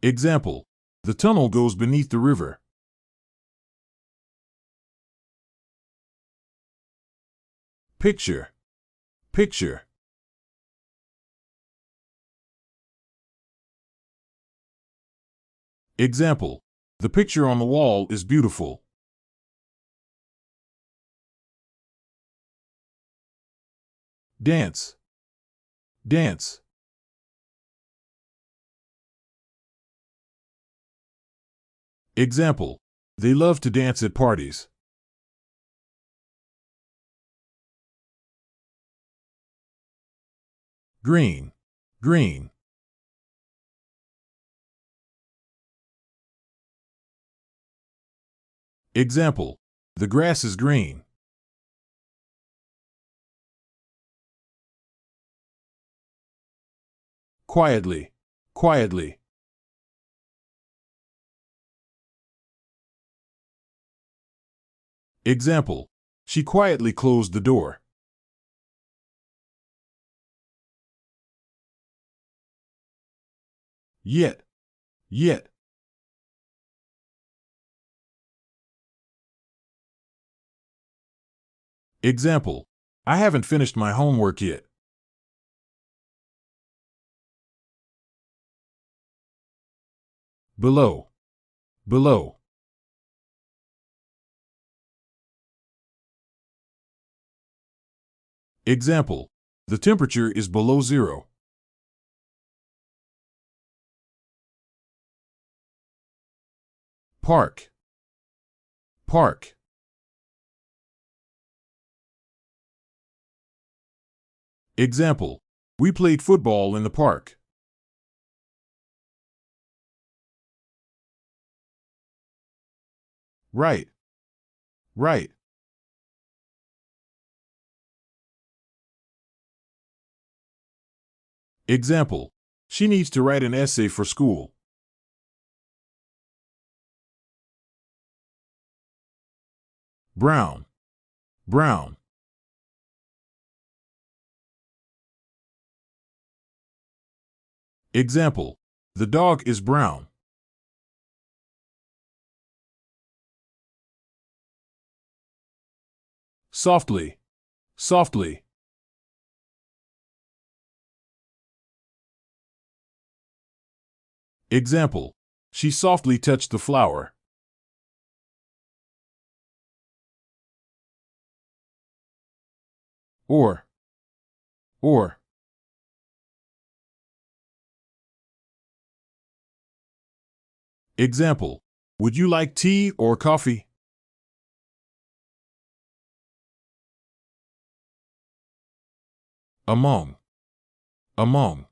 Example. The tunnel goes beneath the river. Picture. Picture. Example. The picture on the wall is beautiful. Dance. Dance. Example. They love to dance at parties. Green. Green. Example. The grass is green. Quietly. Quietly. Example. She quietly closed the door. Yet. Yet. Example. I haven't finished my homework yet. Below. Below. Example. The temperature is below zero. Park. Park. Example. We played football in the park. Right. Right. Example. She needs to write an essay for school. Brown. Brown. Example. The dog is brown. Softly. Softly. Example. She softly touched the flower. Or. Example. Would you like tea or coffee? Among. Among.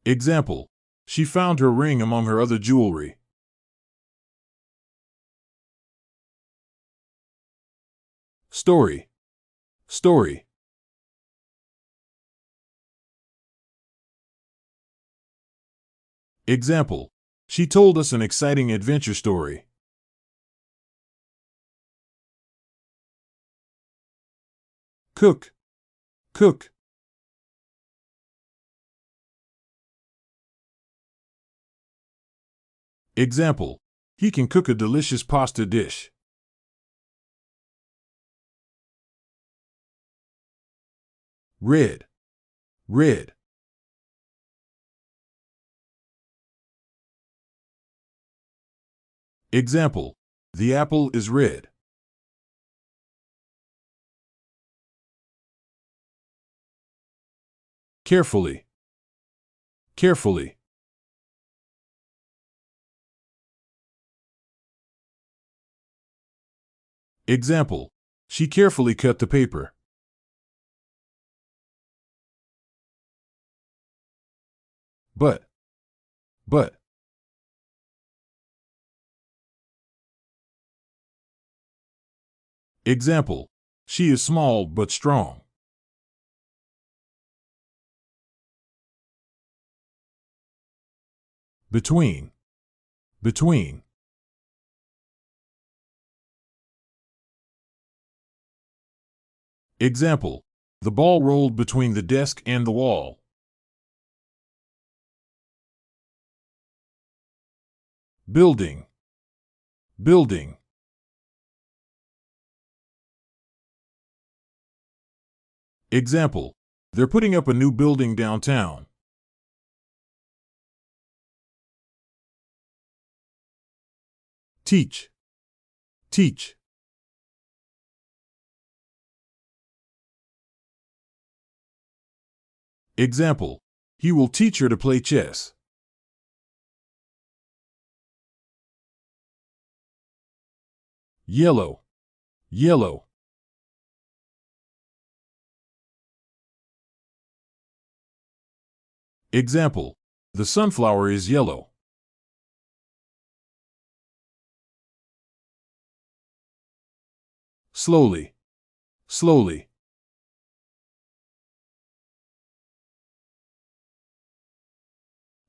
Example. She found her ring among her other jewelry. Story. Story. Example. She told us an exciting adventure story. Cook. Cook. Example. He can cook a delicious pasta dish. Red. Red. Example. The apple is red. Carefully. Carefully. Example. She carefully cut the paper. But. Example. She is small but strong. Between. Between. Example. The ball rolled between the desk and the wall. Building. Building. Example. They're putting up a new building downtown. Teach. Teach. Example. He will teach her to play chess. Yellow. Yellow. Example. The sunflower is yellow. Slowly. Slowly.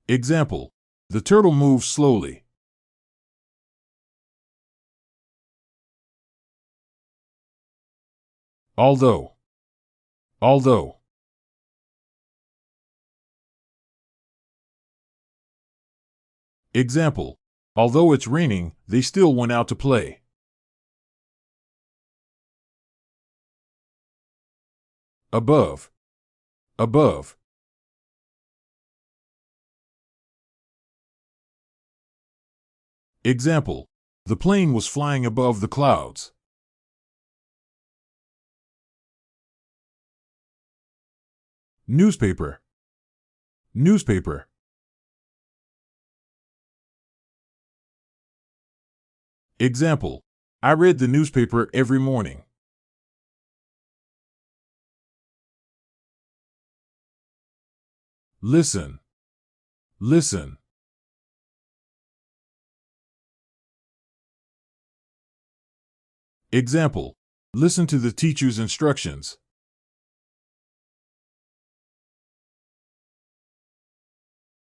Example. The turtle moves slowly. Although. Although. Example. Although it's raining, they still went out to play. Above. Above. Example. The plane was flying above the clouds. Newspaper. Newspaper. Example. I read the newspaper every morning. Listen. Listen. Example. Listen to the teacher's instructions.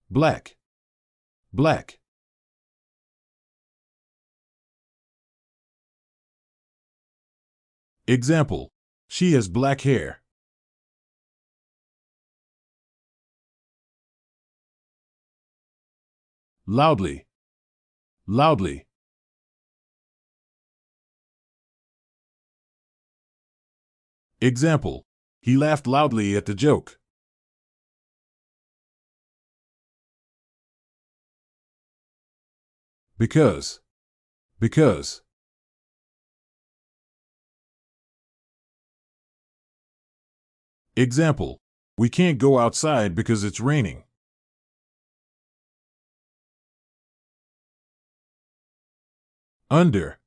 Black. Black. Example. She has black hair. Loudly. Loudly. Example. He laughed loudly at the joke. Because. Because. Example. We can't go outside because it's raining. Under.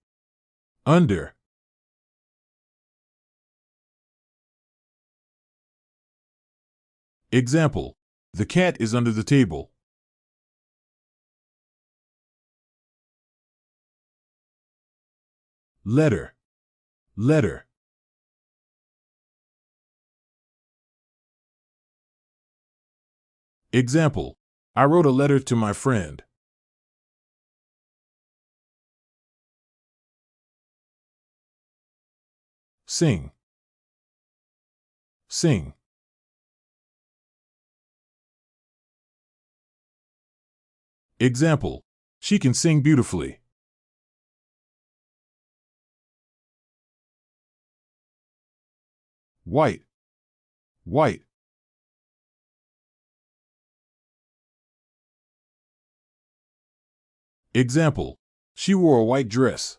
Under. Example. The cat is under the table. Letter. Letter. Example. I wrote a letter to my friend. Sing. Sing. Example. She can sing beautifully. White. White. Example. She wore a white dress.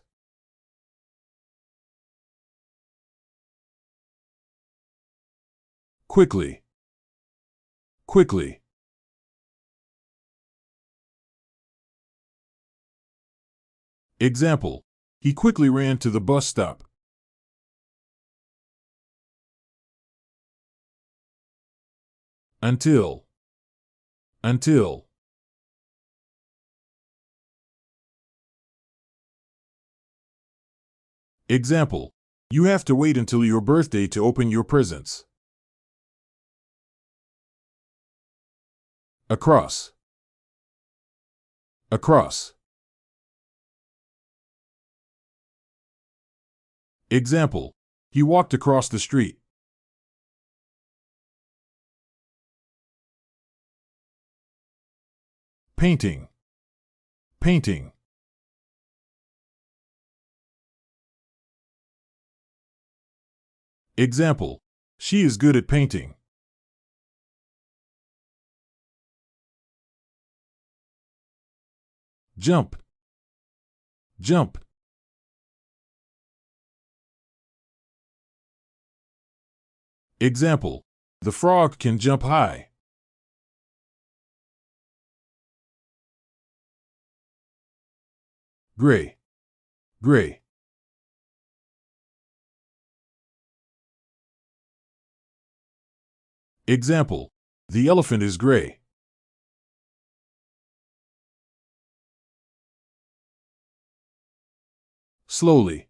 Quickly. Quickly. Example. He quickly ran to the bus stop. Until. Until. Example. You have to wait until your birthday to open your presents. Across. Across. Example. He walked across the street. Painting. Painting. Example. She is good at painting. Jump. Jump. Example. The frog can jump high. Gray. Gray. Example. The elephant is gray. Slowly.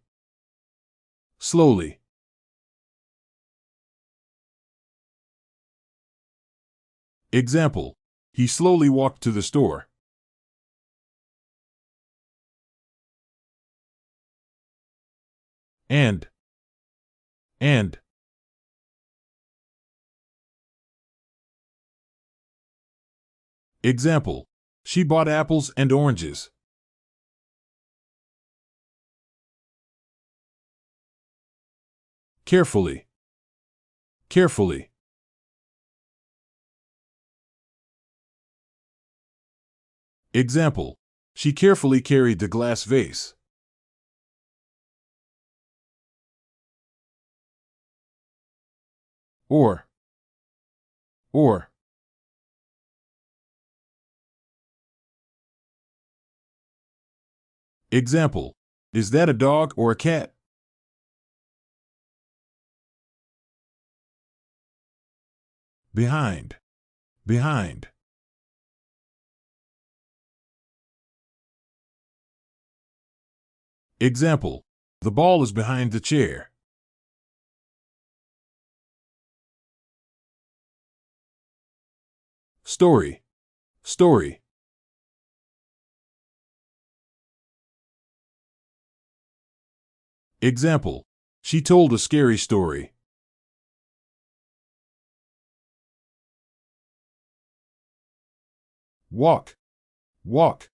Slowly. Example. He slowly walked to the store. And. Example. She bought apples and oranges. Carefully. Carefully. Example. She carefully carried the glass vase. Or. Example. Is that a dog or a cat? Behind. Behind. Example, the ball is behind the chair. Story, story. Example, she told a scary story. Walk, walk.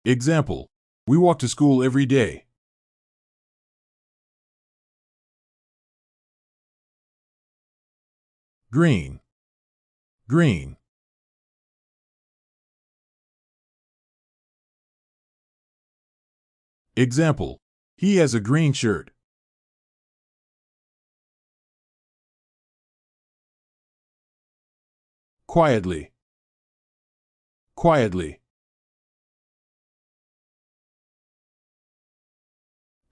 Example, we walk to school every day. Green, green. Example, he has a green shirt. Quietly, quietly.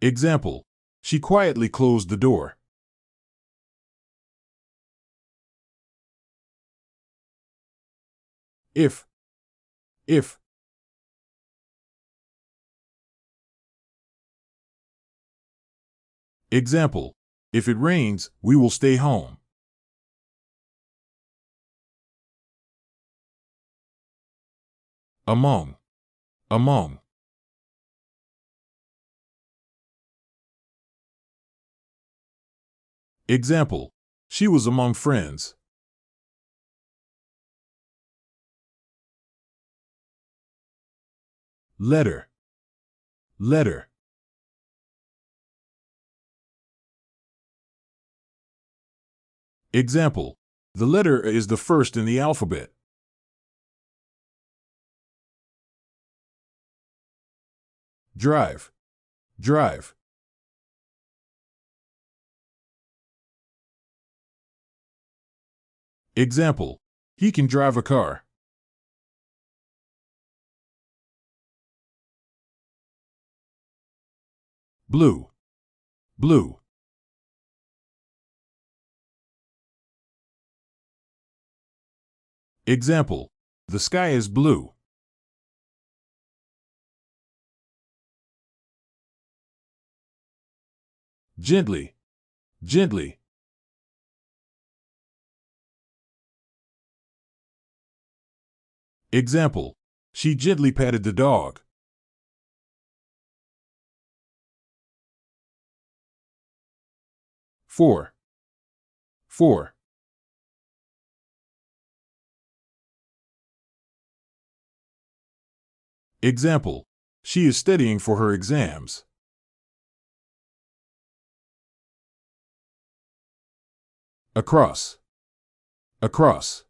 Example, she quietly closed the door. If. Example, if it rains, we will stay home. Among, among. Example, she was among friends. Letter, letter. Example, the letter A is the first in the alphabet. Drive, drive. Example, he can drive a car. Blue, blue. Example, the sky is blue. Gently, gently. Example, she gently patted the dog. For, for. Example, she is studying for her exams. Across, across.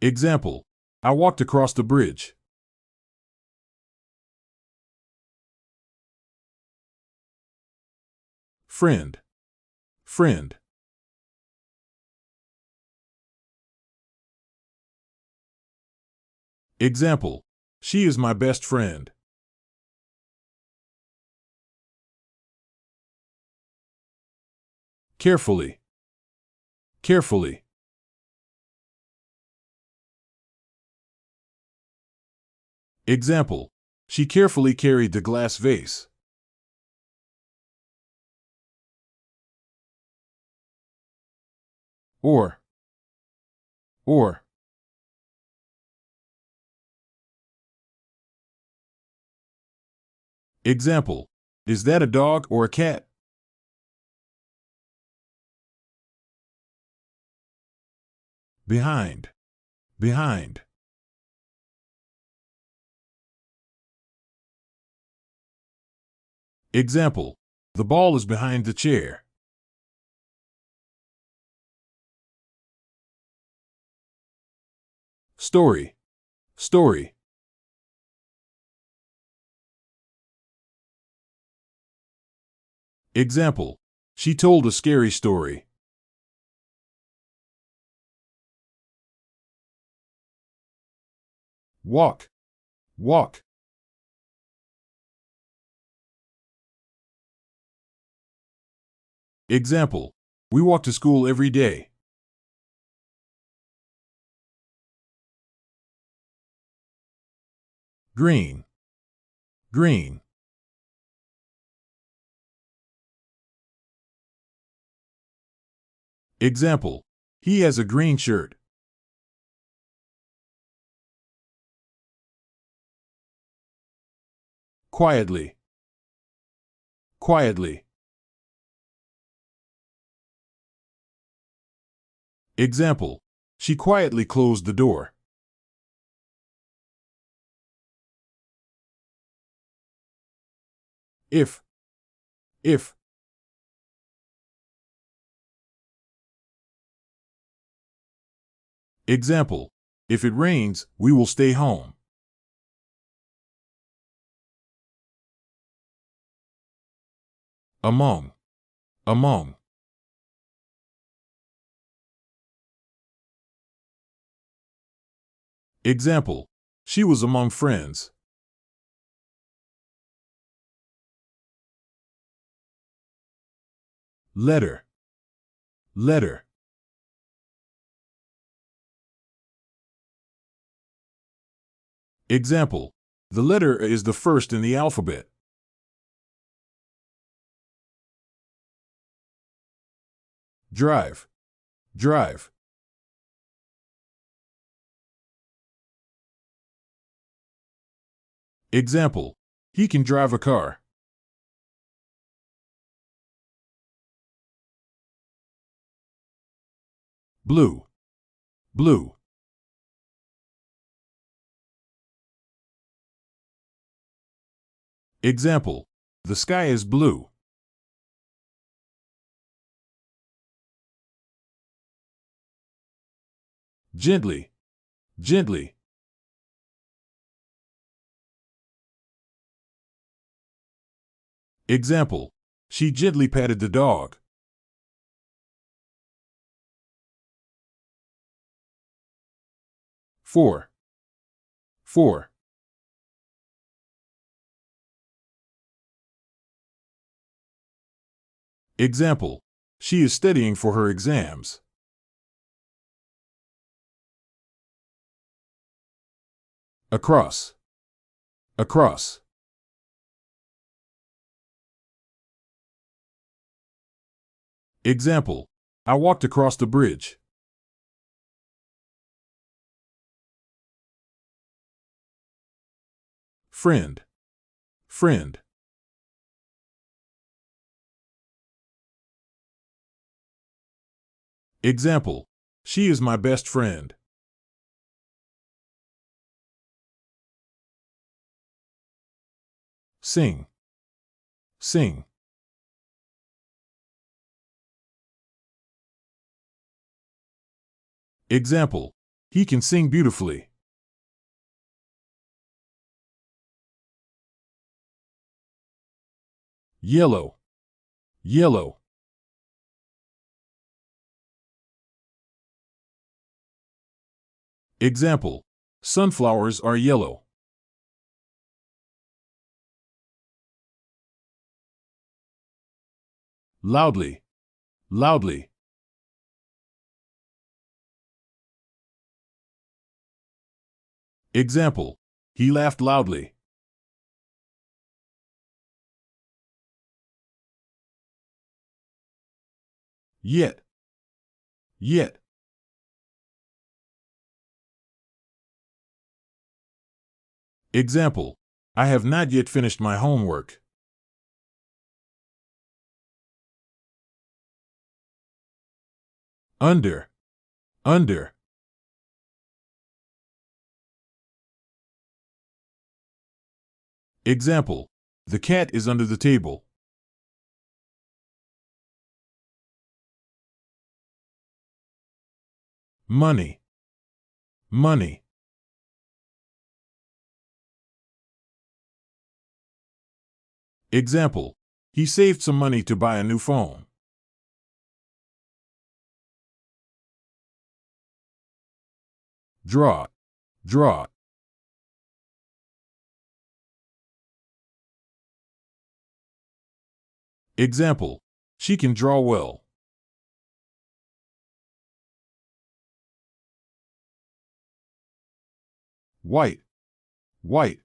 Example, I walked across the bridge. Friend, friend. Example, she is my best friend. Carefully, carefully. Example, she carefully carried the glass vase. Or. Example, is that a dog or a cat? Behind, behind. Example, the ball is behind the chair. Story, story. Example, she told a scary story. Walk, walk. Example, We walk to school every day. Green. Green. Example. He has a green shirt. Quietly. Quietly. Example. She quietly closed the door. If. If. Example. If it rains, we will stay home. Among. Among. Example. She was among friends. Letter. Letter. Example. The letter A is the first in the alphabet. Drive. Drive. Example. He can drive a car. Blue. Blue. Example. The sky is blue. Gently. Gently. Example. She gently patted the dog. For. For. Example. She is studying for her exams. Across. Across. Example. I walked across the bridge. Friend. Friend. Example. She is my best friend. Sing. Sing. Example. He can sing beautifully. Yellow. Yellow. Example. Sunflowers are yellow. Loudly. Loudly. Example. He laughed loudly. Yet. Yet. Example. I have not yet finished my homework. Under. Under. Example. The cat is under the table. Money. Money. Example. He saved some money to buy a new phone. Draw. Draw. Example. She can draw well. white, white.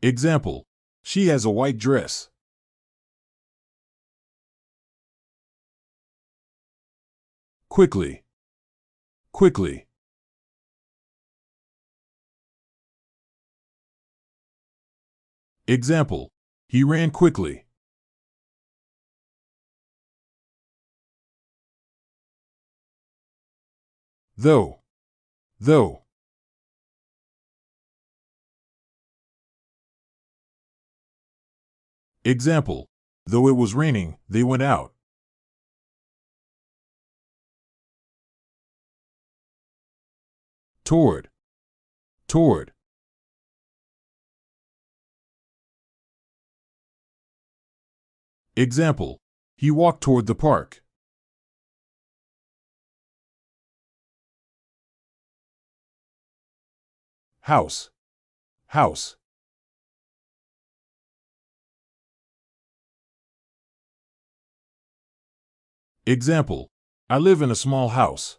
Example, she has a white dress. Quickly, quickly. Example, he ran quickly. Though, though. Example, though it was raining, they went out. Toward, toward. Example, he walked toward the park. House, house. Example, I live in a small house.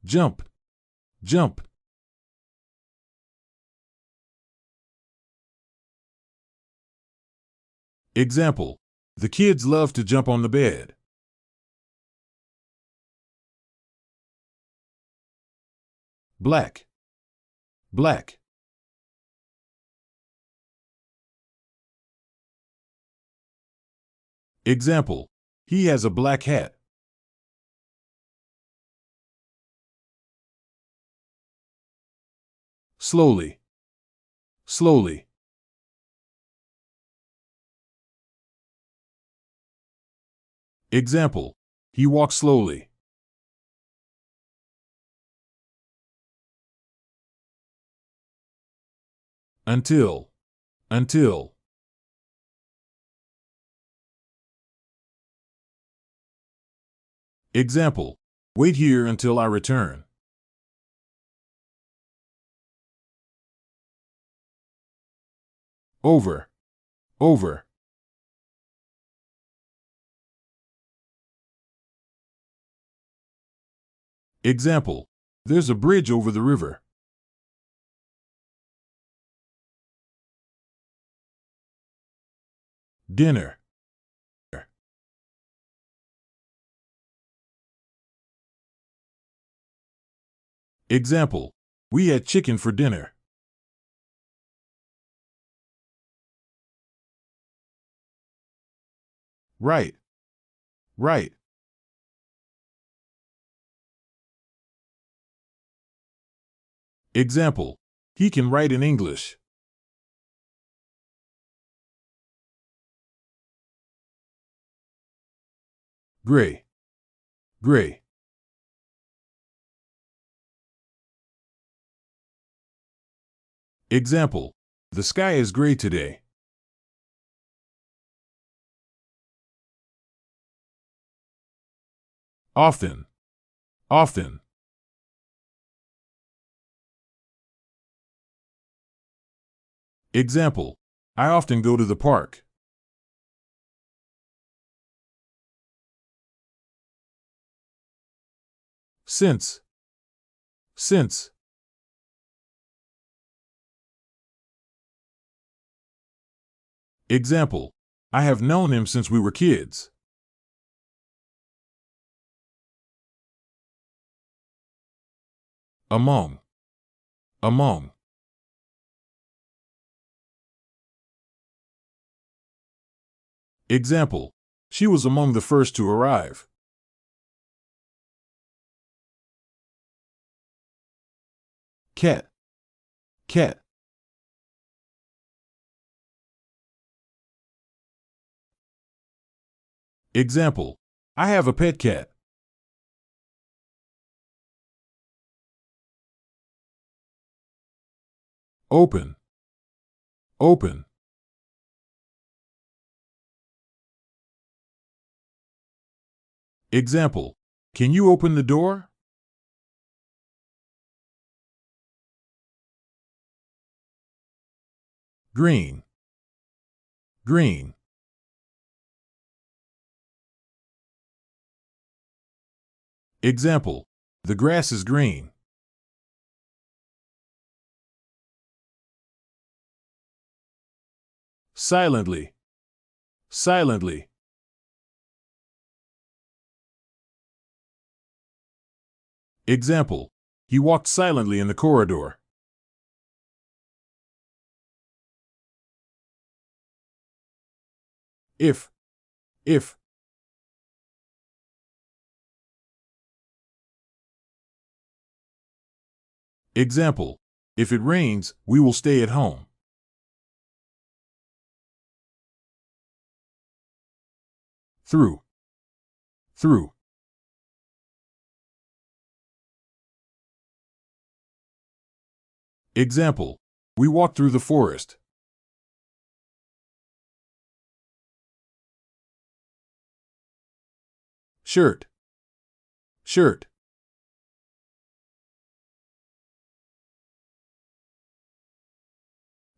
Jump, jump. Example, the kids love to jump on the bed. Black, black. Example, he has a black hat. Slowly, slowly. Example, he walks slowly. Until, until. Example, wait here until I return. Over, over. Example, there's a bridge over the river. Dinner. Example, we had chicken for dinner. Right, right. Example, he can write in English. Gray, gray. Example, the sky is gray today. Often, often. Example, I often go to the park. Since, since. Example, I have known him since we were kids. Among, among. Example, she was among the first to arrive. Cat, cat. Example, I have a pet cat. Open, open. Example, can you open the door? Green, green. Example, the grass is green. Silently, silently. Example, he walked silently in the corridor. If. Example, if it rains, we will stay at home. Through. Example, we walked through the forest. Shirt.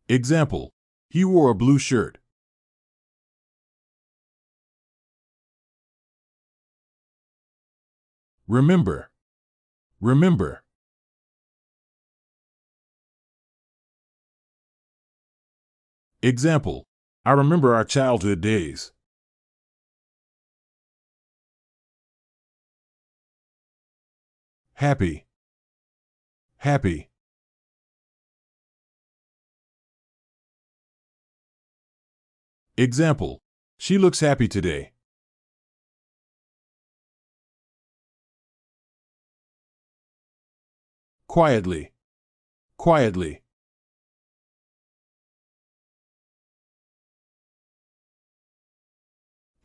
Example, he wore a blue shirt. Remember. Example, I remember our childhood days. Happy. Example, she looks happy today. Quietly.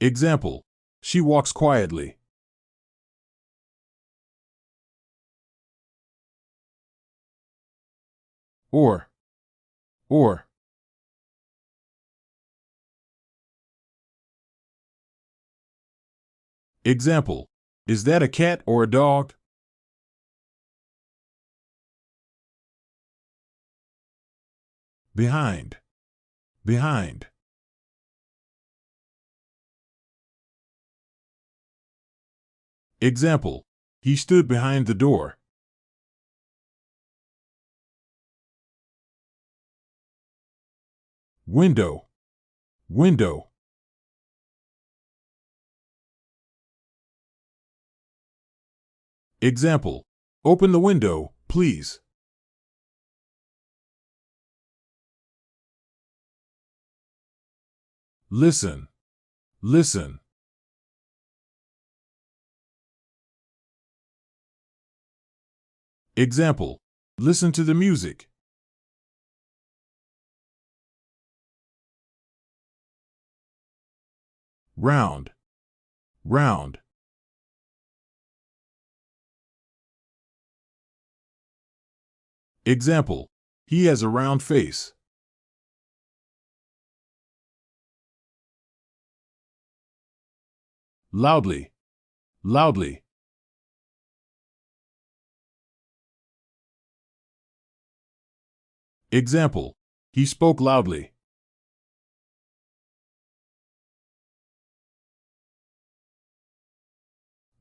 Example, she walks quietly. Or. Example, is that a cat or a dog? Behind. Example, he stood behind the door. Window. Example, open the window, please. Listen. Example, listen to the music. Round. Example, he has a round face. Loudly. Example, he spoke loudly.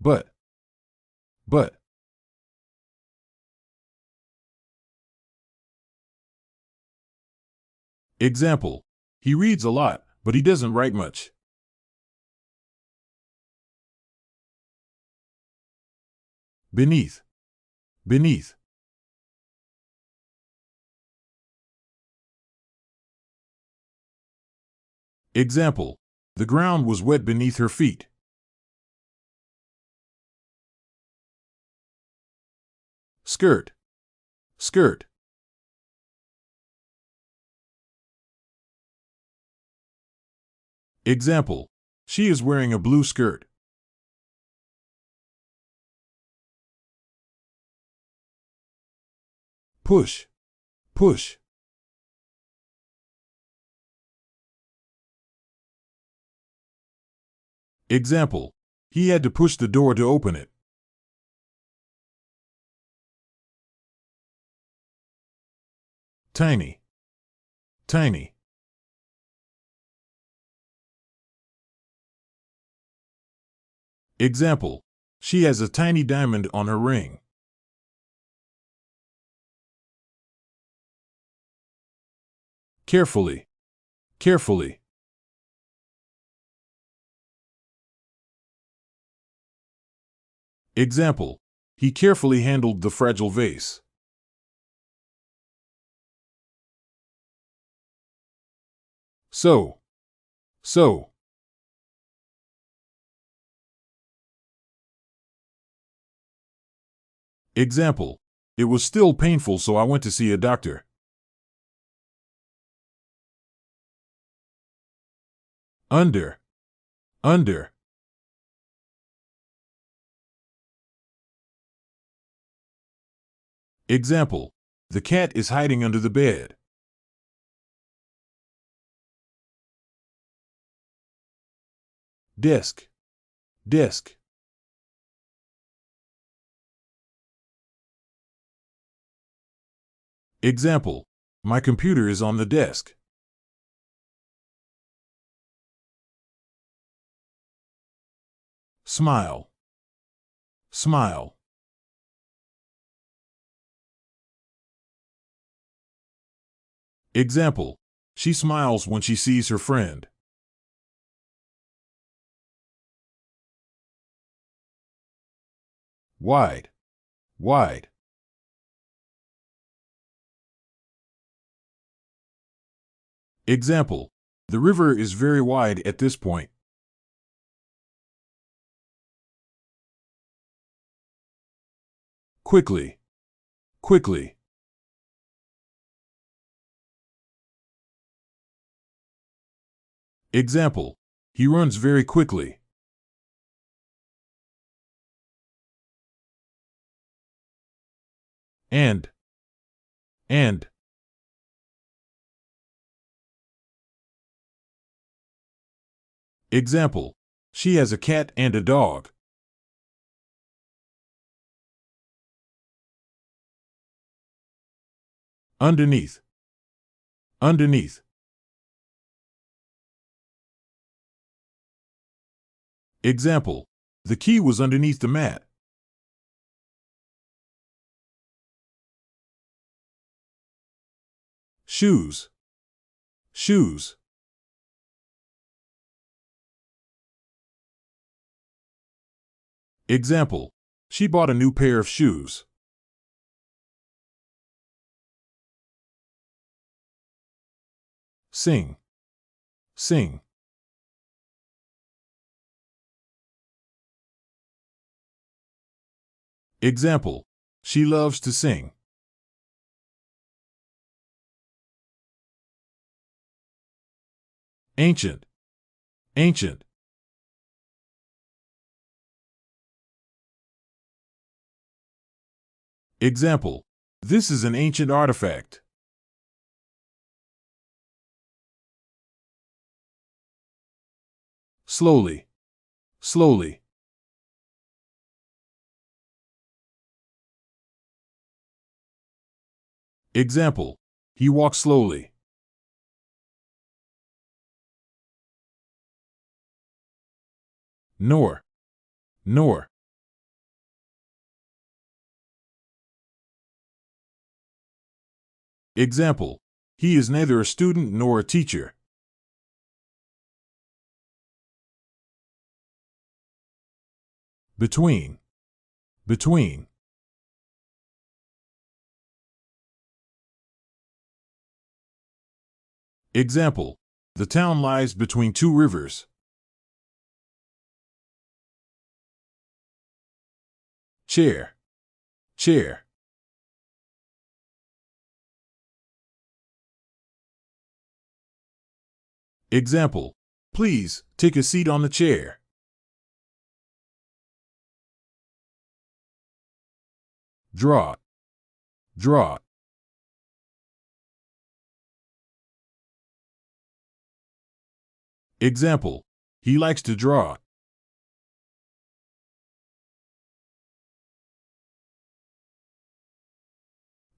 But. Example, he reads a lot, but he doesn't write much. Beneath. Example, the ground was wet beneath her feet. Skirt. Example, she is wearing a blue skirt. Push. Example, he had to push the door to open it. Tiny. Example, she has a tiny diamond on her ring. Carefully, carefully. Example, he carefully handled the fragile vase. So. Example, it was still painful, so I went to see a doctor. Under. Example, the cat is hiding under the bed. Desk. Example, my computer is on the desk. Smile. Example, she smiles when she sees her friend. Wide. Example, the river is very wide at this point. Quickly. Example, he runs very quickly. And. Example, she has a cat and a dog. Underneath. Example, the key was underneath the mat. Shoes. Example, she bought a new pair of shoes. Sing. Example, she loves to sing. Ancient. Example, this is an ancient artifact. Slowly. Example, he walks slowly. Nor. Example, he is neither a student nor a teacher. Between. Example, the town lies between two rivers. Chair. Example, please take a seat on the chair. Draw. Example, he likes to draw.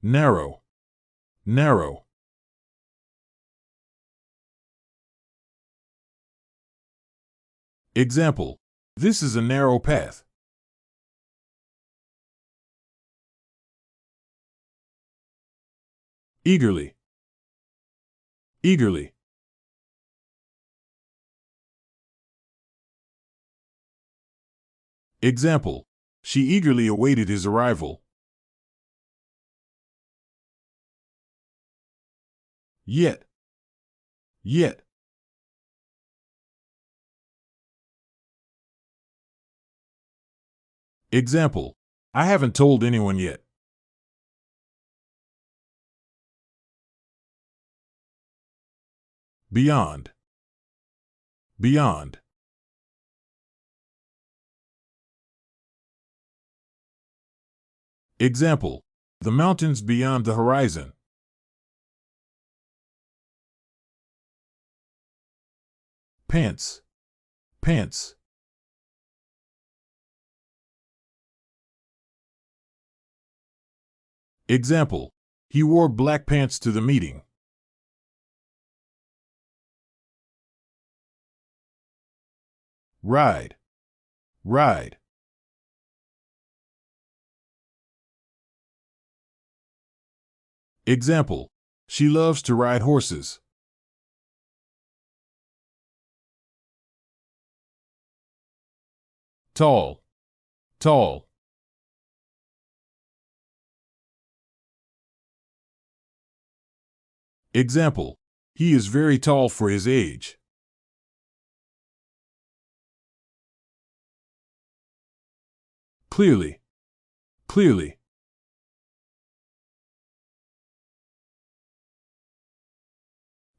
Narrow. Example, This is a narrow path. Eagerly. Eagerly. Example. She eagerly awaited his arrival. Yet. Yet. Example. I haven't told anyone yet. Beyond. Beyond. Example. The mountains beyond the horizon. Pants. Pants. Example. He wore black pants to the meeting. Ride. Ride. Example. She loves to ride horses. Tall. Tall. Example. He is very tall for his age. Clearly. Clearly.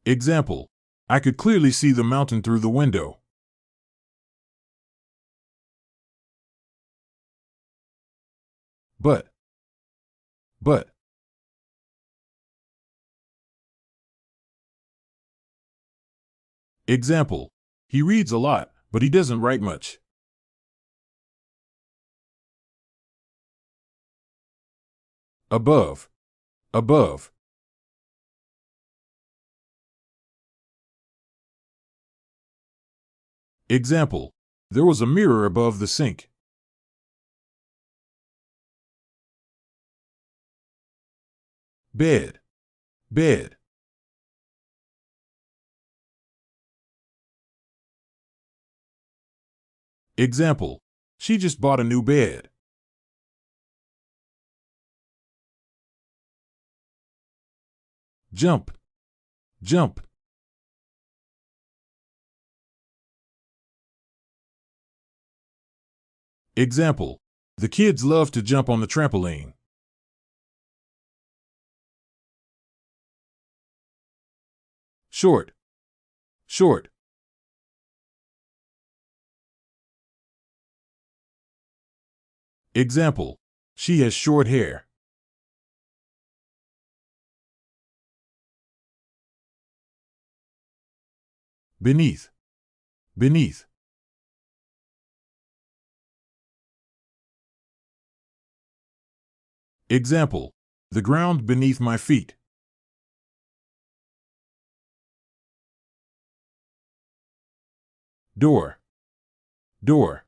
Example. I could clearly see the mountain through the window. But. But. Example. He reads a lot, but he doesn't write much. Above. Above. Example. There was a mirror above the sink. Bed. Bed. Example. She just bought a new bed. Jump. Jump. Example. The kids love to jump on the trampoline. Short. Short. Example. She has short hair. Beneath. Beneath. Example. The ground beneath my feet. Door. Door.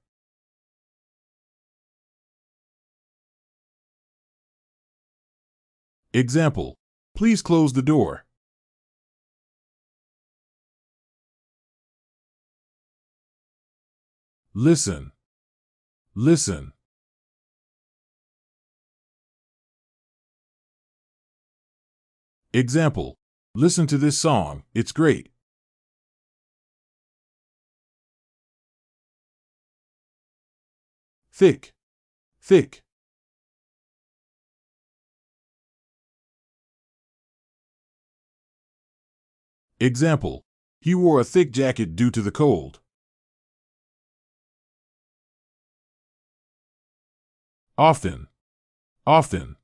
Example. Please close the door. Listen. Listen. Example. Listen to this song, it's great. Thick. Thick. Example. He wore a thick jacket due to the cold. Often. Often.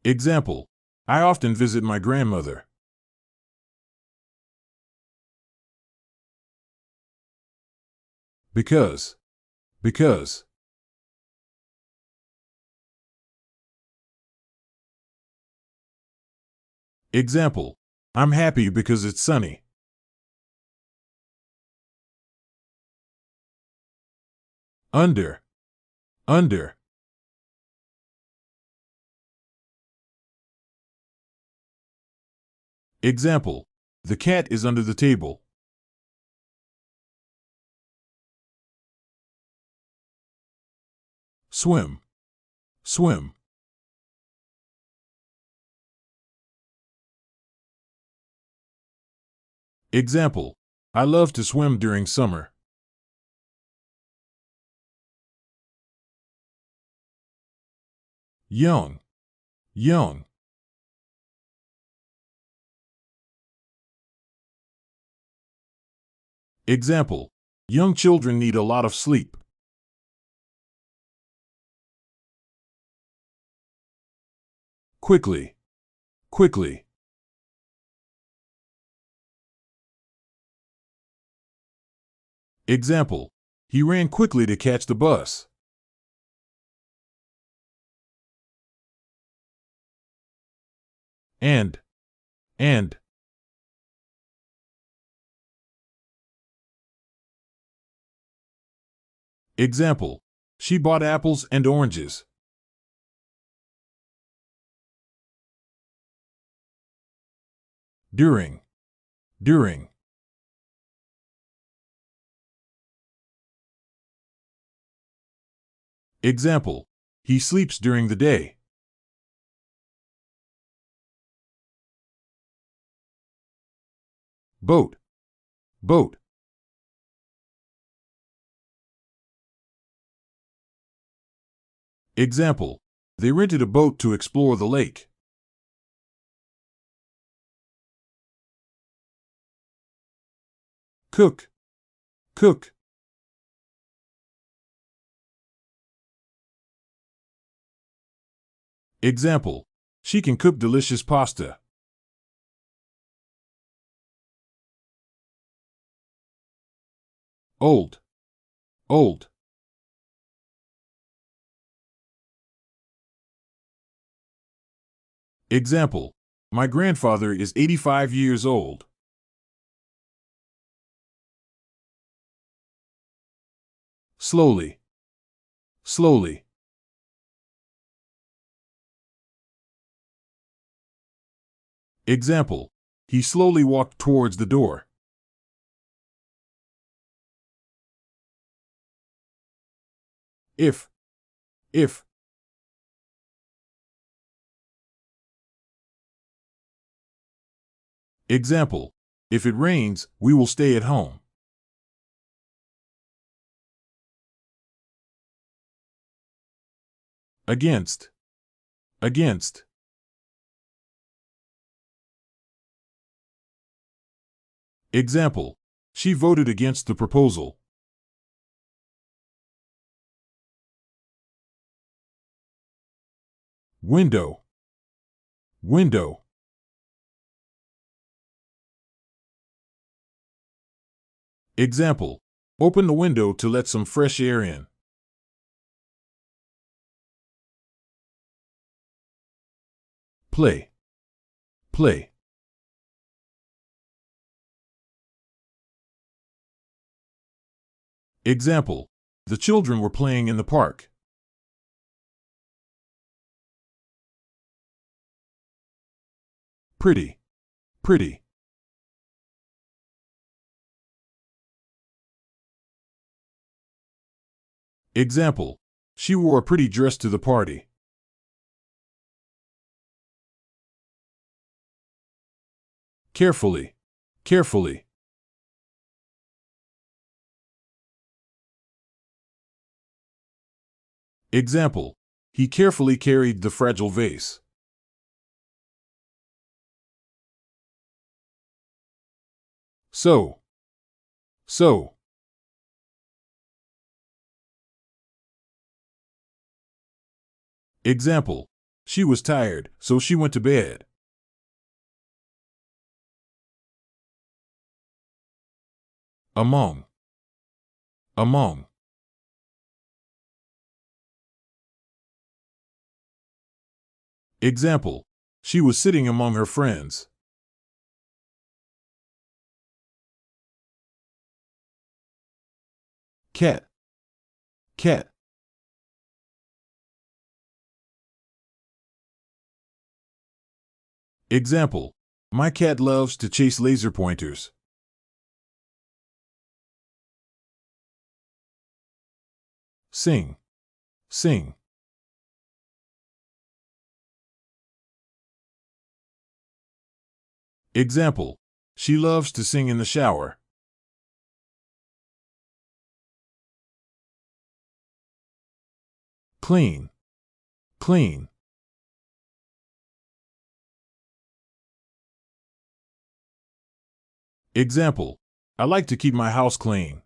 Example. I often visit my grandmother. Because. Because. Example. I'm happy because it's sunny. Under. Under. Example. The cat is under the table. Swim. Swim. Example. I love to swim during summer. Young. Young. Example. Young children need a lot of sleep. Quickly. Quickly. Example. He ran quickly to catch the bus. And. Example. She bought apples and oranges. During. During. Example. He sleeps during the day. Boat. Boat. Example. They rented a boat to explore the lake. Cook. Cook. Example. She can cook delicious pasta. Old. Old. Example. My grandfather is 85 years old. Slowly. Slowly. Example. He slowly walked towards the door. If. Example. If it rains, we will stay at home. Against. Against. Example. She voted against the proposal. Window. Window. Example. Open the window to let some fresh air in. Play. Play. Example. The children were playing in the park. Pretty. Pretty. Example. She wore a pretty dress to the party. Carefully. Carefully. Example. He carefully carried the fragile vase. So. Example. She was tired, so she went to bed. Among. Example. She was sitting among her friends. cat, cat. Example, my cat loves to chase laser pointers. Sing, sing. Example, she loves to sing in the shower. Clean, clean. Example, I like to keep my house clean.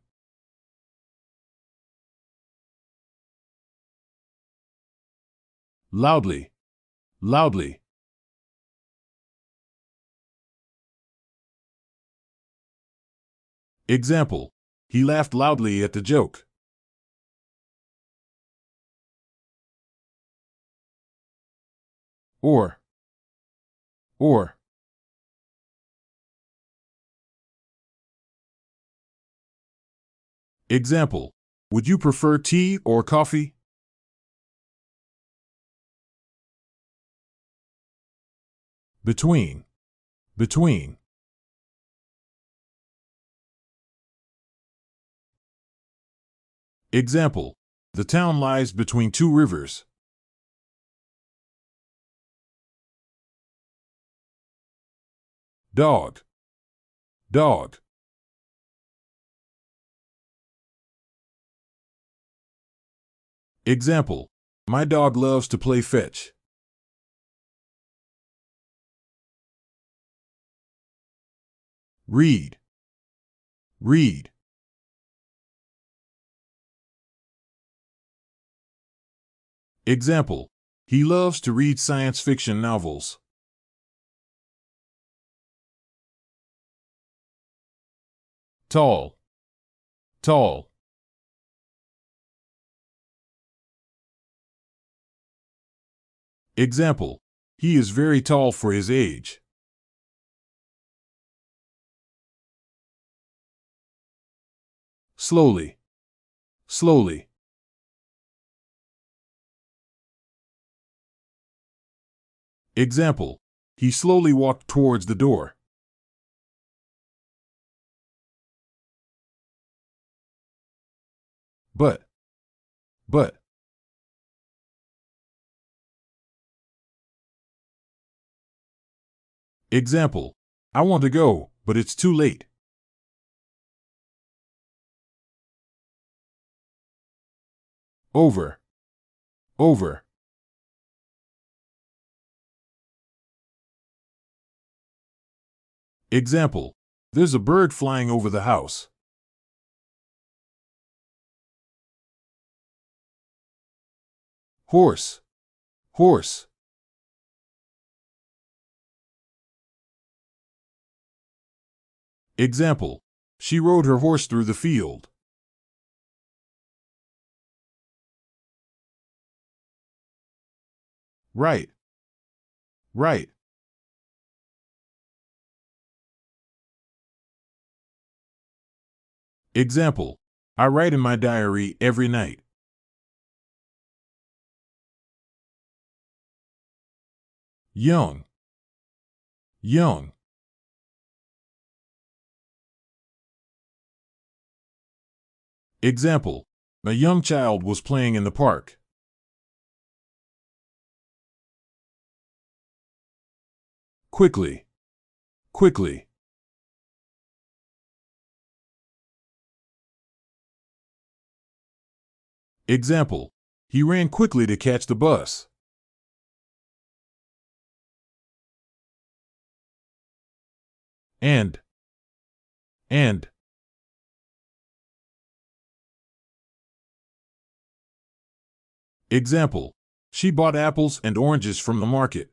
Loudly, loudly. Example, he laughed loudly at the joke. Or. Example, would you prefer tea or coffee? Between, between. Example, the town lies between two rivers. Dog, dog. Example, my dog loves to play fetch. Read, read. Example, he loves to read science fiction novels. Tall, tall. Example, he is very tall for his age. Slowly, slowly. Example, he slowly walked towards the door. But. Example, I want to go, but it's too late. Over, over. Example, there's a bird flying over the house. Horse, horse. Example, she rode her horse through the field. Right, right. Example, I write in my diary every night. Young, young. Example, a young child was playing in the park. Quickly, quickly. Example, he ran quickly to catch the bus. And. Example, she bought apples and oranges from the market.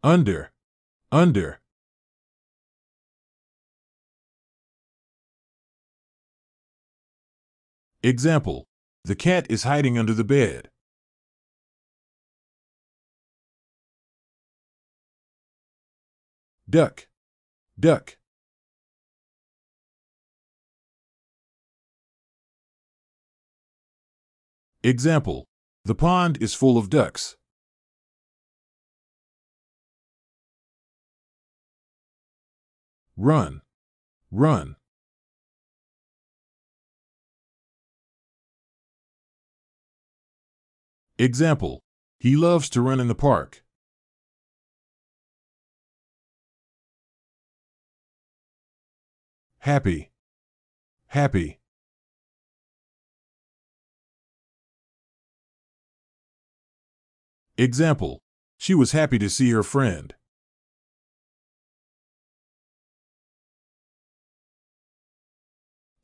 Under, under. Example, the cat is hiding under the bed. Duck, duck. Example, the pond is full of ducks. Run, run. Example, he loves to run in the park. Happy, happy. Example, she was happy to see her friend.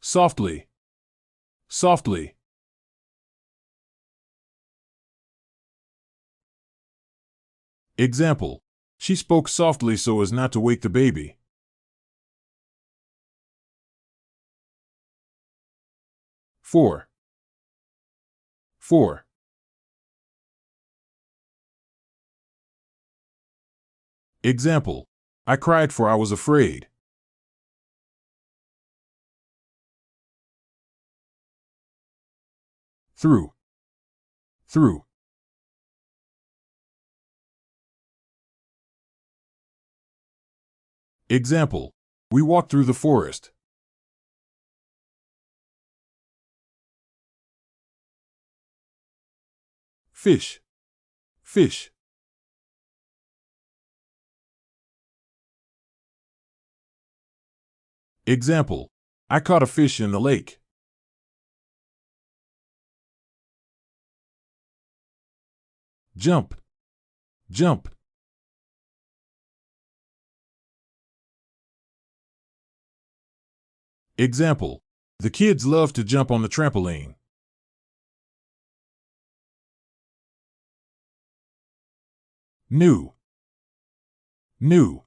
Softly, softly. Example, she spoke softly so as not to wake the baby. For, for. Example, I cried for I was afraid. Through, through. Example, we walked through the forest. Fish, fish. Example, I caught a fish in the lake. Jump, jump. Example, the kids love to jump on the trampoline. New, new.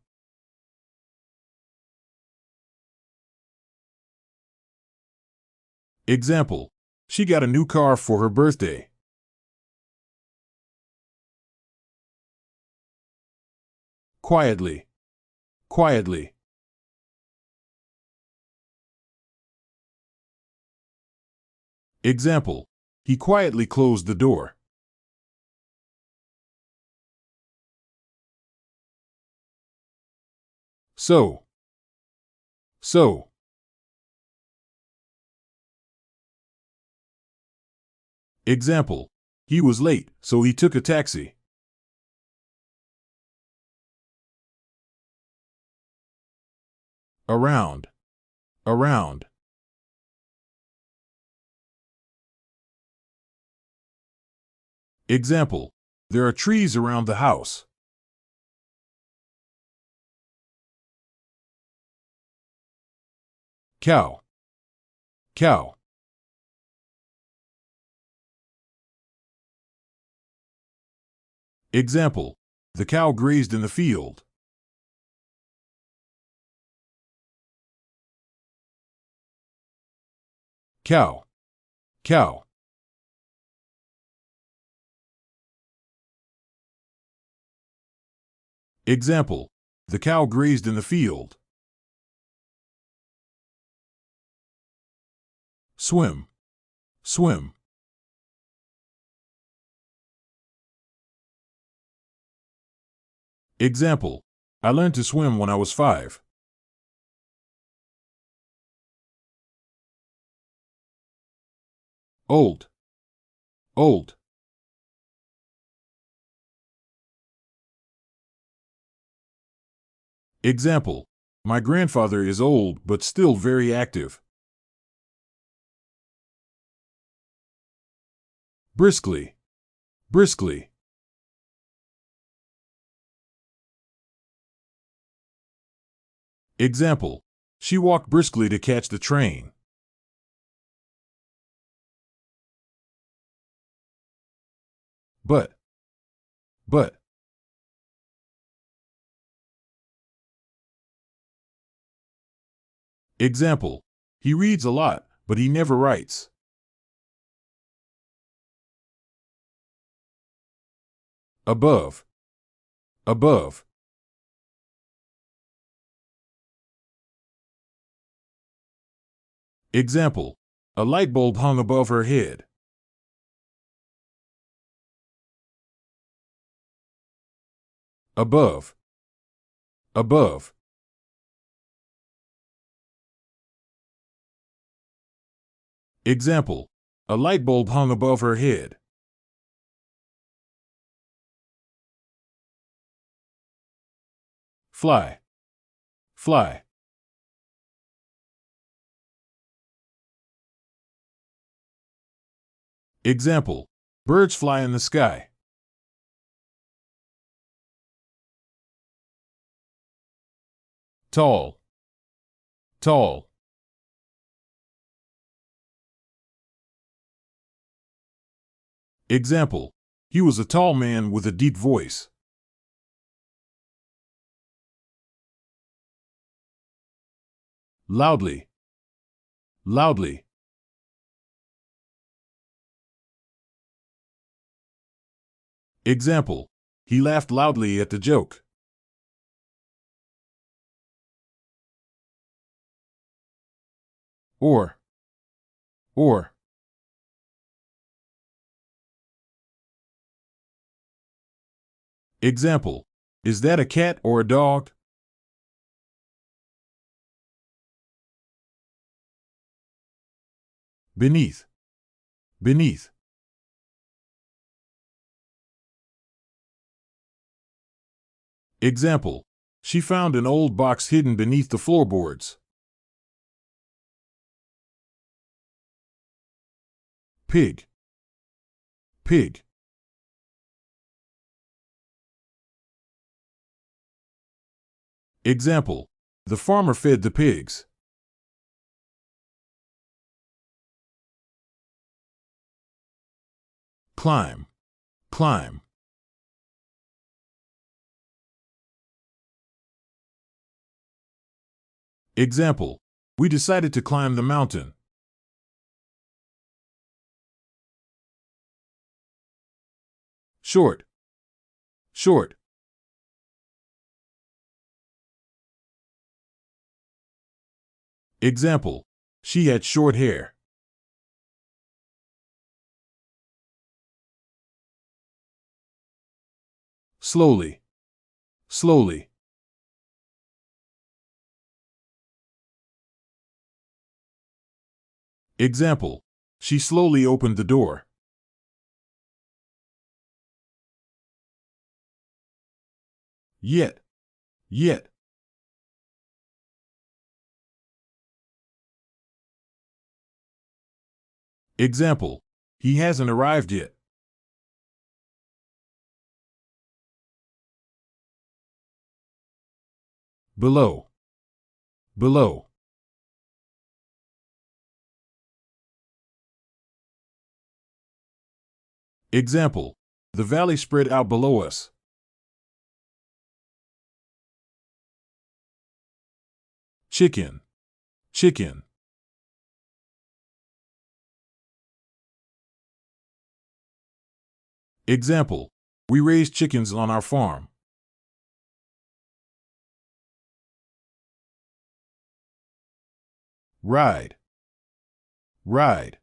Example, she got a new car for her birthday. Quietly, quietly. Example, he quietly closed the door. So, so. Example, he was late, so he took a taxi. Around, around. Example, there are trees around the house. Cow, cow. Example, the cow grazed in the field. Cow, cow. Example, the cow grazed in the field. Swim, swim. Example, I learned to swim when I was 5. Old, old. Example, my grandfather is old but still very active. Briskly, briskly. Example, she walked briskly to catch the train. But. Example, he reads a lot, but he never writes. Above, above. Example, a light bulb hung above her head. above, above. Example, a light bulb hung above her head. Fly, fly. Example, birds fly in the sky. Tall, tall. Example, he was a tall man with a deep voice. Loudly, loudly. Example, he laughed loudly at the joke. Or. Example, is that a cat or a dog? Beneath, beneath. Example, she found an old box hidden beneath the floorboards. Pig, pig. Example, the farmer fed the pigs. Climb, climb. Example, we decided to climb the mountain. Short, short. Example, she had short hair. Slowly, slowly. Example, she slowly opened the door. Yet, yet. Example, he hasn't arrived yet. Below, below. Example, the valley spread out below us. Chicken, chicken. Example, we raise chickens on our farm. Ride, ride.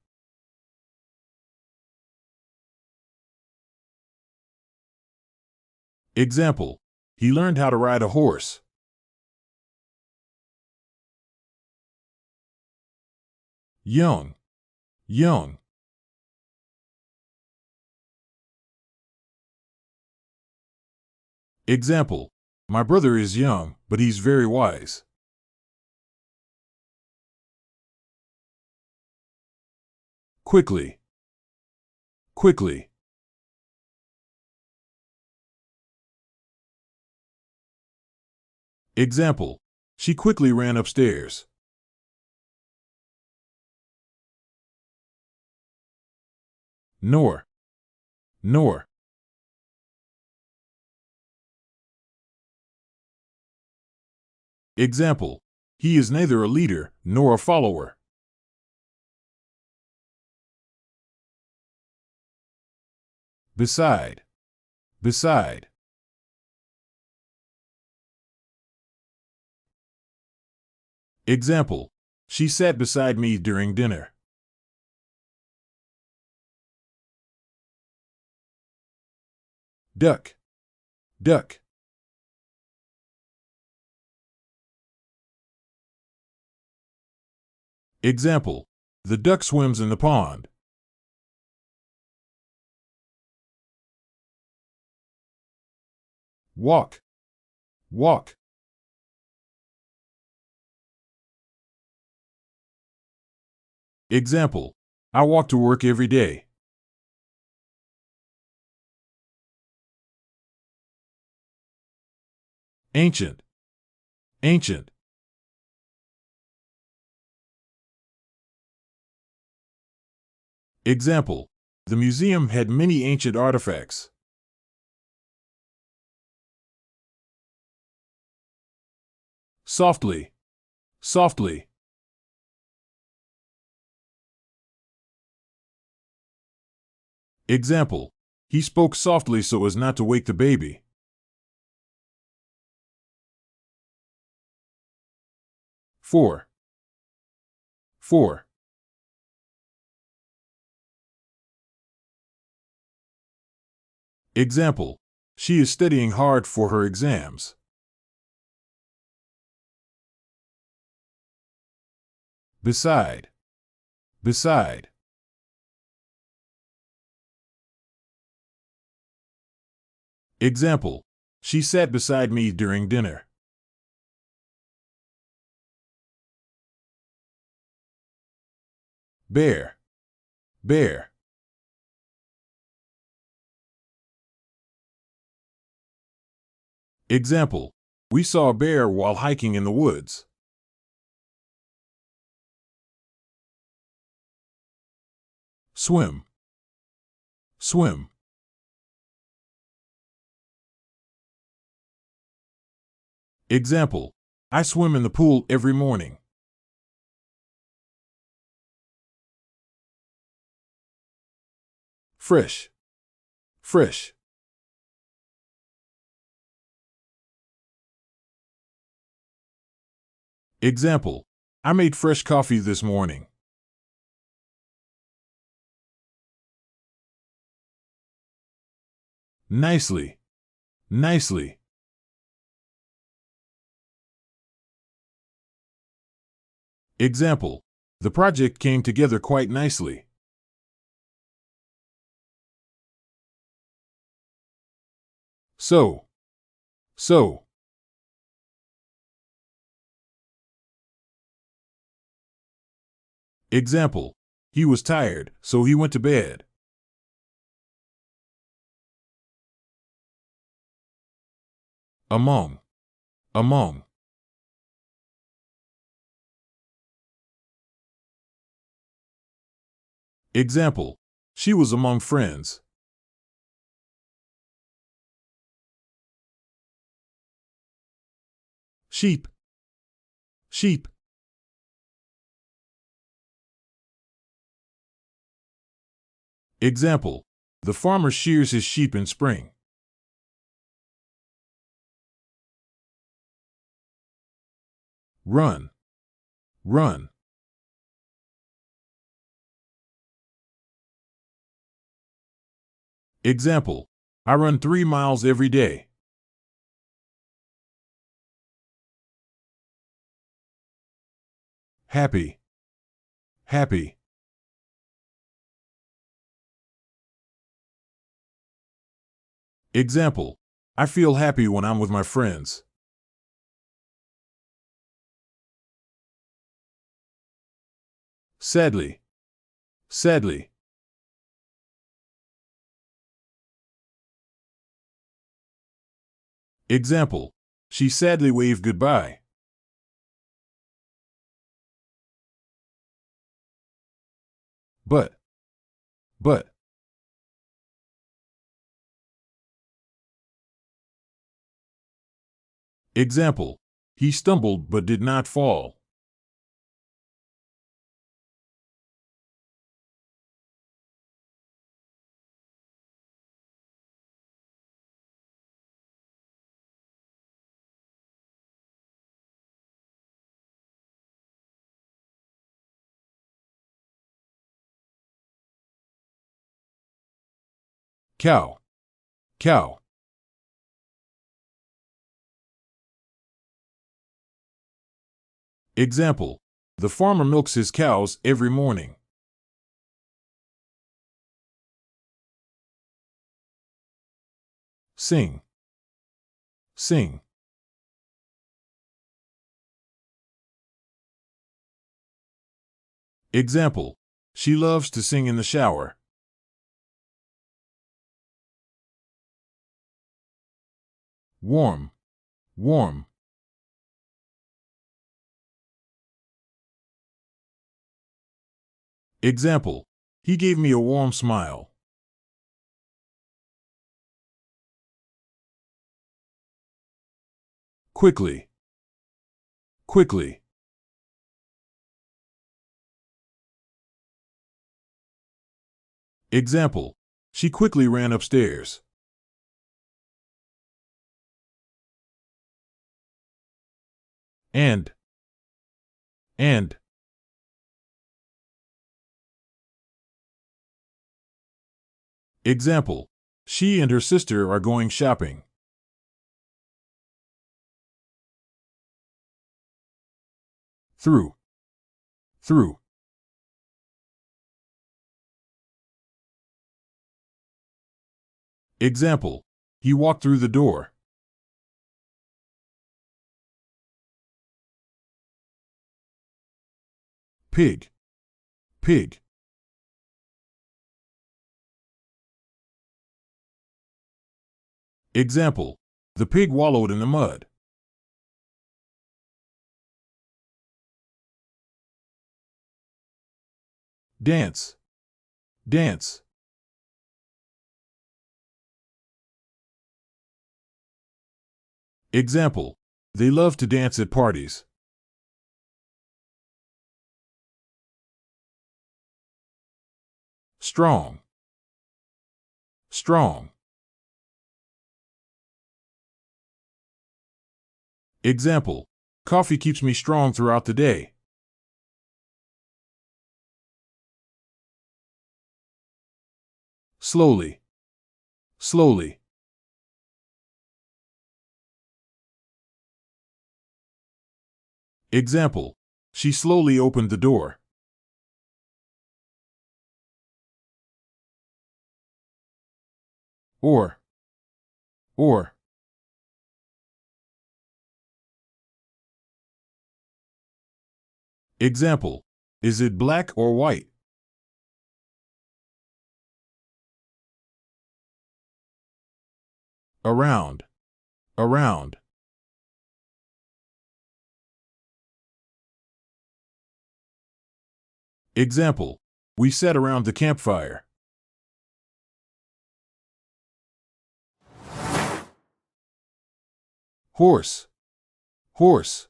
Example, he learned how to ride a horse. Young, young. Example, my brother is young, but he's very wise. Quickly, quickly. Example, she quickly ran upstairs. Nor, nor. Example, he is neither a leader nor a follower. Beside, beside. Example, she sat beside me during dinner. Duck, duck. Example: the duck swims in the pond. Walk, walk. Example: I walk to work every day. Ancient, ancient. Example: the museum had many ancient artifacts. Softly, softly. Example: he spoke softly so as not to wake the baby. For, for. Example: she is studying hard for her exams. Beside, beside. Example: she sat beside me during dinner. Bear, bear. Example: we saw a bear while hiking in the woods. Swim, swim. Example: I swim in the pool every morning. Fresh, fresh. Example: I made fresh coffee this morning. Nicely, nicely. Example: the project came together quite nicely. So, so. Example: he was tired, so he went to bed. Among, among. Example: she was among friends. Sheep, sheep. Example: the farmer shears his sheep in spring. Run, run. Example: I run 3 miles every day. Happy, happy. Example: I feel happy when I'm with my friends. Sadly, sadly. Example: she sadly waved goodbye. But. Example: he stumbled but did not fall. Cow, cow. Example: The farmer milks his cows every morning. Sing. Sing. Example. She loves to sing in the shower. Warm. Warm. Example. He gave me a warm smile. Quickly. Quickly. Example. She quickly ran upstairs. And. Example. She and her sister are going shopping. Through. Through. Example. He walked through the door. Pig. Pig. Example. The pig wallowed in the mud. Dance. Dance. Example. They love to dance at parties. Strong. Strong. Example. Coffee keeps me strong throughout the day. Slowly. Slowly. Example. She slowly opened the door. Or. Example. Is it black or white? Around. Around. Example. We sat around the campfire. Horse. Horse.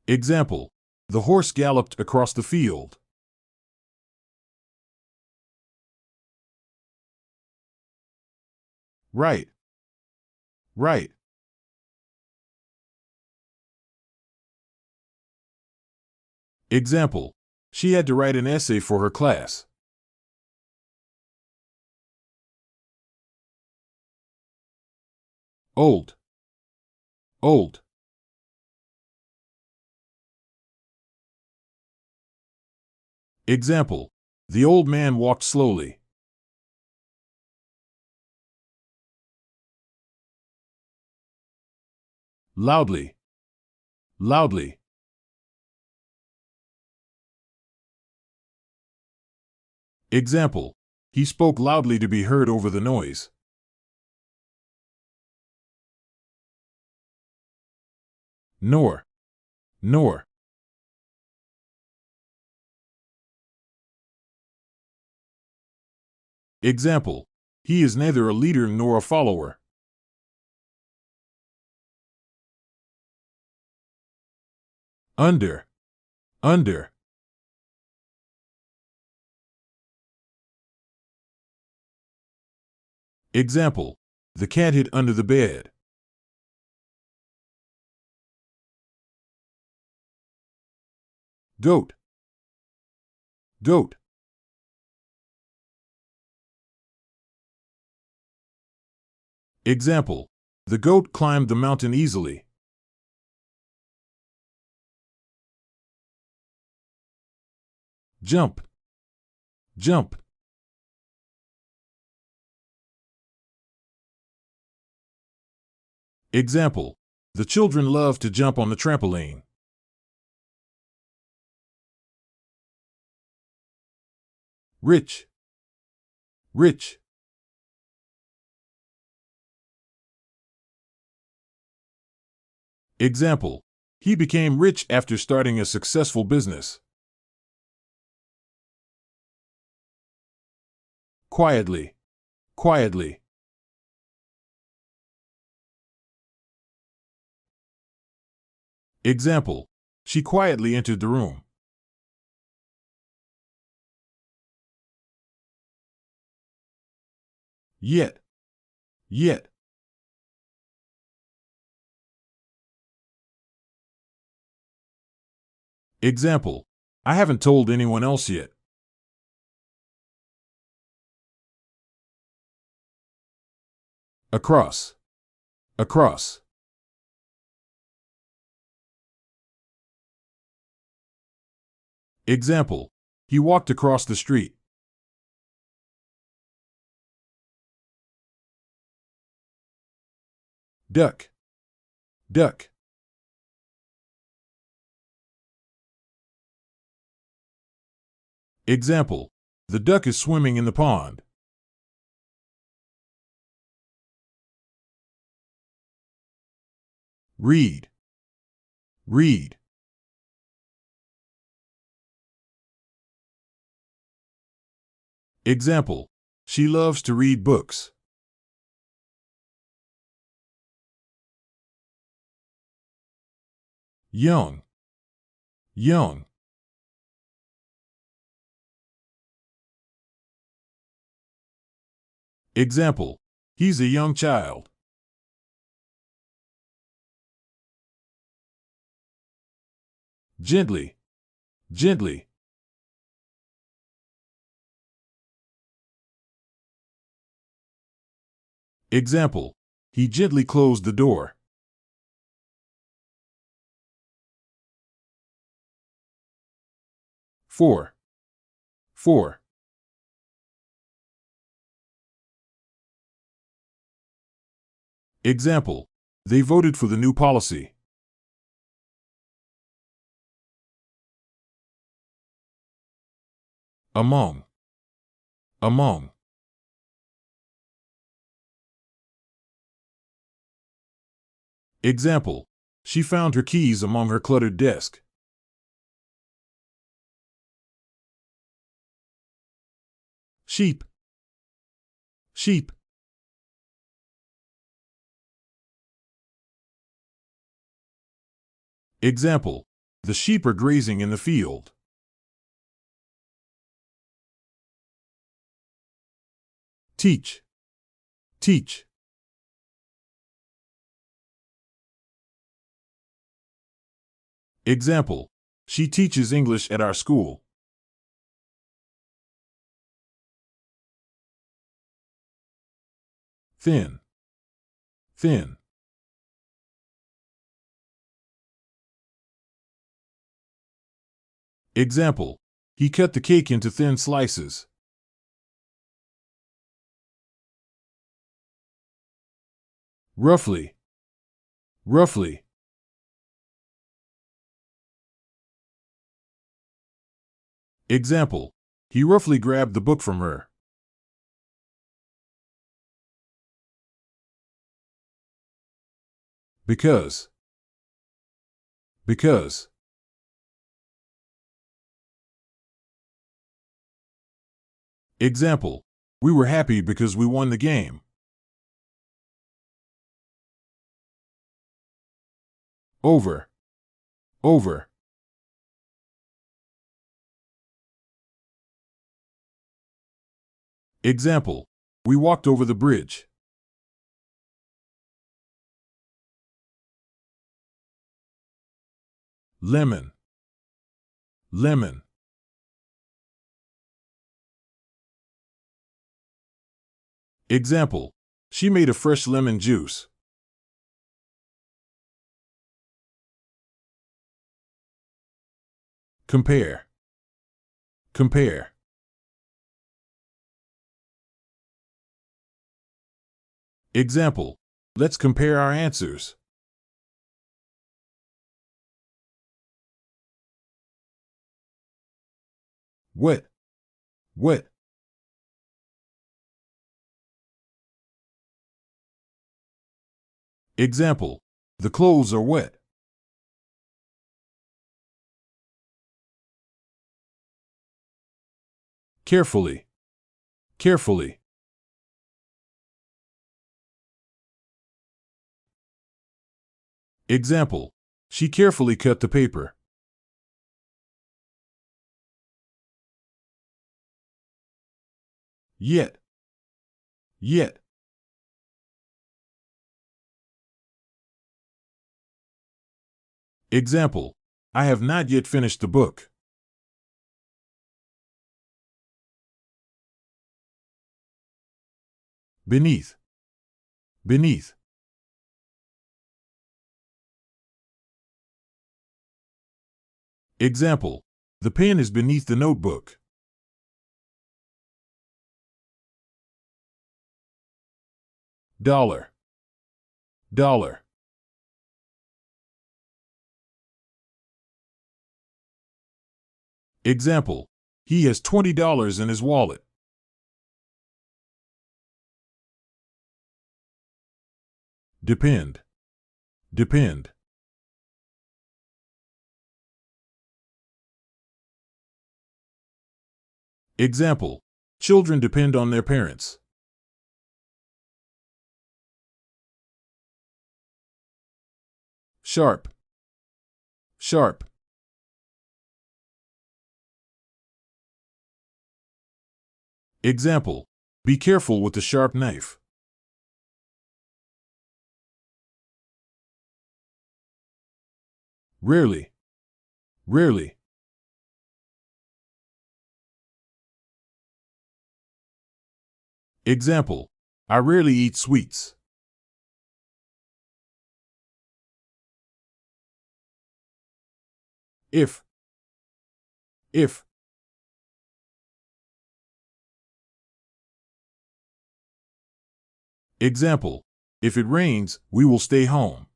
Example. The horse galloped across the field. Right. Right. Example. She had to write an essay for her class. Old. Old. Example. The old man walked slowly. Loudly. Loudly. Example. He spoke loudly to be heard over the noise. Nor. Nor. Example. He is neither a leader nor a follower. Under. Under. Example. The cat hid under the bed. Goat. Goat. Example. The goat climbed the mountain easily. Jump. Jump. Example. The children love to jump on the trampoline. Rich. Rich. Example. He became rich after starting a successful business. Quietly. Quietly. Example. She quietly entered the room. Yet. Yet. Example. I haven't told anyone else yet. Across. Across. Example. He walked across the street. Duck. Duck. Example. The duck is swimming in the pond. Read. Read. Example. She loves to read books. Young. Young. Example. He's a young child. Gently. Gently. Example. He gently closed the door. For. For. Example. They voted for the new policy. Among. Among. Example. She found her keys among her cluttered desk. Sheep. Sheep. Example. The sheep are grazing in the field. Teach. Teach. Example. She teaches English at our school. Thin. Thin. Example. He cut the cake into thin slices. Roughly. Roughly. Example. He roughly grabbed the book from her. Because. Because. Example. We were happy because we won the game. Over. Over. Example. We walked over the bridge. Lemon. Lemon. Example. She made a fresh lemon juice. Compare. Compare. Example. Let's compare our answers. Wet. Wet. Example. The clothes are wet. Carefully. Carefully. Example. She carefully cut the paper. Yet. Yet. Example. I have not yet finished the book. Beneath. Beneath. Example. The pen is beneath the notebook. Dollar. Dollar. Example. He has $20 in his wallet. Depend. Depend. Example. Children depend on their parents. Sharp. Sharp. Example. Be careful with the sharp knife. Rarely. Rarely. Example. I rarely eat sweets. If. If. Example. If it rains, we will stay home.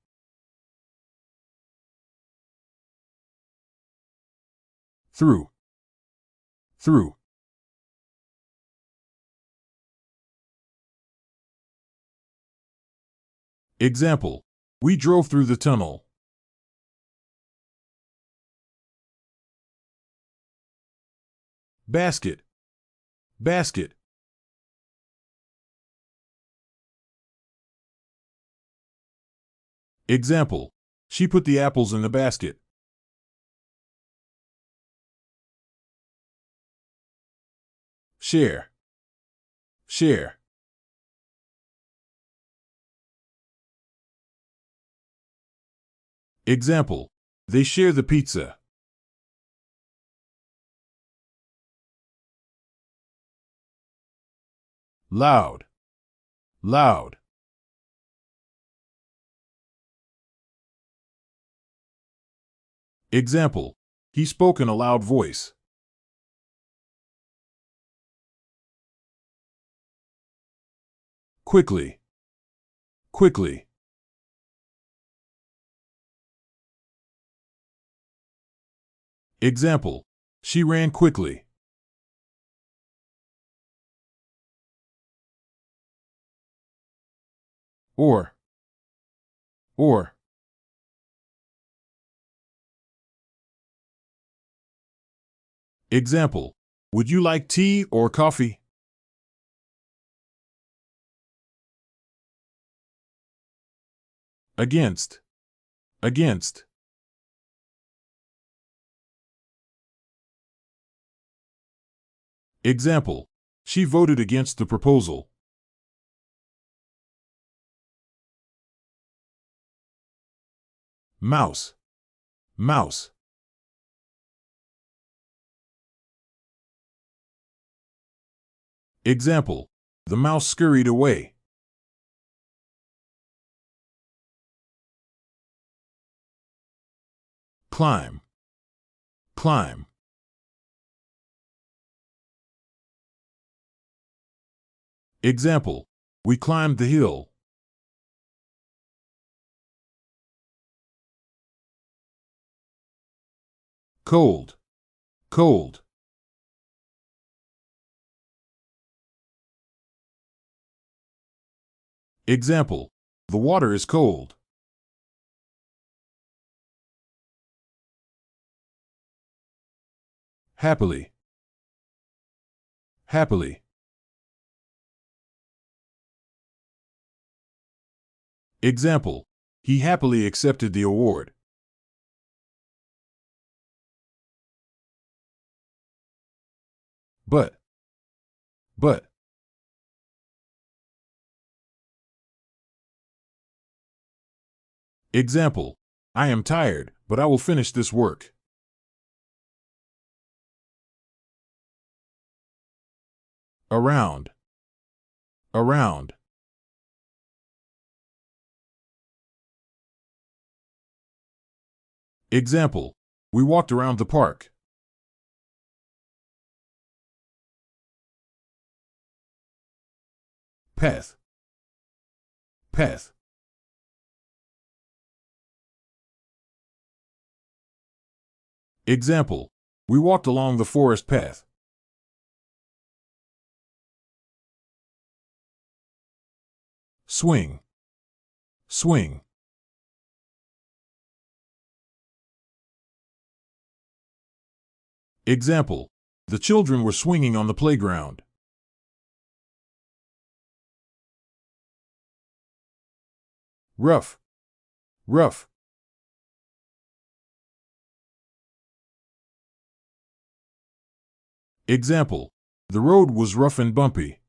Through. Through. Example. We drove through the tunnel. Basket. Basket. Example. She put the apples in the basket. Share. Share. Example. They share the pizza. Loud. Loud. Example. He spoke in a loud voice. Quickly. Quickly. Example. She ran quickly. Or. Example. Would you like tea or coffee? Against. Against. Example. She voted against the proposal. Mouse. Mouse. Example. The mouse scurried away. Climb. climb. Example, we climbed the hill. Cold, cold. Example, the water is cold. Happily, happily. Example, he happily accepted the award. But. Example, I am tired, but I will finish this work. Around, around. Example, we walked around the park. Path, path. Example, we walked along the forest path. Swing, swing. Example, the children were swinging on the playground. Rough, rough. Example, the road was rough and bumpy.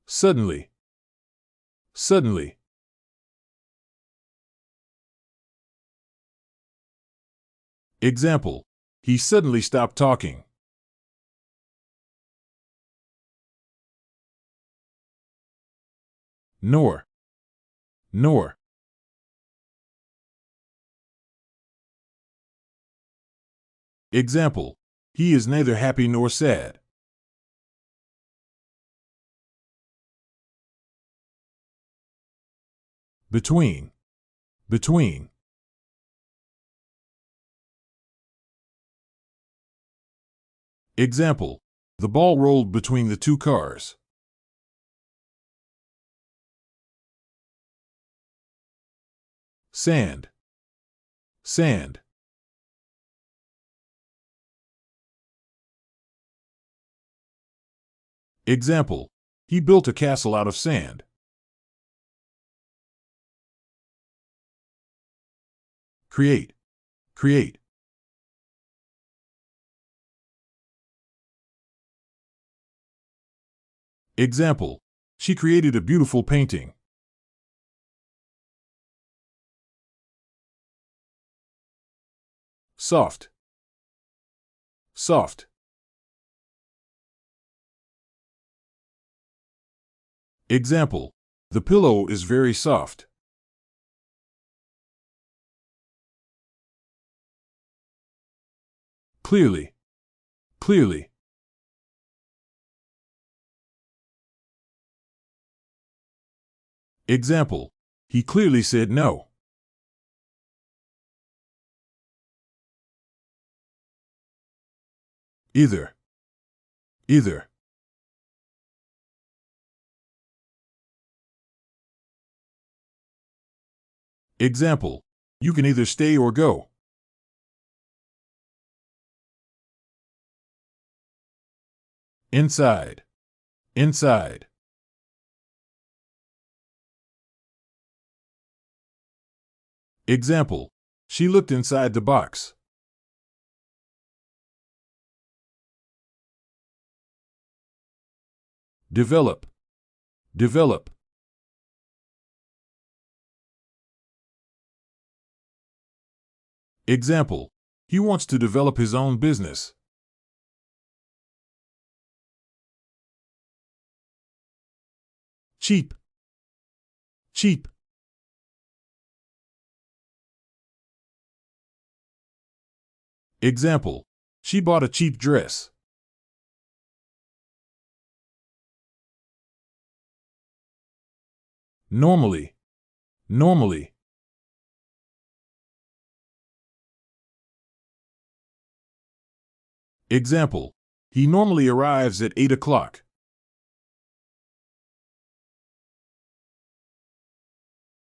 Suddenly, suddenly. Example, he suddenly stopped talking. Nor, nor. Example, he is neither happy nor sad. Between, between. Example, the ball rolled between the two cars. Sand, sand. Example, he built a castle out of sand. Create, create. Example, she created a beautiful painting. Soft, soft. Example, the pillow is very soft. Clearly, clearly. Example, he clearly said no. Either, either. Example, you can either stay or go. Inside, inside. Example, she looked inside the box. Develop, develop. Example, he wants to develop his own business. Cheap, cheap. Example, she bought a cheap dress. Normally, normally. Example, he normally arrives at 8 o'clock.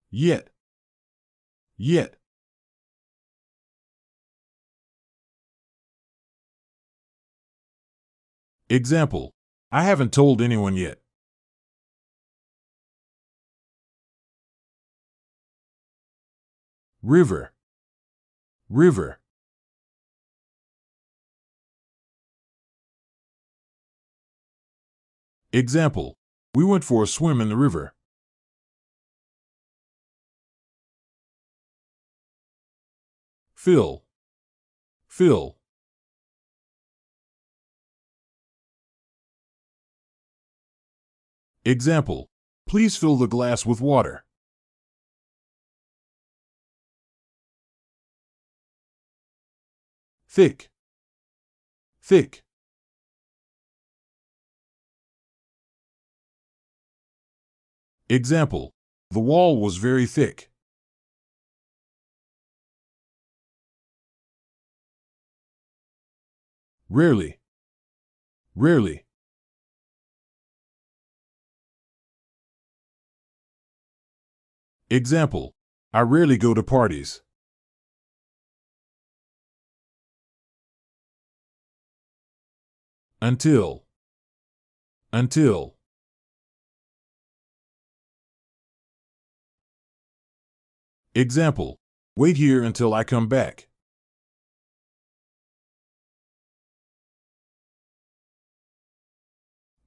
Yet, yet. Example, I haven't told anyone yet. River, river. Example, we went for a swim in the river. Fill, fill. Example, please fill the glass with water. Thick, thick. Example, the wall was very thick. Rarely, rarely. Example, I rarely go to parties. Until, until. Example, wait here until I come back.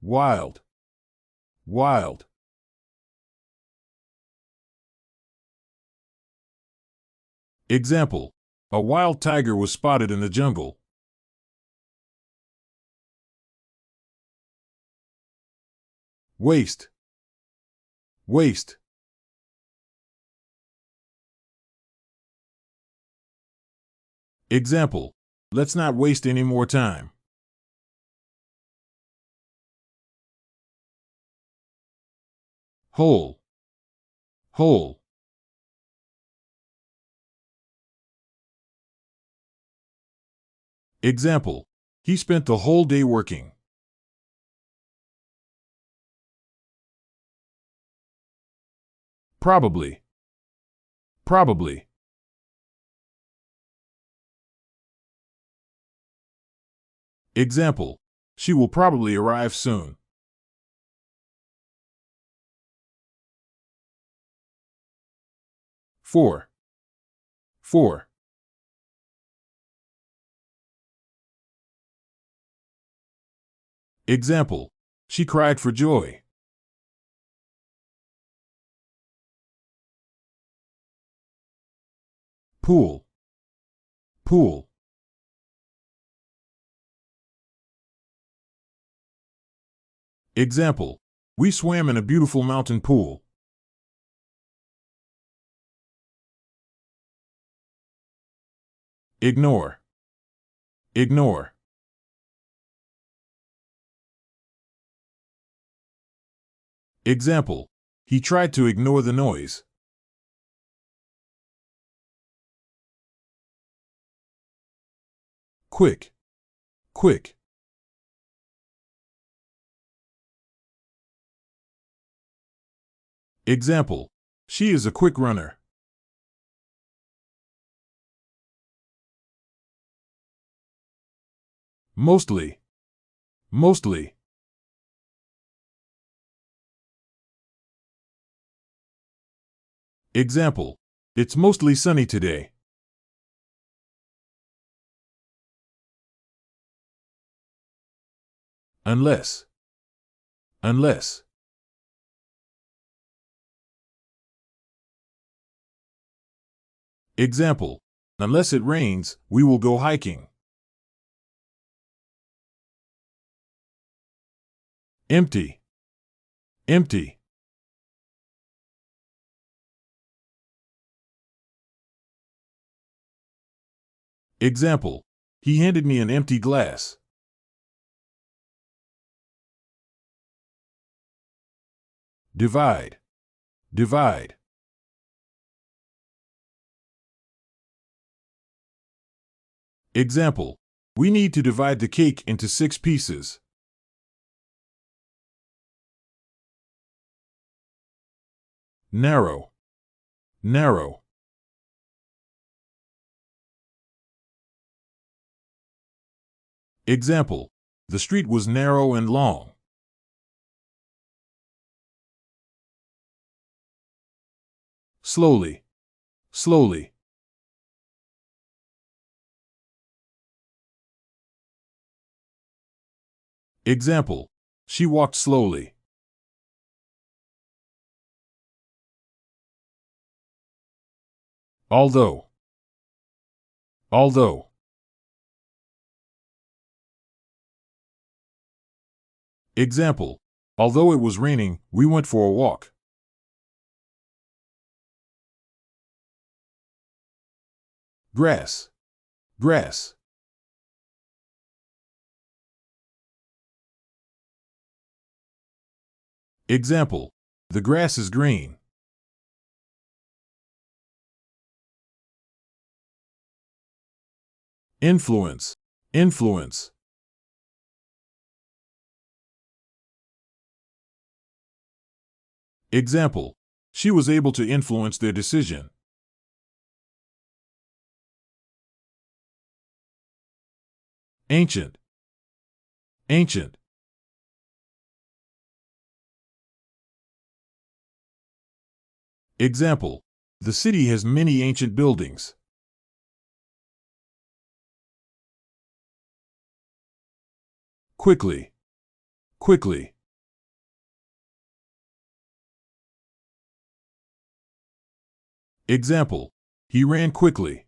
Wild, wild. Example, a wild tiger was spotted in the jungle. Waste, waste. Example, let's not waste any more time. Whole, whole. Example, he spent the whole day working. Probably, probably. Example, she will probably arrive soon. For, for. Example, she cried for joy. Pool, pool. Example, we swam in a beautiful mountain pool. Ignore, ignore. Example, he tried to ignore the noise. Quick, quick. Example, she is a quick runner. Mostly, mostly. Example, it's mostly sunny today. Unless, unless. Example, unless it rains, we will go hiking. Empty, empty. Example, He handed me an empty glass. Divide. Divide. Example. We need to divide the cake into 6 pieces. Narrow. Narrow. Example. The street was narrow and long. Slowly. Slowly. Example. She walked slowly. Although. Although. Example. Although it was raining, we went for a walk. Grass. Grass. Example. The grass is green. Influence. Influence. Example. She was able to influence their decision. Ancient. Ancient. Example. The city has many ancient buildings. Quickly. Quickly. Example. He ran quickly.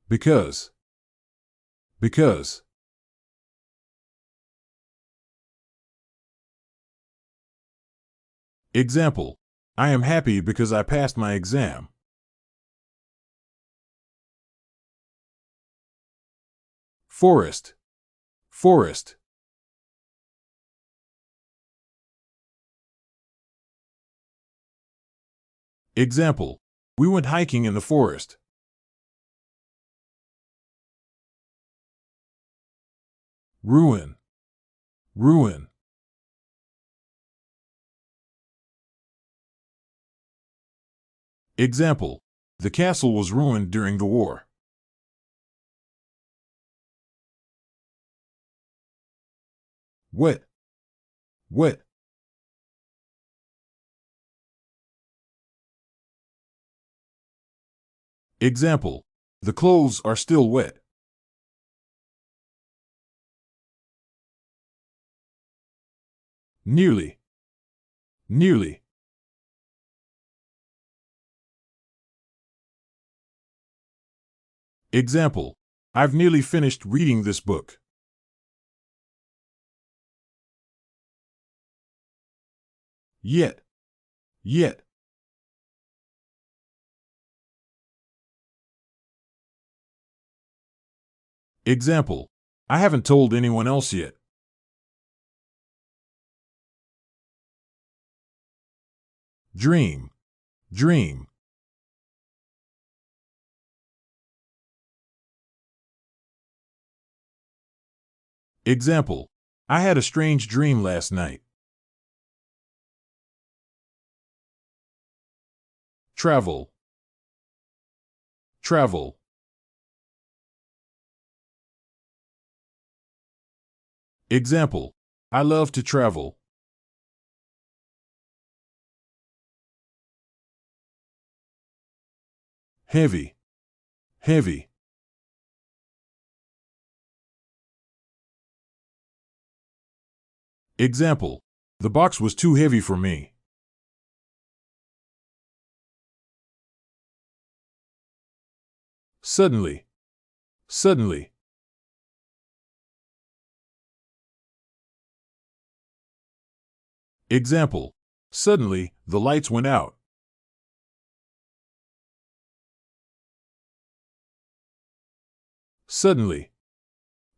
Because. Because. Example. I am happy because I passed my exam. Forest. Forest. Example. We went hiking in the forest. Ruin. Ruin. Example. The castle was ruined during the war. Wet. Wet. Example. The clothes are still wet. Nearly. Nearly. Example. I've nearly finished reading this book. Yet. Yet. Example. I haven't told anyone else yet. Dream. Dream. Example. I had a strange dream last night. Travel. Travel. Example. I love to travel. Heavy. Heavy. Example. The box was too heavy for me. Suddenly. Suddenly. Example. Suddenly, the lights went out. Suddenly.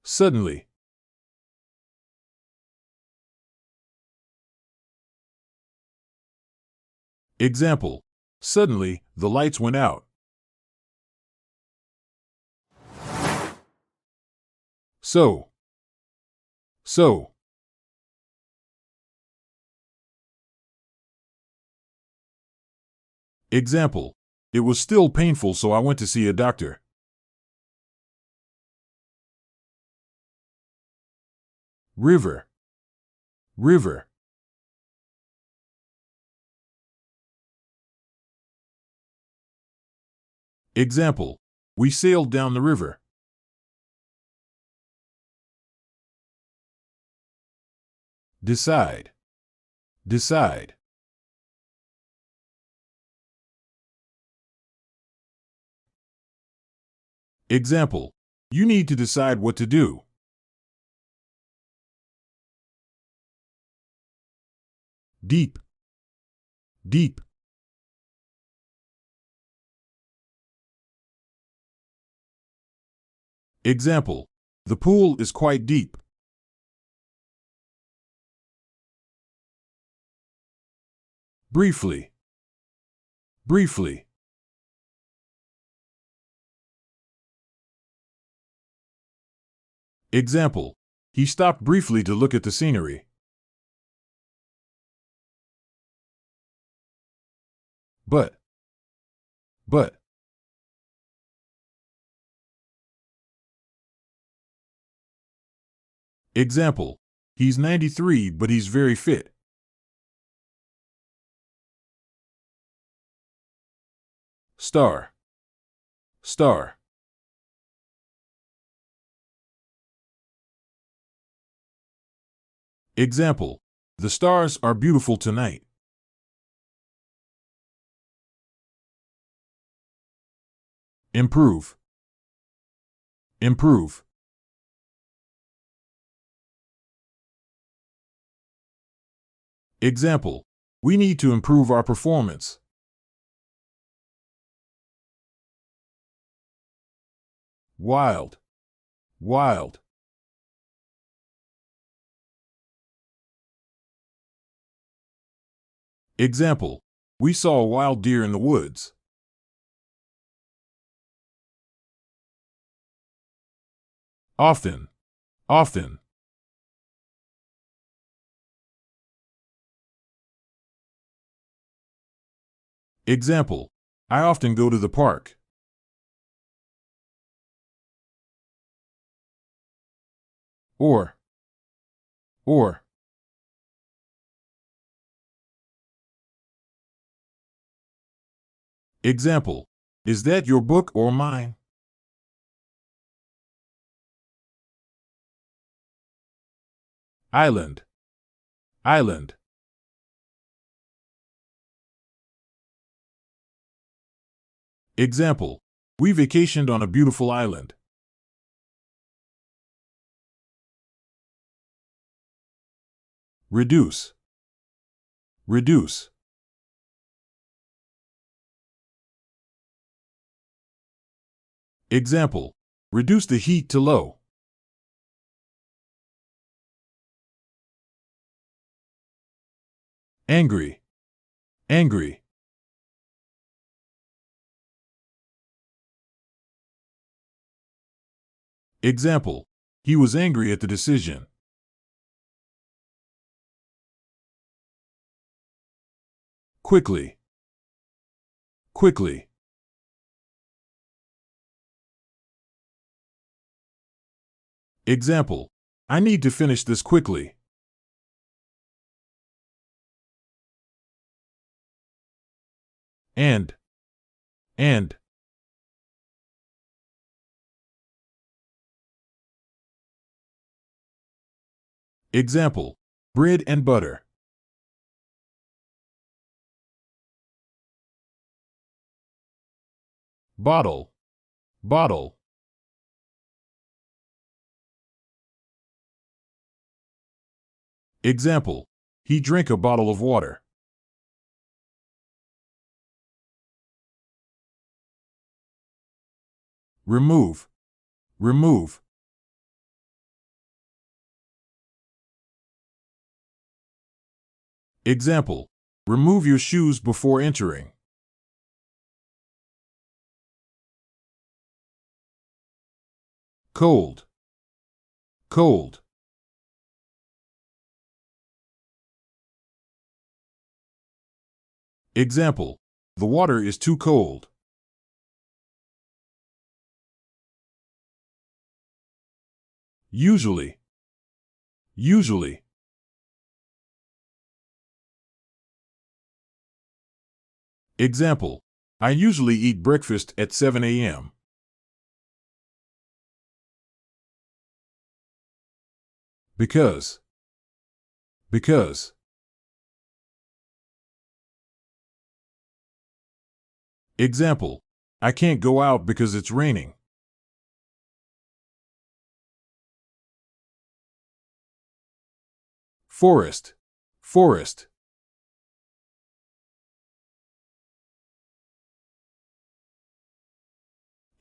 Suddenly. Example. Suddenly, the lights went out. So. So. Example. It was still painful, so I went to see a doctor. River. River. Example. We sailed down the river. Decide. Decide. Example. You need to decide what to do. Deep. Deep. Example. The pool is quite deep. Briefly. Briefly. Example. He stopped briefly to look at the scenery. But. But. Example. He's 93, but he's very fit. Star. Star. Example. The stars are beautiful tonight. Improve. Improve. Example. We need to improve our performance. Wild. Wild. Example. We saw a wild deer in the woods. Often. Often. Example. I often go to the park. Or. Example. Is that your book or mine? Island. Island. Example. We vacationed on a beautiful island. Reduce. Reduce. Example. Reduce the heat to low. Angry. Angry. Example. He was angry at the decision. Quickly. Quickly. Example. I need to finish this quickly. And. Example. Bread and butter. Bottle. Bottle. Example. He drank a bottle of water. Remove. remove. Example, remove your shoes before entering. Cold, cold. Example, the water is too cold. Usually, usually. Example, I usually eat breakfast at 7 a.m. Because, because. Example, I can't go out because it's raining. Forest, forest.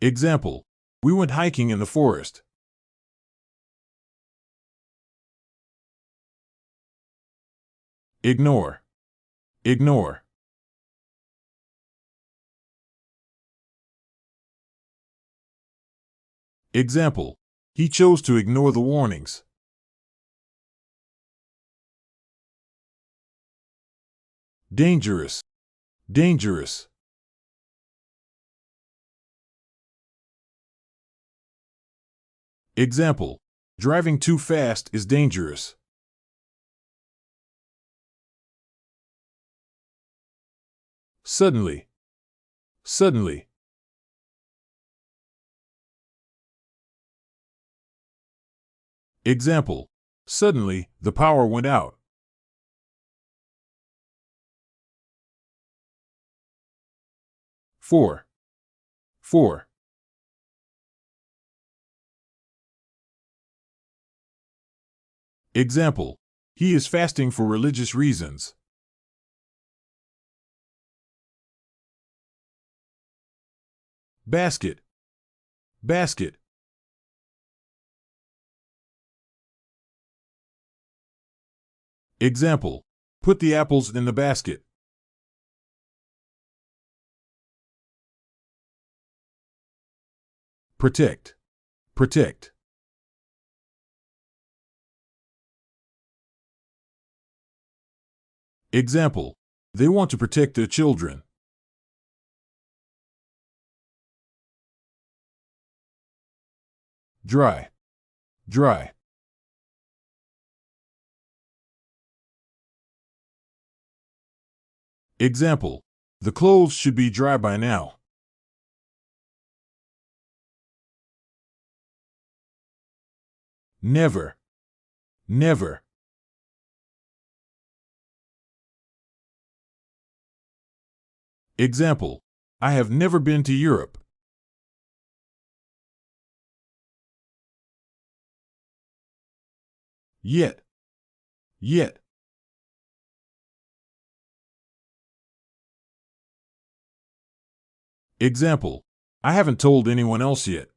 Example, we went hiking in the forest. Ignore, ignore. Example, he chose to ignore the warnings. Dangerous, dangerous. Example, driving too fast is dangerous. Suddenly, suddenly. Example, suddenly, the power went out. For, for. Example, he is fasting for religious reasons. Basket, basket. Example, put the apples in the basket. Protect, protect. Example, they want to protect their children. Dry, dry. Example, the clothes should be dry by now. Never, never. Example, I have never been to Europe. Yet, yet. Example, I haven't told anyone else yet.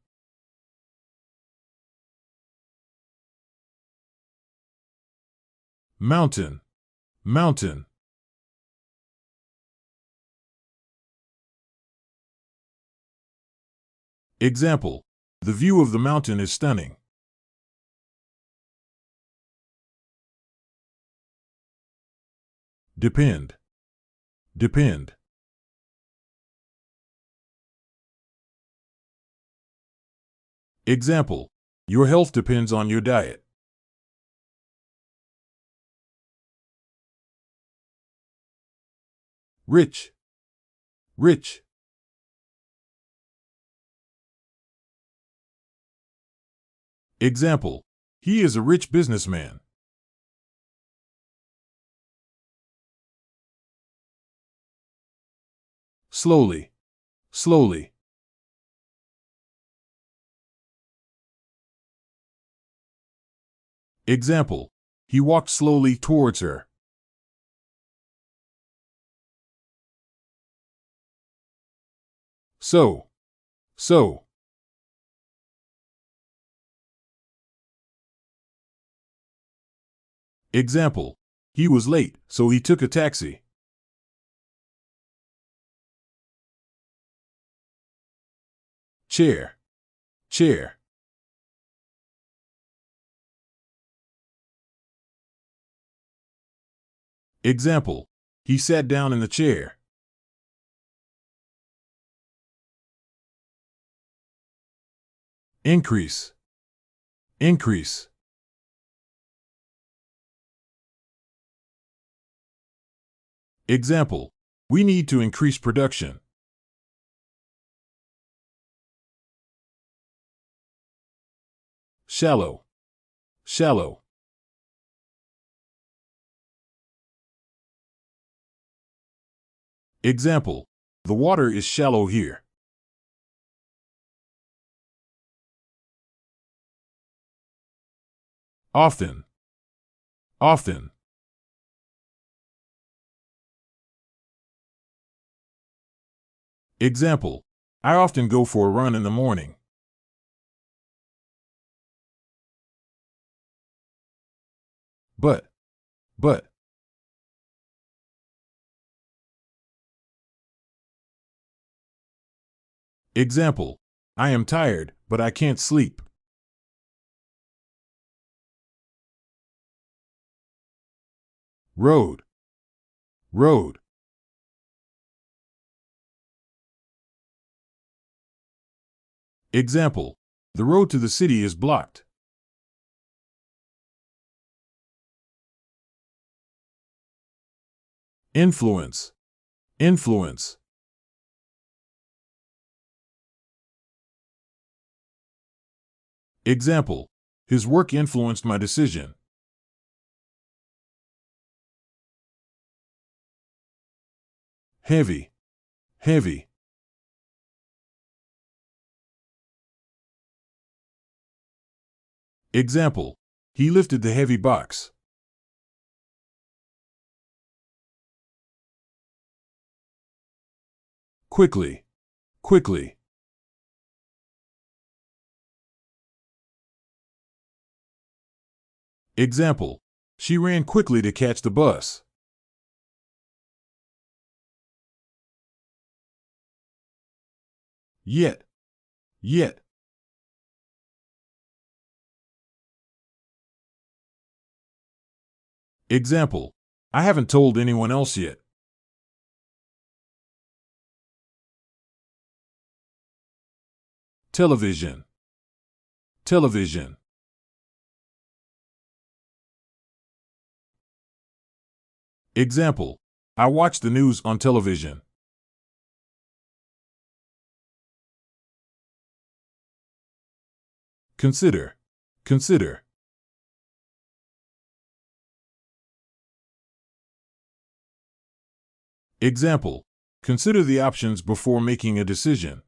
Mountain, mountain. Example, the view of the mountain is stunning. Depend, depend. Example, your health depends on your diet. Rich, rich. Example, he is a rich businessman. Slowly, slowly. Example, he walked slowly towards her. So, so. Example, he was late, so he took a taxi. Chair, chair. Example, he sat down in the chair. Increase, increase. Example, we need to increase production. Shallow, shallow. Example, the water is shallow here. Often, often. Example, I often go for a run in the morning. But. Example, I am tired, but I can't sleep. Road, road. Example, the road to the city is blocked. Influence, influence. Example, his work influenced my decision. Heavy, heavy. Example, he lifted the heavy box. Quickly, quickly. Example, she ran quickly to catch the bus. Yet, yet. Example, I haven't told anyone else yet. Television, television. Example, I watch the news on television. Consider, consider. Example, consider the options before making a decision.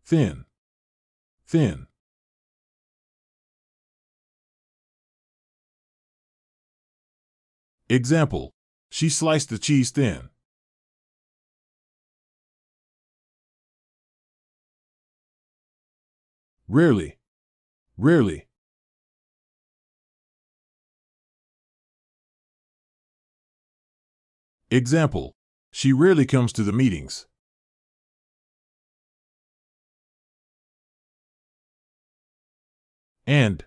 Thin, thin. Example, she sliced the cheese thin. Rarely, rarely. Example, she rarely comes to the meetings. And.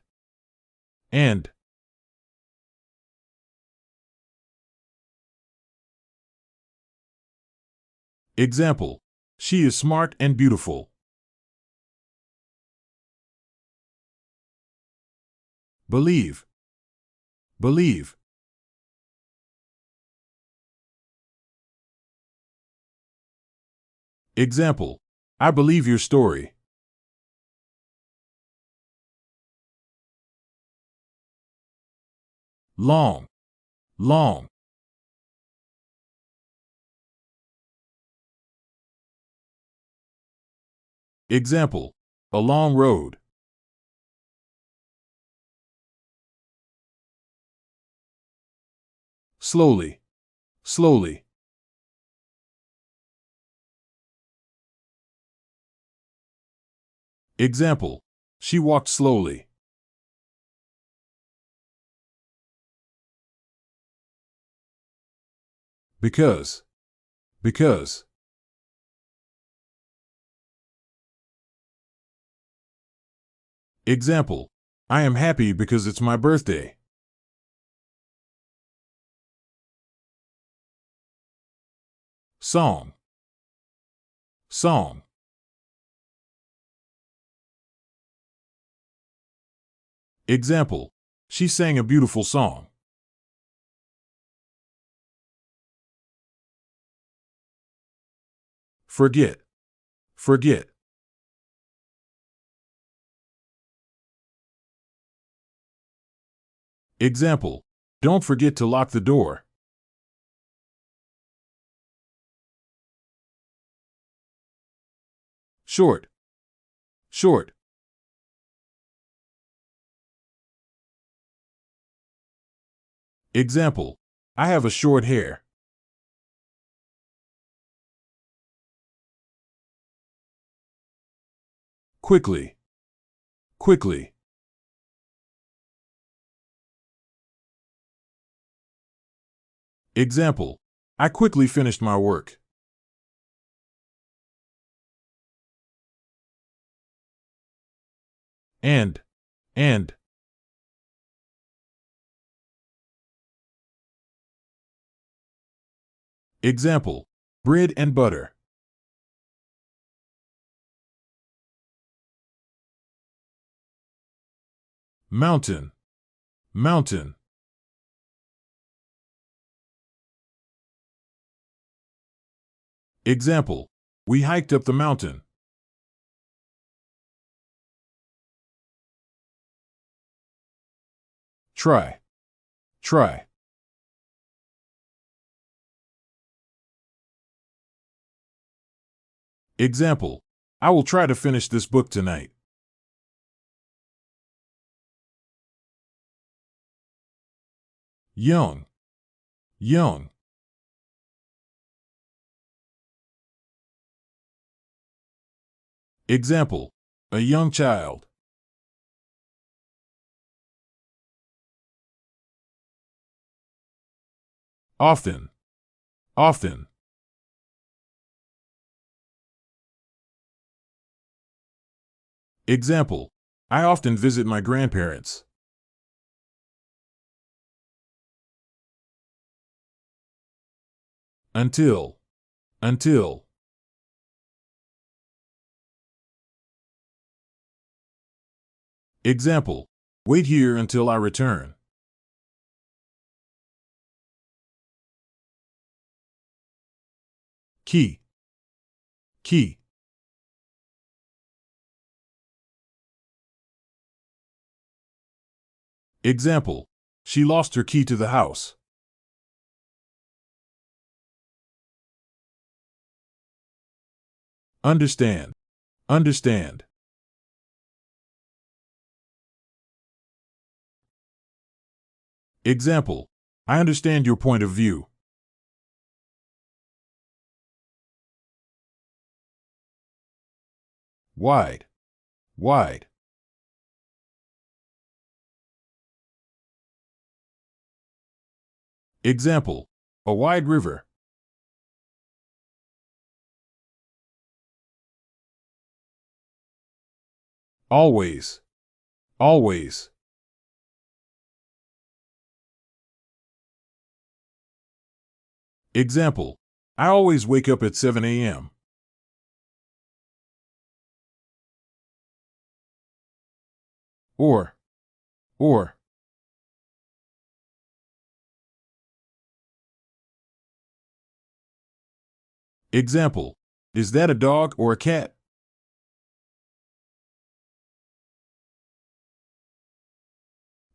Example, she is smart and beautiful. Believe, believe. Example, I believe your story. Long, long. Example, a long road. Slowly, slowly. Example, She walked slowly. Because. Because. Example. I am happy because it's my birthday. Song. Song. Example. She sang a beautiful song. Forget. Forget. Example. Don't forget to lock the door. Short. Short. Example. I have a short hair. Quickly. Quickly. Example. I quickly finished my work. And. Example. Bread and butter. Mountain. Mountain. Example. We hiked up the mountain. Try. Try. Example. I will try to finish this book tonight. Young. Young. Example. A young child. Often. Often. Example. I often visit my grandparents. Until. Until. Example. Wait here until I return. Key. Key. Example. She lost her key to the house. Understand. Understand. Example. I understand your point of view. Wide. Wide. Example. A wide river. Always. Always. Example. I always wake up at 7 a.m. Or. Example. Is that a dog or a cat?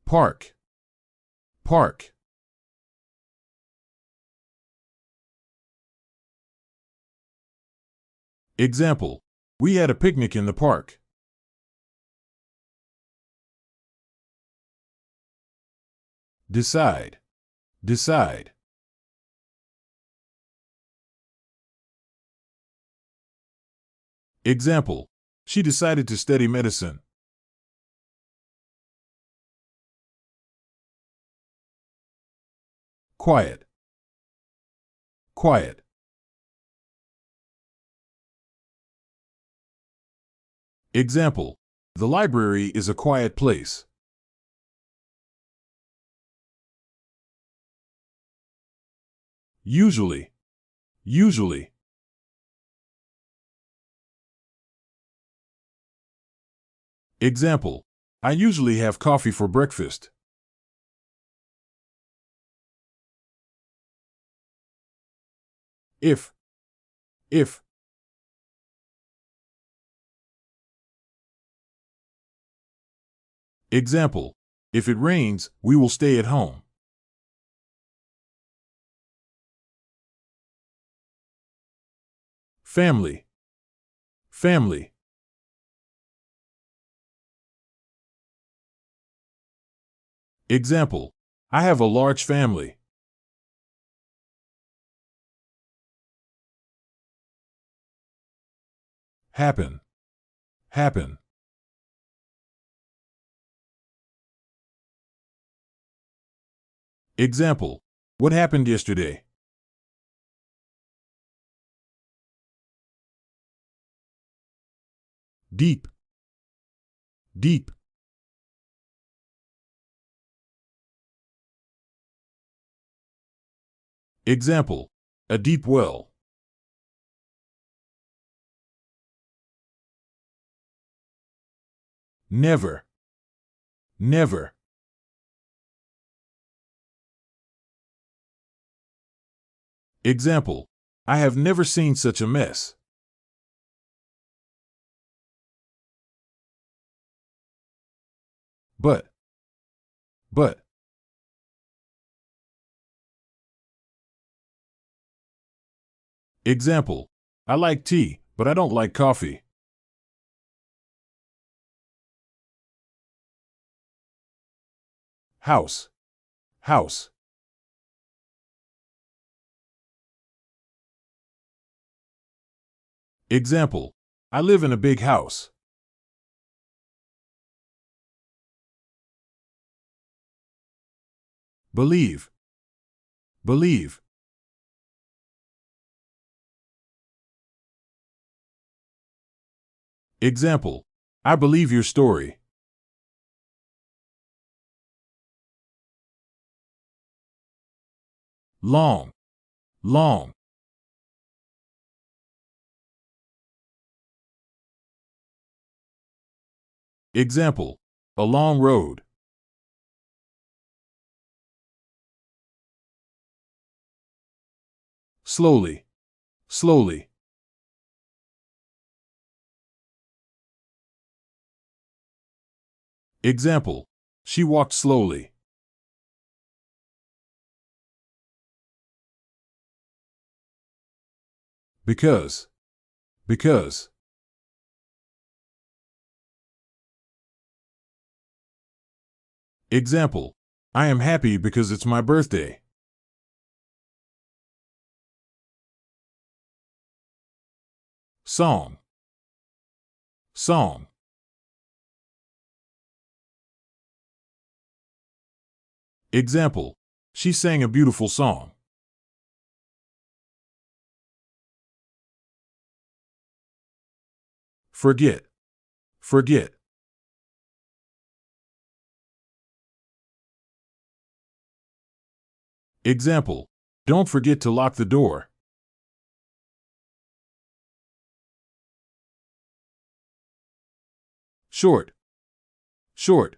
Park. Park. Example. We had a picnic in the park. Decide. Decide. Example. She decided to study medicine. quiet, quiet. Example, the library is a quiet place. Usually, usually. Example, I usually have coffee for breakfast. If. Example, if it rains, we will stay at home. Family, family. Example, I have a large family. Happen, happen. Example, what happened yesterday? Deep, deep. Example, a deep well. Never, never. Example, I have never seen such a mess. But. Example, I like tea, but I don't like coffee. House, house. Example, I live in a big house. Believe, believe. Example, I believe your story. Long, long. Example, a long road. Slowly, slowly. Example, she walked slowly. Because. Example, I am happy because it's my birthday. Song, song. Example, she sang a beautiful song. Forget, forget. Example, don't forget to lock the door. Short, short.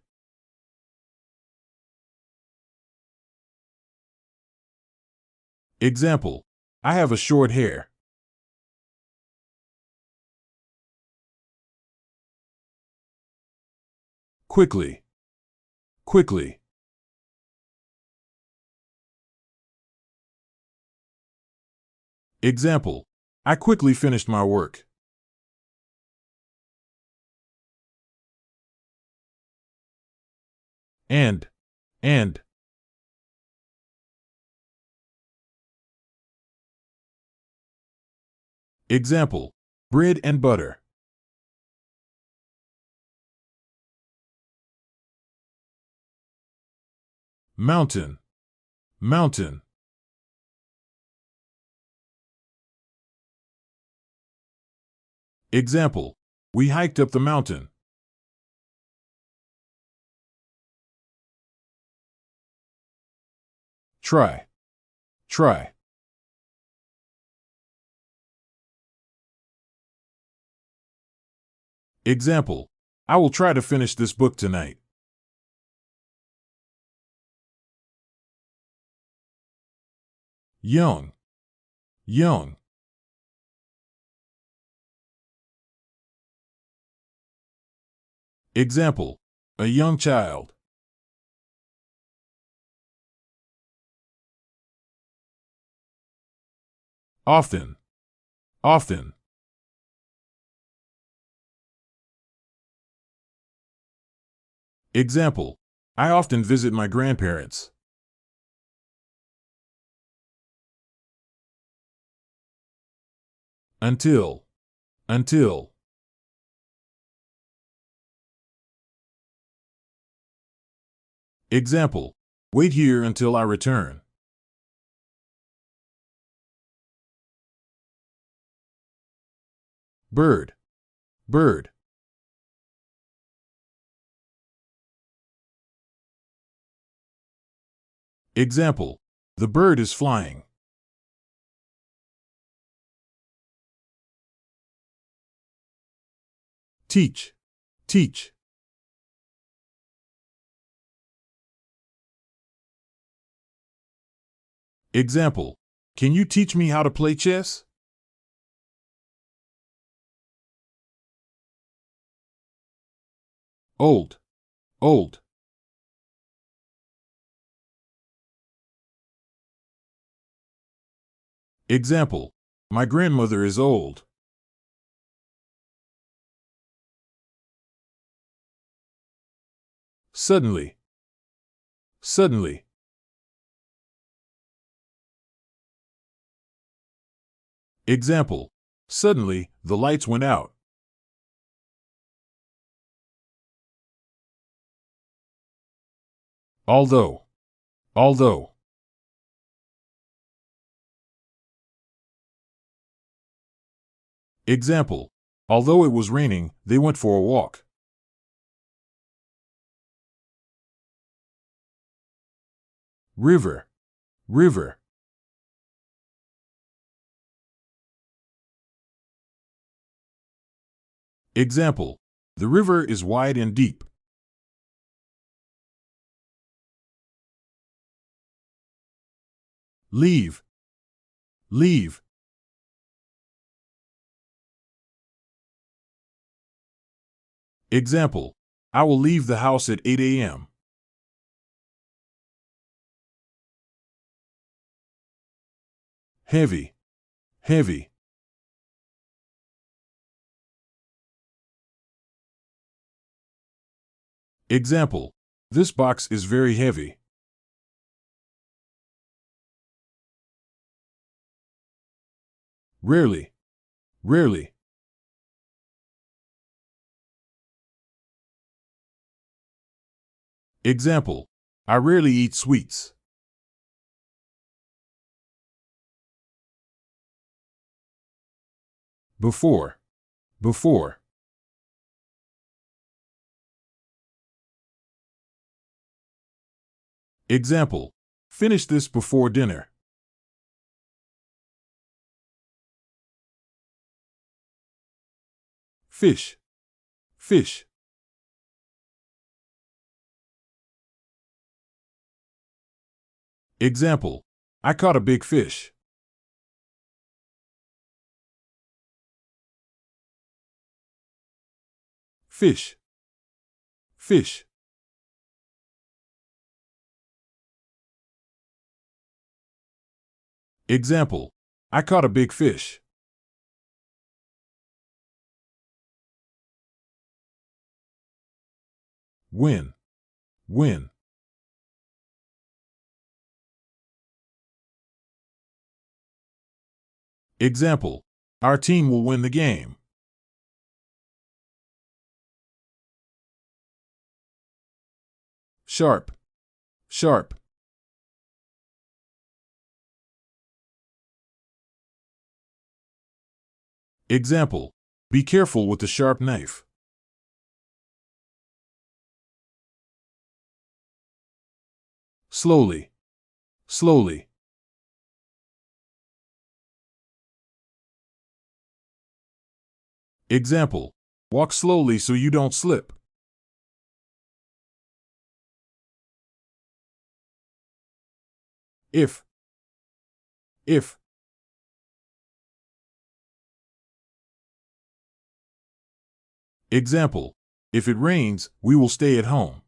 Example, I have a short hair. Quickly, quickly. Example, I quickly finished my work. And. Example, bread and butter. Mountain, mountain. Example, we hiked up the mountain. Try, try. Example, I will try to finish this book tonight. Young, young. Example, a young child. Often, often. Example, I often visit my grandparents. Until, until. Example, wait here until I return. Bird, bird. Example, the bird is flying. Teach, teach. Example, can you teach me how to play chess? Old, old. Example, my grandmother is old. Suddenly, suddenly. Example, suddenly, the lights went out. Although, although. Example, although it was raining, they went for a walk. River, river. Example, the river is wide and deep. Leave, leave. Example, I will leave the house at 8 a.m. Heavy, heavy. Example, this box is very heavy. Rarely, rarely. Example, I rarely eat sweets. Before, before. Example, finish this before dinner. Fish, fish. Example, I caught a big fish. Fish, fish. Example, I caught a big fish. Win, win. Example, our team will win the game. Sharp, sharp. Example, Be careful with the sharp knife. Slowly. Slowly. Example. Walk slowly so you don't slip. If. Example. If it rains, we will stay at home.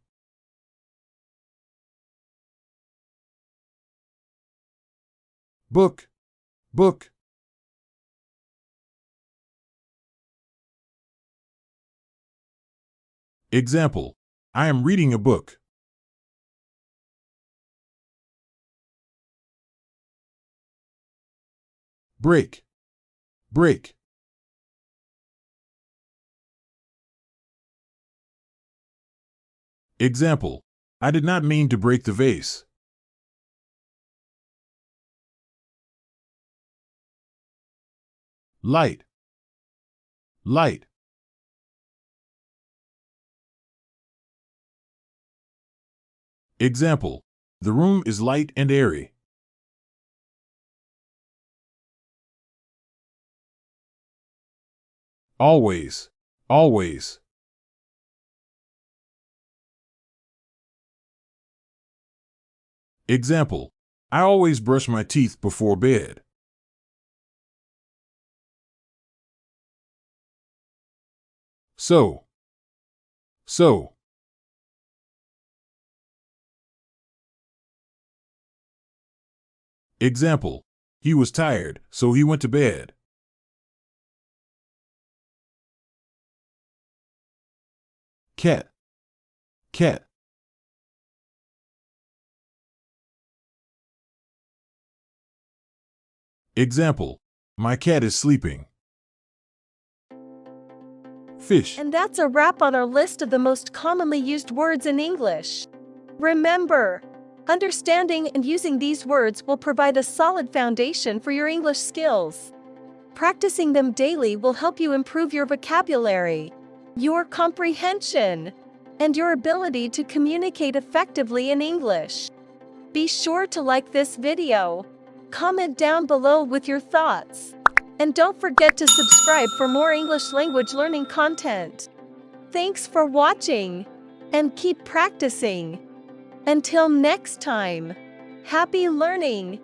Book. Book. Example. I am reading a book. Break. Break. Example. I did not mean to break the vase. Light. Light. Example. The room is light and airy. Always. Always. Example. I always brush my teeth before bed. So. So. Example. He was tired, so he went to bed. Cat. Cat. Example. My cat is sleeping. Fish. And that's a wrap on our list of the most commonly used words in English. Remember, understanding and using these words will provide a solid foundation for your English skills. Practicing them daily will help you improve your vocabulary, your comprehension, and your ability to communicate effectively in English. Be sure to like this video, comment down below with your thoughts, and don't forget to subscribe for more English language learning content. Thanks for watching, and keep practicing. Until next time, happy learning!